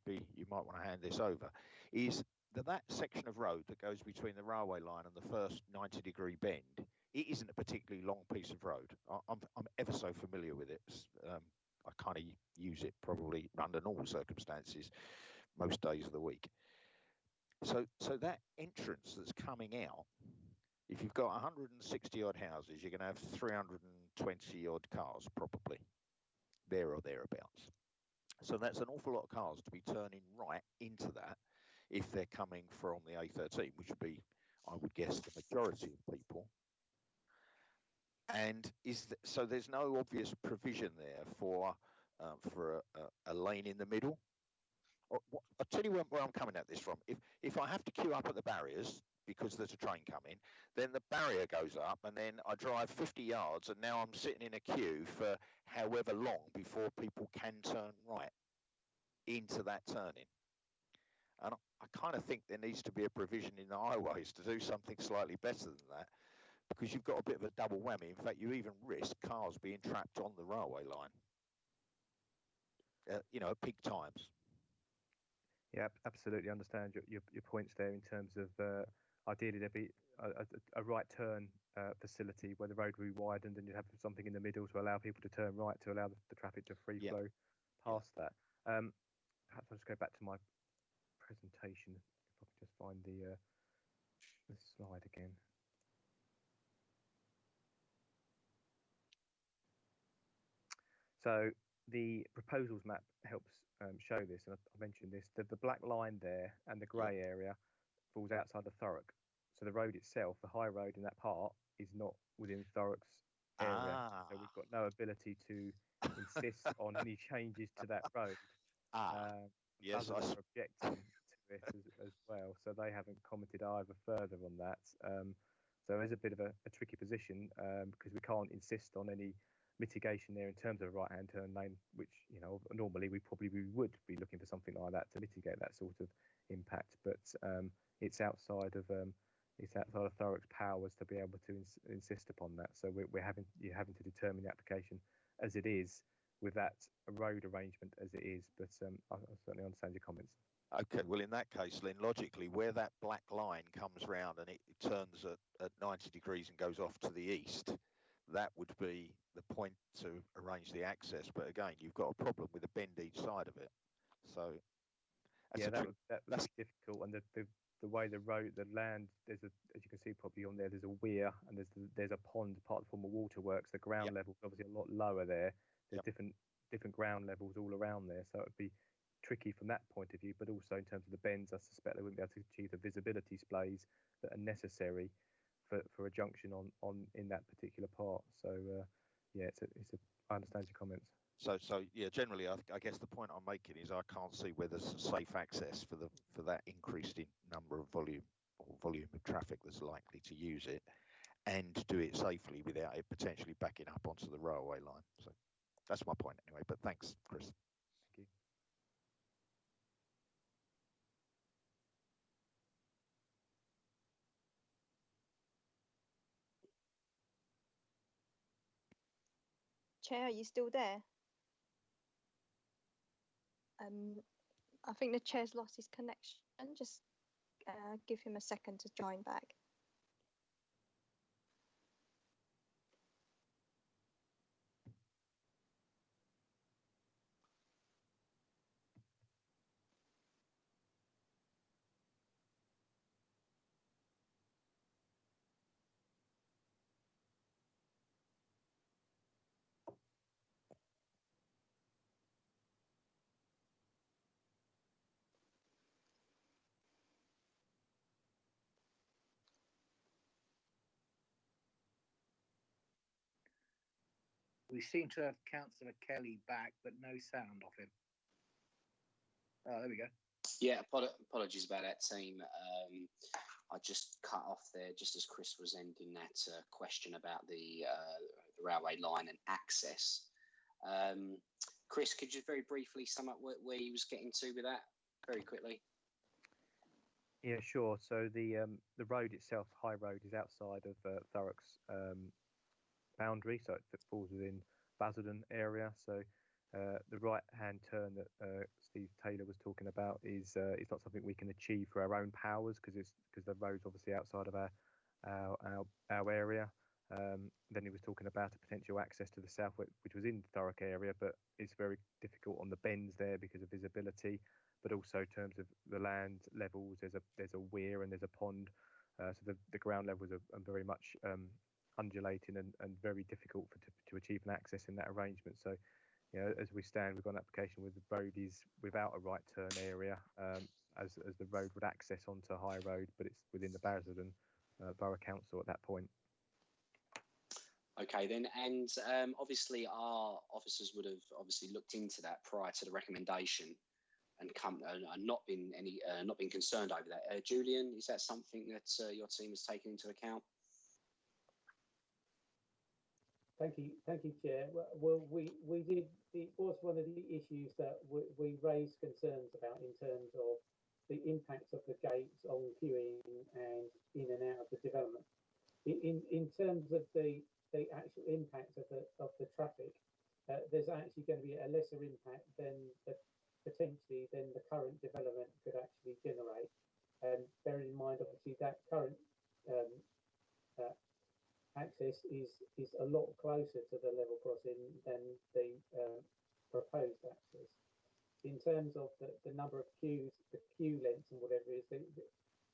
want to hand this over, is that section of road that goes between the railway line and the first 90-degree bend. It isn't a particularly long piece of road. I'm ever so familiar with it. I kind of use it probably under normal circumstances most days of the week. So that entrance that's coming out, if you've got 160 odd houses, you're going to have 320 odd cars probably, there or thereabouts. So that's an awful lot of cars to be turning right into that if they're coming from the A13, which would be, I would guess, the majority of people. And so there's no obvious provision there for a lane in the middle. I'll tell you where I'm coming at this from. If I have to queue up at the barriers because there's a train coming, then the barrier goes up and then I drive 50 yards and now I'm sitting in a queue for however long before people can turn right into that turning. And I kind of think there needs to be a provision in the highways to do something slightly better than that, because you've got a bit of a double whammy. In fact, you even risk cars being trapped on the railway line, at peak times.
Yeah, absolutely understand your points there in terms of ideally there'd be a right turn facility where the road would be widened and you'd have something in the middle to allow people to turn right, to allow the traffic to free flow past that. Perhaps I'll just go back to my presentation if I can just find the slide again. So the proposals map helps show this, and I mentioned this, that the black line there and the grey area falls outside of Thurrock. So the road itself, the high road in that part, is not within Thurrock's area. So we've got no ability to insist on any changes to that road.
Yes,
others are objecting to it as well, so they haven't commented either further on that. So there's a bit of a tricky position because we can't insist on any mitigation there in terms of a right-hand turn lane, which normally we would be looking for something like that to mitigate that sort of impact. But it's outside of Thurrock's powers to be able to insist upon that. So you're having to determine the application as it is, with that road arrangement as it is. But I certainly understand your comments.
Okay, well, in that case, then logically, where that black line comes round and it turns at 90 degrees and goes off to the east, that would be the point to arrange the access. But again, you've got a problem with a bend each side of it. So
that would be difficult. And the way the land, as you can see probably on there, there's a weir and there's a pond, part of the former waterworks. The ground level is obviously a lot lower there. There's different ground levels all around there, so it'd be tricky from that point of view. But also in terms of the bends, I suspect they wouldn't be able to achieve the visibility displays that are necessary for a junction on in that particular part. So I understand your comments.
So generally, I guess the point I'm making is I can't see where there's safe access for that increased in number of volume of traffic that's likely to use it, and do it safely without it potentially backing up onto the railway line. So that's my point anyway. But thanks, Chris.
Thank you.
Chair, are you still there? I think the chair's lost his connection. Just give him a second to join back.
We seem to have Councillor Kelly back, but no sound off him. Oh, there we go.
Yeah, apologies about that, team. I just cut off there just as Chris was ending that question about the railway line and access. Chris, could you very briefly sum up where you was getting to with that very quickly?
Yeah, sure. So the road itself, High Road, is outside of Thurrock's boundary, so it falls within Basildon area. So the right-hand turn that Steve Taylor was talking about is not something we can achieve for our own powers because the road's obviously outside of our area. Then he was talking about a potential access to the south, which was in the Thurrock area, but it's very difficult on the bends there because of visibility. But also in terms of the land levels, there's a weir and there's a pond, so the ground levels are very much undulating and very difficult to achieve an access in that arrangement. So, as we stand, we've got an application where the road is without a right turn area, as the road would access onto High Road, but it's within the Basildon Borough Council at that point.
Okay then, and obviously our officers would have obviously looked into that prior to the recommendation and not been concerned over that. Julian, is that something that your team has taken into account?
Thank you, Chair. Well, we did. It was one of the issues that we raised concerns about in terms of the impact of the gates on queuing and in and out of the development. In terms of the actual impact of the traffic, there's actually going to be a lesser impact than potentially than the current development could actually generate. Bearing in mind, obviously, that current access is a lot closer to the level crossing than the proposed access. In terms of the number of queues, the queue lengths and whatever it is,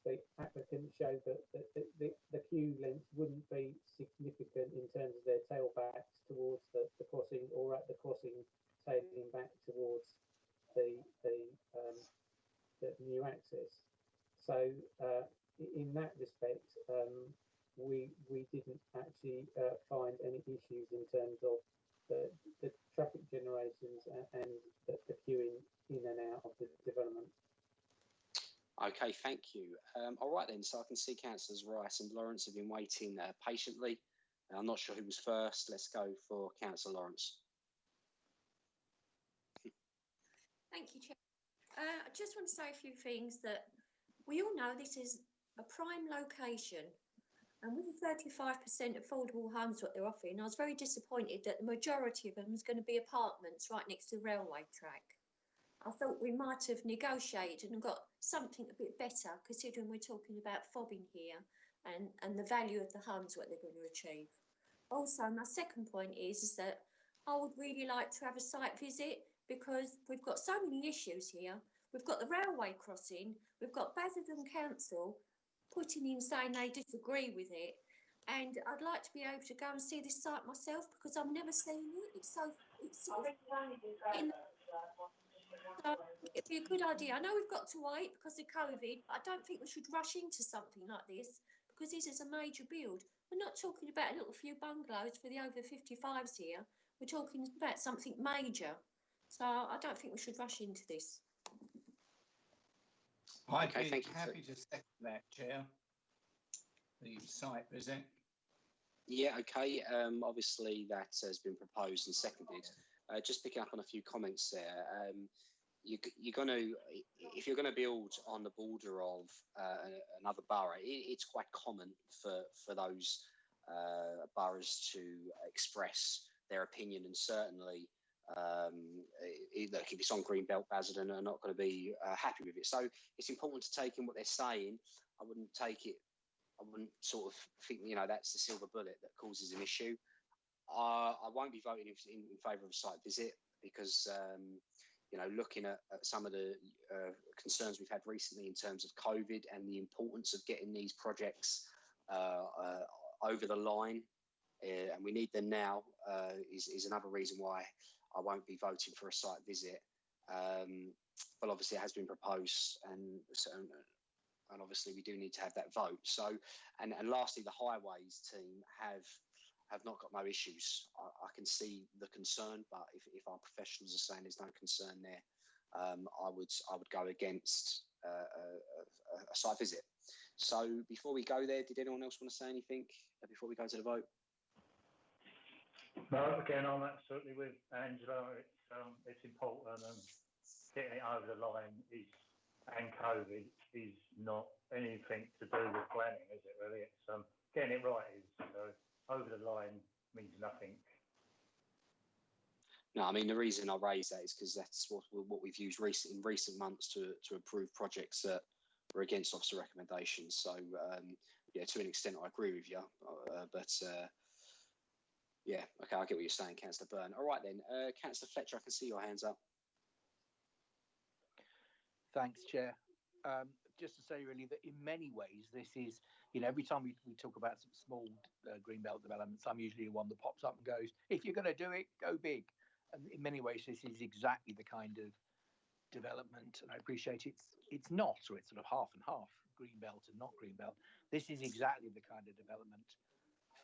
the applicants show that the queue length wouldn't be significant in terms of their tailbacks towards the crossing or at the crossing tailing back towards the new access. So in that respect, we didn't actually find any issues in terms of the traffic generations and the queuing in and out of the development.
Okay, thank you. All right then, so I can see Councillors Rice and Lawrence have been waiting patiently. I'm not sure who was first. Let's go for Councillor Lawrence.
Thank you, Chair. I just want to say a few things that we all know this is a prime location. And with the 35% affordable homes what they're offering, I was very disappointed that the majority of them is going to be apartments right next to the railway track. I thought we might have negotiated and got something a bit better, considering we're talking about fobbing here and the value of the homes what they're going to achieve. Also, my second point is that I would really like to have a site visit because we've got so many issues here. We've got the railway crossing, we've got Basildon Council putting in saying they disagree with it, and I'd like to be able to go and see this site myself because I've never seen it. It's sort of so it'd be a good idea. I know we've got to wait because of COVID, but I don't think we should rush into something like this because this is a major build. We're not talking about a little few bungalows for the over 55s here. We're talking about something major. So I don't think we should rush into this.
I'd be happy to second that, Chair. The site visit.
Yeah, okay. Obviously, that has been proposed and seconded. Just picking up on a few comments there. You're going to, if you're going to build on the border of another borough, it's quite common for those boroughs to express their opinion, and certainly, look, if it's on Greenbelt, Basildon are not going to be happy with it. So it's important to take in what they're saying. I wouldn't sort of think, that's the silver bullet that causes an issue. I won't be voting in favour of a site visit because, looking at some of the concerns we've had recently in terms of COVID and the importance of getting these projects over the line, and we need them now, is another reason why I won't be voting for a site visit. But obviously it has been proposed, and obviously we do need to have that vote. So, and lastly, the highways team have not got no issues. I can see the concern, but if our professionals are saying there's no concern there, I would go against a site visit. So before we go there, did anyone else want to say anything before we go to the vote?
No, again, I'm absolutely with Angela. It's it's important, and getting it over the line and COVID is not anything to do with planning, is it really? It's getting it right is. So over the line means nothing.
No, I mean, the reason I raise that is because that's what we've used in recent months to approve projects that were against officer recommendations. So, yeah, to an extent, I agree with you. Yeah, okay, I get what you're saying, Councillor Byrne. All right, then. Councillor Fletcher, I can see your hands up.
Thanks, Chair. Just to say, really, that in many ways, this is, every time we talk about some small greenbelt developments, I'm usually the one that pops up and goes, if you're going to do it, go big. And in many ways, this is exactly the kind of development, and I appreciate it's not, or it's sort of half and half, greenbelt and not greenbelt. This is exactly the kind of development,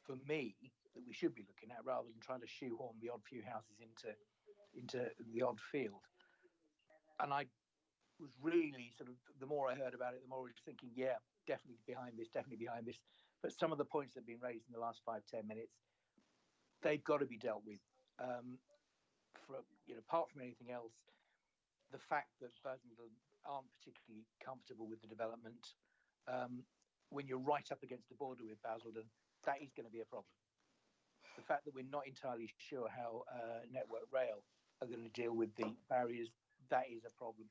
for me, that we should be looking at, rather than trying to shoehorn the odd few houses into the odd field. And I was really sort of, the more I heard about it, the more I was thinking, yeah, definitely behind this. But some of the points that have been raised in the last 5-10 minutes, they've got to be dealt with. Apart from anything else, the fact that Basildon aren't particularly comfortable with the development, when you're right up against the border with Basildon, that is going to be a problem. The fact that we're not entirely sure how Network Rail are going to deal with the barriers, that is a problem.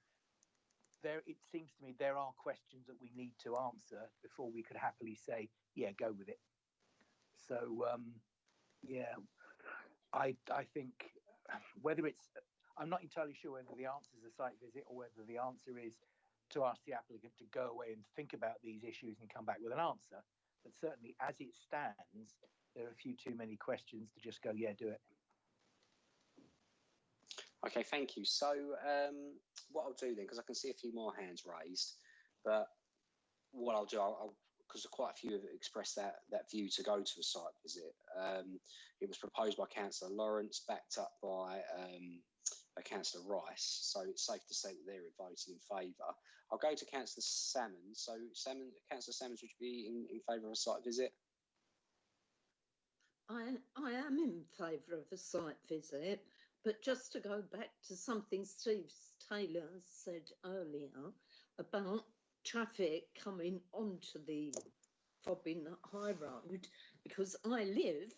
It seems to me there are questions that we need to answer before we could happily say, yeah, go with it. So, yeah, I think whether it's, I'm not entirely sure whether the answer is a site visit or whether the answer is to ask the applicant to go away and think about these issues and come back with an answer. But certainly as it stands, there are a few too many questions to just go, yeah, do it.
Okay, thank you. So what I'll do then, because I can see a few more hands raised, but what I'll do, because quite a few have expressed that view to go to a site visit. It was proposed by Councillor Lawrence, backed up by Councillor Rice. So it's safe to say that they're voting in favour. I'll go to Councillor Salmon. So Councillor Salmon, would you be in favour of a site visit?
I am in favour of a site visit, but just to go back to something Steve Taylor said earlier about traffic coming onto the Fobbin High Road, because I live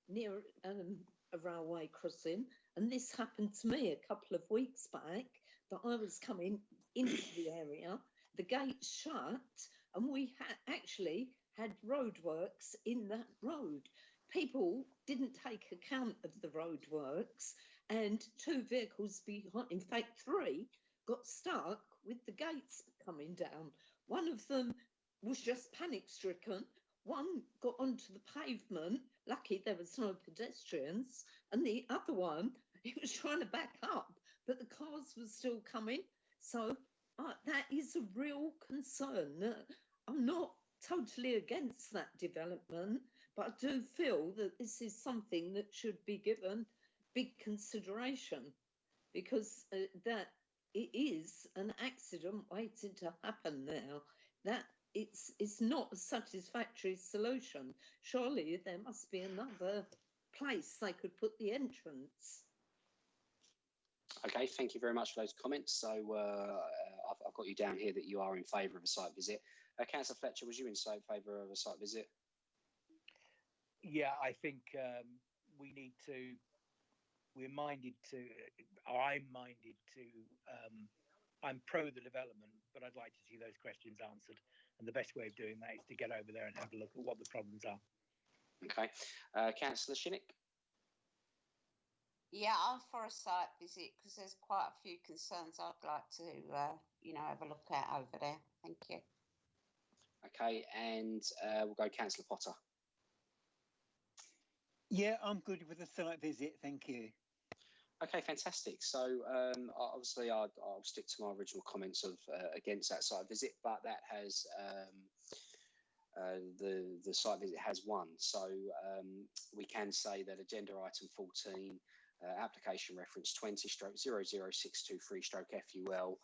near a railway crossing, and this happened to me a couple of weeks back, that I was coming into the area, the gates shut, and we actually had roadworks in that road. People didn't take account of the roadworks, and 2 vehicles behind, in fact 3, got stuck with the gates coming down. One of them was just panic-stricken. One got onto the pavement. Lucky there was no pedestrians. And the other one, he was trying to back up, but the cars were still coming. So that is a real concern. I'm not totally against that development, but I do feel that this is something that should be given big consideration, because that it is an accident waiting to happen now. That it's not a satisfactory solution. Surely there must be another place they could put the entrance.
Okay, thank you very much for those comments. So I've got you down here that you are in favour of a site visit. Councillor Fletcher, was you in favour of a site visit?
Yeah, I think I'm pro the development, but I'd like to see those questions answered. And the best way of doing that is to get over there and have a look at what the problems are. Okay. Councillor Shinnick?
Yeah, I'm for a site visit because there's quite a few concerns I'd like to, have a look at over there. Thank you.
Okay, and we'll go Councillor Potter.
Yeah, I'm good with a site visit, thank you.
Okay, fantastic. So obviously I'll stick to my original comments of against that site visit, but that has the site visit has won. So we can say that agenda item 14, application reference 20/00623/FUL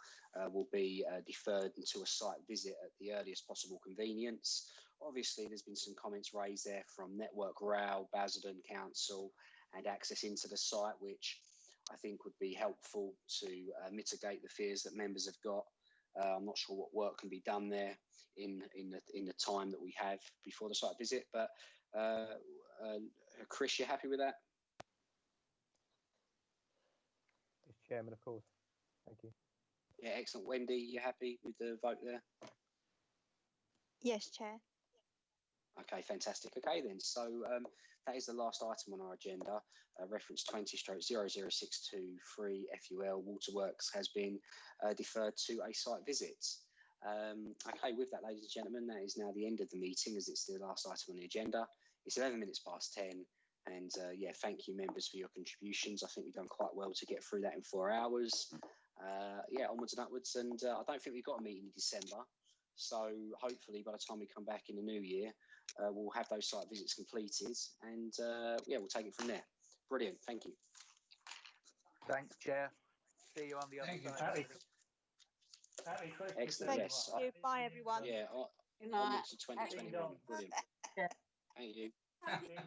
will be deferred until a site visit at the earliest possible convenience. Obviously, there's been some comments raised there from Network Rail, Basildon Council, and access into the site, which I think would be helpful to mitigate the fears that members have got. I'm not sure what work can be done there in the time that we have before the site visit, but Chris, you happy with that?
As chairman, of course. Thank you.
Yeah, excellent. Wendy, you happy with the vote there?
Yes, Chair.
Okay, fantastic. Okay, then. So that is the last item on our agenda. Reference 20/00623 FUL Waterworks has been deferred to a site visit. Okay, with that, ladies and gentlemen, that is now the end of the meeting as it's the last item on the agenda. It's 11 minutes past 10. And yeah, thank you, members, for your contributions. I think we've done quite well to get through that in 4 hours. Yeah, onwards and upwards. And I don't think we've got a meeting in December. So hopefully by the time we come back in the new year, we'll have those site visits completed. And yeah, we'll take it from there. Brilliant. Thank you.
Thanks, Chair. See you on the other side.
Happy Christmas.
Excellent.
Thank
Yes.
you. Bye, everyone.
Yeah.
Good night.
Onwards to 2021. Brilliant. Thank you. Thank you.